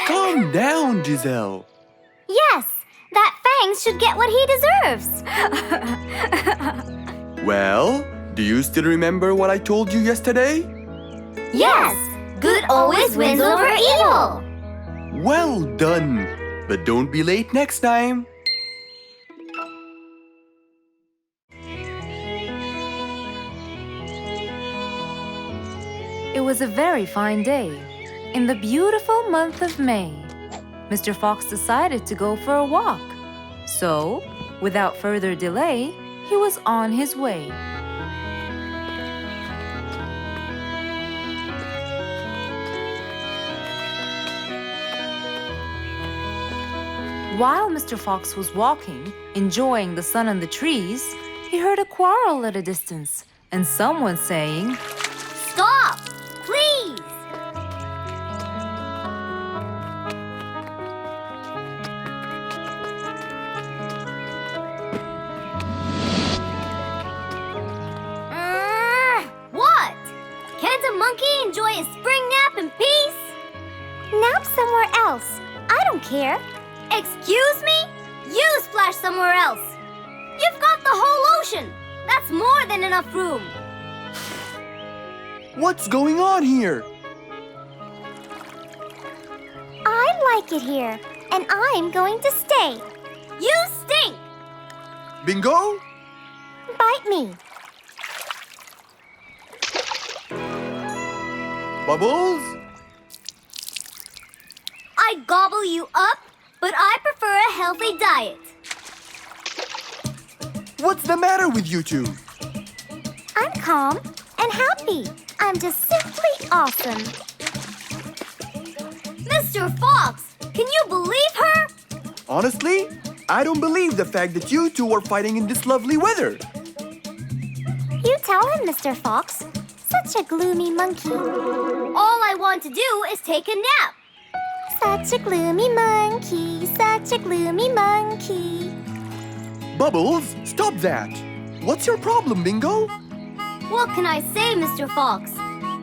Calm down, Giselle. Yes, that Fangs should get what he deserves. Well, do you still remember what I told you yesterday? Yes, good always wins over evil. Well done. But don't be late next time. It was a very fine day. In the beautiful month of May, Mr. Fox decided to go for a walk. So, without further delay, he was on his way. While Mr. Fox was walking, enjoying the sun and the trees, he heard a quarrel at a distance and someone saying, Stop, please. What? Can't a monkey enjoy a spring nap in peace? Nap somewhere else. I don't care. Excuse me? You splash somewhere else. You've got the whole ocean. That's more than enough room. What's going on here? I like it here, and I'm going to stay. You stink! Bingo? Bite me. Bubbles? I gobble you up, but I prefer a healthy diet. What's the matter with you two? I'm calm and happy. I'm just simply awesome. Mr. Fox, can you believe her? Honestly, I don't believe the fact that you two are fighting in this lovely weather. You tell him, Mr. Fox. Such a gloomy monkey. All I want to do is take a nap. Such a gloomy monkey, such a gloomy monkey. Bubbles, stop that. What's your problem, Bingo? What can I say, Mr. Fox?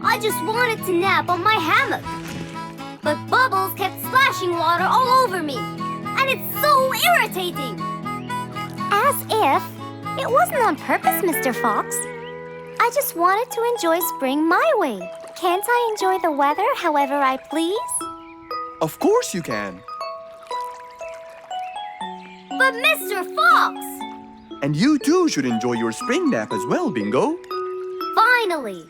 I just wanted to nap on my hammock. But Bubbles kept splashing water all over me. And it's so irritating. As if it wasn't on purpose, Mr. Fox. I just wanted to enjoy spring my way. Can't I enjoy the weather however I please? Of course you can. But Mr. Fox! And you too should enjoy your spring nap as well, Bingo. Finally!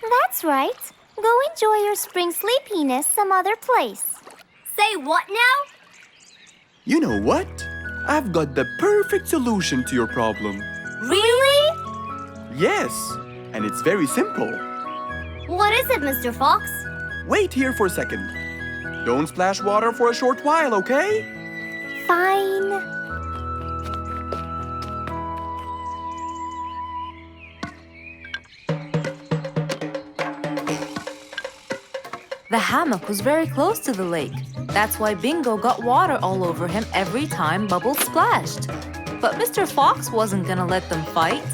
That's right. Go enjoy your spring sleepiness some other place. Say what now? You know what? I've got the perfect solution to your problem. Really? Yes, and it's very simple. What is it, Mr. Fox? Wait here for a second. Don't splash water for a short while, okay? Fine. The hammock was very close to the lake. That's why Bingo got water all over him every time Bubbles splashed. But Mr. Fox wasn't gonna let them fight.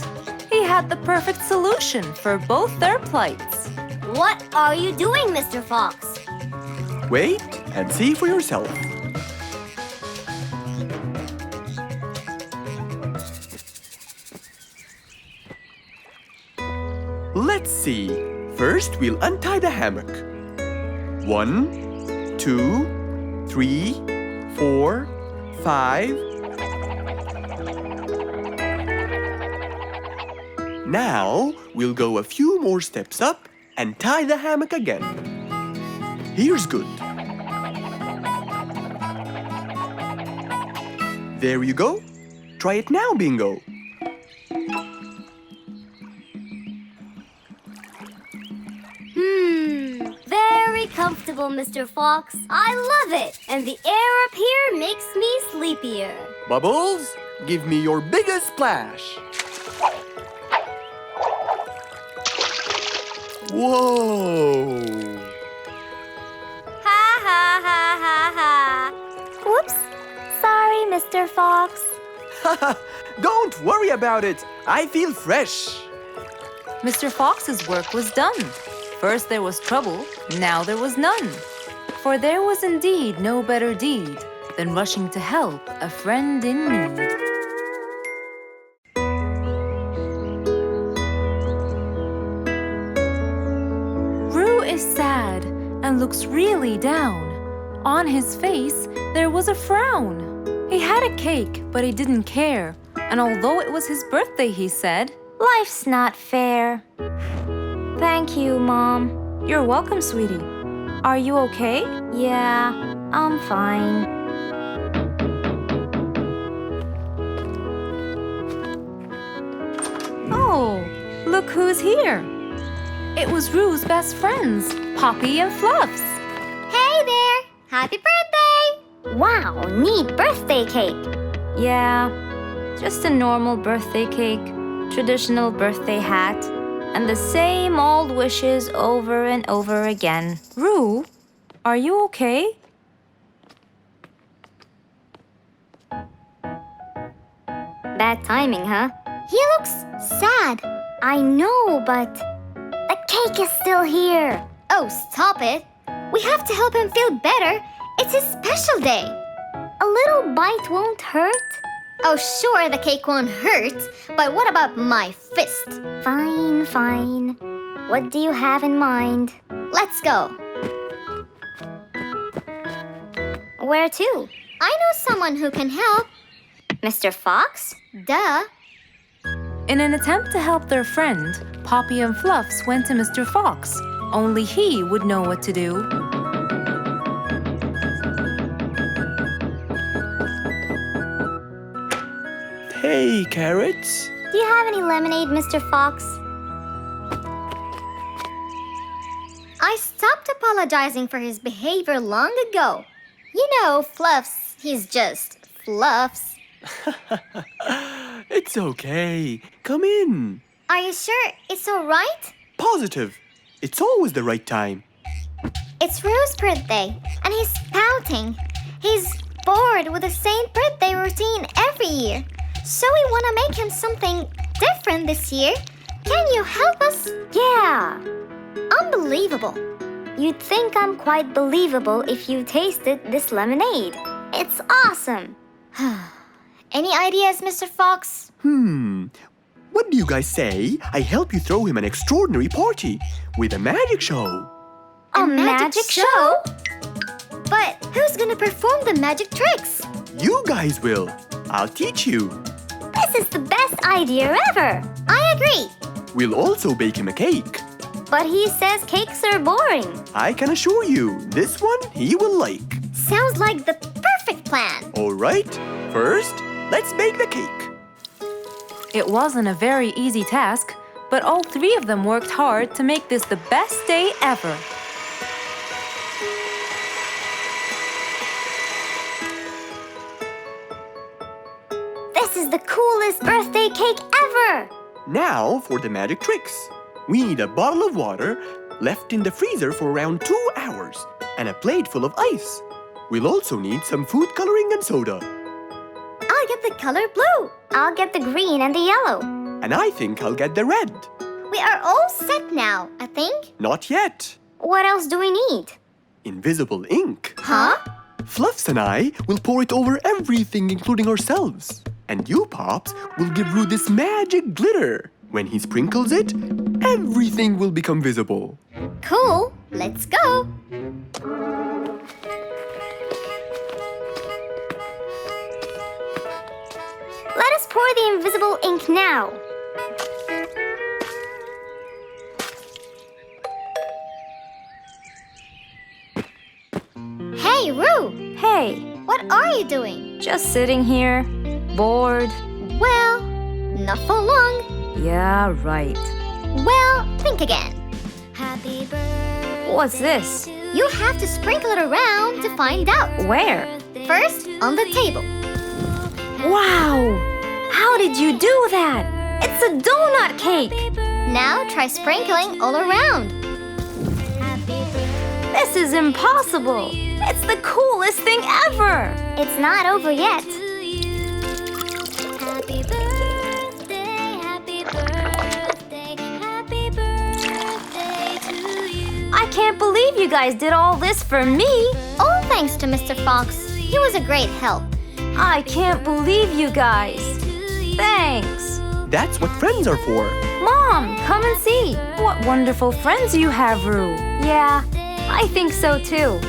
He had the perfect solution for both their plights. What are you doing, Mr. Fox? Wait and see for yourself. Let's see. First, we'll untie the hammock. 1, 2, 3, 4, 5. Now, we'll go a few more steps up and tie the hammock again. Here's good. There you go. Try it now, Bingo. Very comfortable, Mr. Fox. I love it. And the air up here makes me sleepier. Bubbles, give me your biggest splash. Whoa! Ha ha ha ha ha. Whoops. Sorry, Mr. Fox. Don't worry about it. I feel fresh. Mr. Fox's work was done. First there was trouble, now there was none. For there was indeed no better deed than rushing to help a friend in need. Roo is sad and looks really down. On his face there was a frown. He had a cake, but he didn't care. And although it was his birthday, he said, Life's not fair. Thank you, Mom. You're welcome, sweetie. Are you okay? Yeah, I'm fine. Oh, look who's here. It was Roo's best friends, Poppy and Fluffs. Hey there! Happy birthday! Wow, neat birthday cake. Yeah, just a normal birthday cake, traditional birthday hat, and the same old wishes over and over again. Roo, are you okay? Bad timing, huh? He looks sad. I know, but the cake is still here. Oh, stop it. We have to help him feel better. It's his special day. A little bite won't hurt. Oh, sure, the cake won't hurt. But what about my fist? Fine, fine. What do you have in mind? Let's go. Where to? I know someone who can help. Mr. Fox? Duh. In an attempt to help their friend, Poppy and Fluffs went to Mr. Fox. Only he would know what to do. Hey, Carrots. Do you have any lemonade, Mr. Fox? I stopped apologizing for his behavior long ago. You know, Fluffs, he's just Fluffs. It's okay. Come in. Are you sure it's all right? Positive. It's always the right time. It's Rue's birthday, and he's pouting. He's bored with the same birthday routine every year. So we want to make him something different this year. Can you help us? Yeah. Unbelievable. You'd think I'm quite believable if you tasted this lemonade. It's awesome. Any ideas, Mr. Fox? What do you guys say? I help you throw him an extraordinary party with a magic show. A magic show? But who's gonna perform the magic tricks? You guys will. I'll teach you. This is the best idea ever. I agree. We'll also bake him a cake. But he says cakes are boring. I can assure you, this one he will like. Sounds like the perfect plan. All right. First, let's bake the cake. It wasn't a very easy task, but all three of them worked hard to make this the best day ever. This is the coolest birthday cake ever! Now for the magic tricks. We need a bottle of water left in the freezer for around 2 hours and a plate full of ice. We'll also need some food coloring and soda. I'll get the color blue. I'll get the green and the yellow. And I think I'll get the red. We are all set now, I think. Not yet. What else do we need? invisible ink. Huh? Fluffs and I will pour it over everything, including ourselves. And you, Pops, will give Roo this magic glitter. When he sprinkles it, everything will become visible. Cool. Let's go. Let us pour the invisible ink now. Hey, Roo! Hey, What are you doing? just sitting here, bored. Well, not for long. Yeah, right. Well, think again. Happy birthday. What's this? You have to sprinkle it around to find out. Where? First, on the table. Wow! How did you do that? It's a donut cake! Now try sprinkling all around. This is impossible! It's the coolest thing ever! It's not over yet. I can't believe you guys did all this for me! All thanks to Mr. Fox. He was a great help. I can't believe you guys! Thanks! That's what friends are for. Mom, come and see! What wonderful friends you have, Roo! Yeah, I think so too.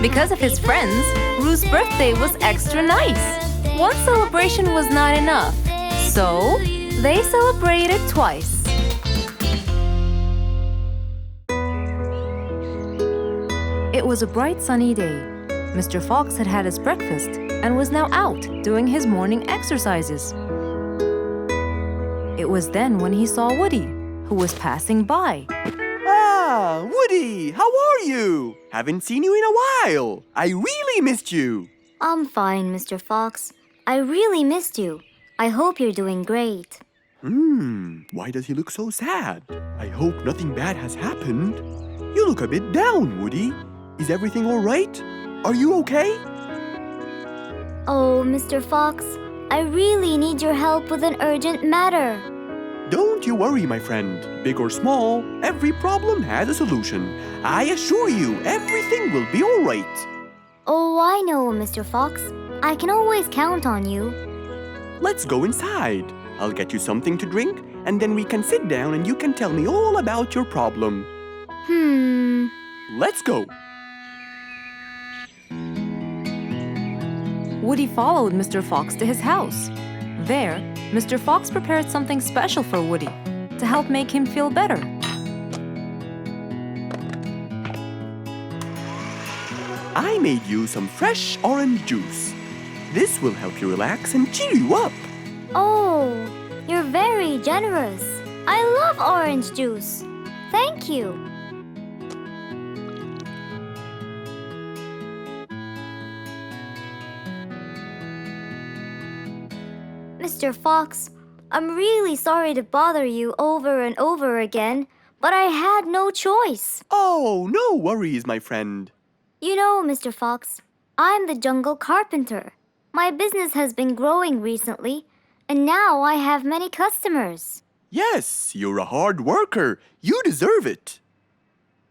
Because of his friends, Roo's birthday was extra nice. One celebration was not enough, so they celebrated twice. It was a bright sunny day. Mr. Fox had had his breakfast and was now out doing his morning exercises. It was then when he saw Woody, who was passing by. Ah, Woody, how are you? Haven't seen you in a while. I really missed you. I'm fine, Mr. Fox. I really missed you. I hope you're doing great. Why does he look so sad? I hope nothing bad has happened. You look a bit down, Woody. Is everything all right? Are you okay? Oh, Mr. Fox, I really need your help with an urgent matter. Don't you worry, my friend. Big or small, every problem has a solution. I assure you, everything will be all right. Oh, I know, Mr. Fox. I can always count on you. Let's go inside. I'll get you something to drink, and then we can sit down and you can tell me all about your problem. Let's go. Woody followed Mr. Fox to his house. There, Mr. Fox prepared something special for Woody to help make him feel better. I made you some fresh orange juice. This will help you relax and cheer you up. Oh, you're very generous. I love orange juice. Thank you. Mr. Fox, I'm really sorry to bother you over and over again, but I had no choice. Oh, no worries, my friend. You know, Mr. Fox, I'm the jungle carpenter. My business has been growing recently, and now I have many customers. Yes, you're a hard worker. You deserve it.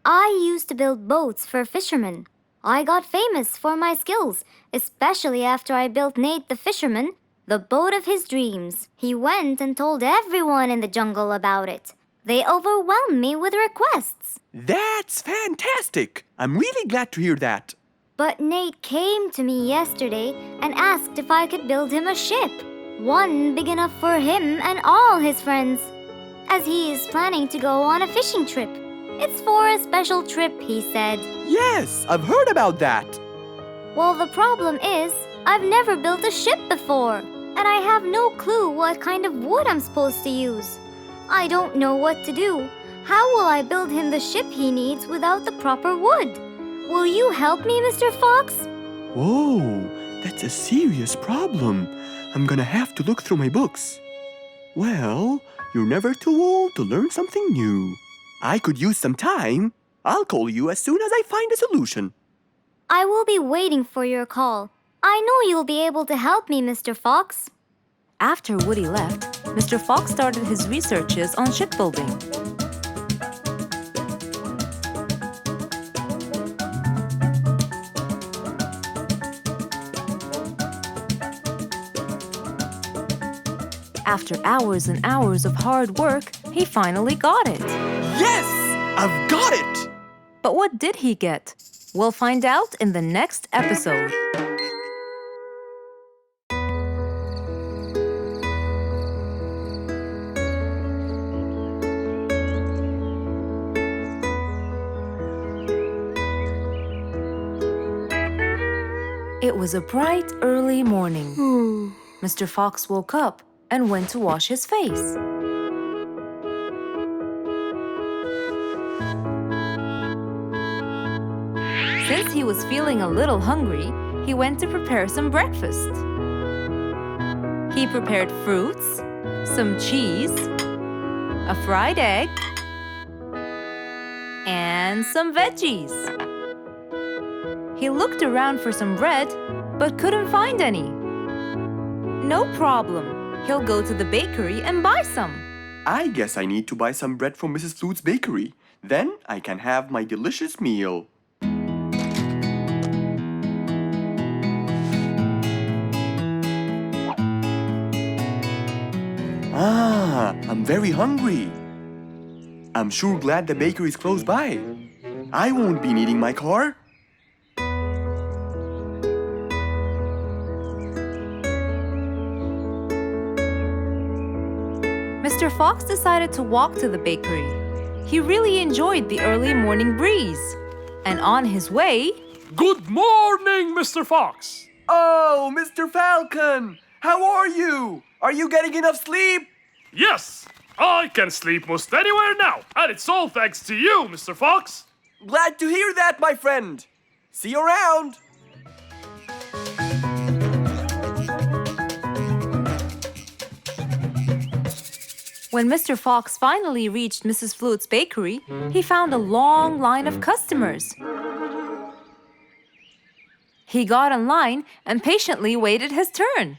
I used to build boats for fishermen. I got famous for my skills, especially after I built Nate the fisherman the boat of his dreams. He went and told everyone in the jungle about it. They overwhelmed me with requests. That's fantastic. I'm really glad to hear that. But Nate came to me yesterday and asked if I could build him a ship. One big enough for him and all his friends, as he is planning to go on a fishing trip. It's for a special trip, he said. Yes, I've heard about that. Well, the problem is, I've never built a ship before, and I have no clue what kind of wood I'm supposed to use. I don't know what to do. How will I build him the ship he needs without the proper wood? Will you help me, Mr. Fox? Whoa, that's a serious problem. I'm gonna have to look through my books. Well, you're never too old to learn something new. I could use some time. I'll call you as soon as I find a solution. I will be waiting for your call. I know you'll be able to help me, Mr. Fox. After Woody left, Mr. Fox started his researches on shipbuilding. After hours and hours of hard work, he finally got it. Yes! I've got it! But what did he get? We'll find out in the next episode. It was a bright, early morning. Mr. Fox woke up and went to wash his face. Since he was feeling a little hungry, he went to prepare some breakfast. He prepared fruits, some cheese, a fried egg, and some veggies. He looked around for some bread, but couldn't find any. No problem. He'll go to the bakery and buy some. I guess I need to buy some bread from Mrs. Flute's bakery. Then I can have my delicious meal. I'm very hungry. I'm sure glad the bakery is close by. I won't be needing my car. Mr. Fox decided to walk to the bakery. He really enjoyed the early morning breeze. And on his way... Good morning, Mr. Fox! Oh, Mr. Falcon! How are you? Are you getting enough sleep? Yes, I can sleep most anywhere now, and it's all thanks to you, Mr. Fox. Glad to hear that, my friend. See you around. When Mr. Fox finally reached Mrs. Flute's bakery, he found a long line of customers. He got in line and patiently waited his turn.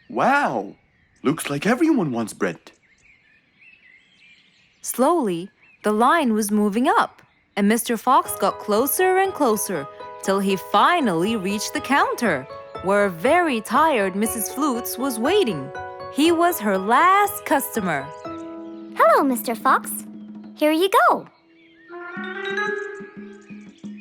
Wow! Looks like everyone wants bread. Slowly, the line was moving up, and Mr. Fox got closer and closer till he finally reached the counter, where a very tired Mrs. Flutes was waiting. He was her last customer. Hello, Mr. Fox. Here you go.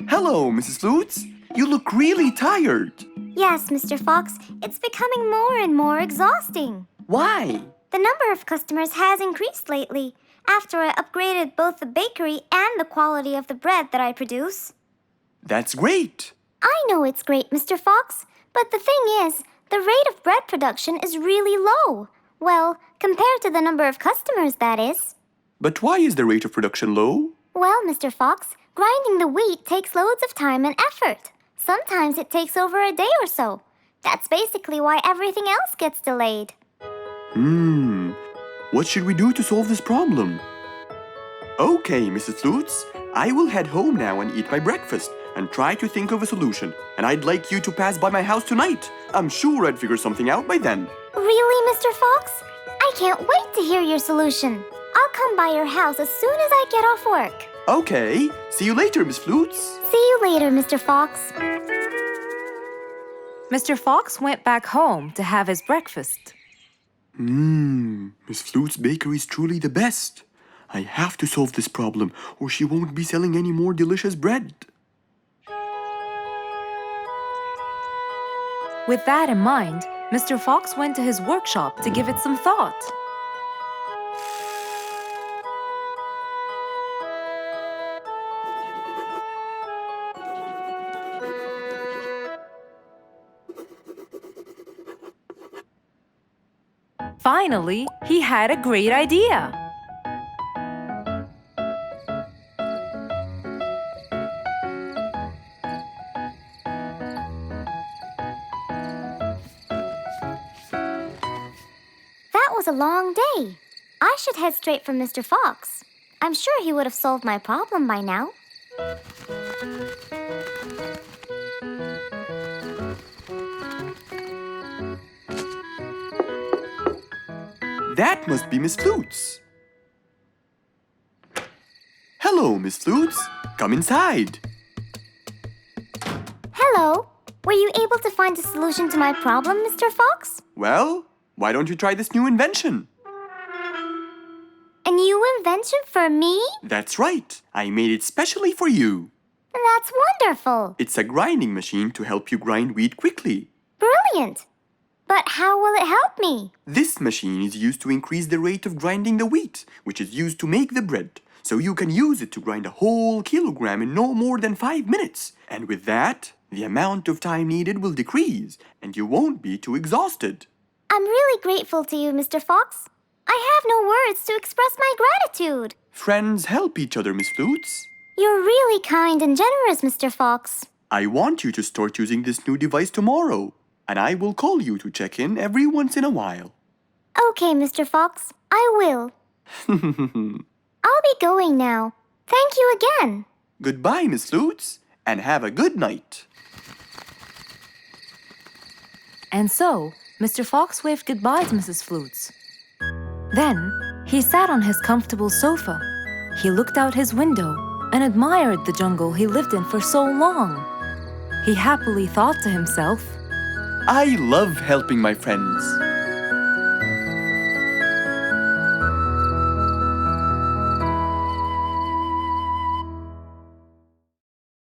Hello, Mrs. Flutes. You look really tired. Yes, Mr. Fox, it's becoming more and more exhausting. Why? The number of customers has increased lately after I upgraded both the bakery and the quality of the bread that I produce. That's great. I know it's great, Mr. Fox, but the thing is, the rate of bread production is really low. Well, compared to the number of customers, that is. But why is the rate of production low? Well, Mr. Fox, grinding the wheat takes loads of time and effort. Sometimes it takes over a day or so. That's basically why everything else gets delayed. What should we do to solve this problem? Okay, Mrs. Flutes, I will head home now and eat my breakfast and try to think of a solution. And I'd like you to pass by my house tonight. I'm sure I'd figure something out by then. Really, Mr. Fox? I can't wait to hear your solution. I'll come by your house as soon as I get off work. Okay, see you later, Miss Flutes. See you later, Mr. Fox. Mr. Fox went back home to have his breakfast. Miss Flute's bakery is truly the best. I have to solve this problem, or she won't be selling any more delicious bread. With that in mind, Mr. Fox went to his workshop to give it some thought. Finally, he had a great idea. That was a long day. I should head straight for Mr. Fox. I'm sure he would have solved my problem by now. That must be Miss Flutes. Hello, Miss Flutes. Come inside. Hello. Were you able to find a solution to my problem, Mr. Fox? Well, why don't you try this new invention? A new invention for me? That's right. I made it specially for you. That's wonderful. It's a grinding machine to help you grind wheat quickly. Brilliant. But how will it help me? This machine is used to increase the rate of grinding the wheat, which is used to make the bread. So you can use it to grind a whole kilogram in no more than 5 minutes. And with that, the amount of time needed will decrease, and you won't be too exhausted. I'm really grateful to you, Mr. Fox. I have no words to express my gratitude. Friends help each other, Miss Flutes. You're really kind and generous, Mr. Fox. I want you to start using this new device tomorrow, and I will call you to check in every once in a while. Okay, Mr. Fox, I will. I'll be going now. Thank you again. Goodbye, Miss Flutes, and have a good night. And so, Mr. Fox waved goodbye to Mrs. Flutes. Then, he sat on his comfortable sofa. He looked out his window and admired the jungle he lived in for so long. He happily thought to himself, I love helping my friends.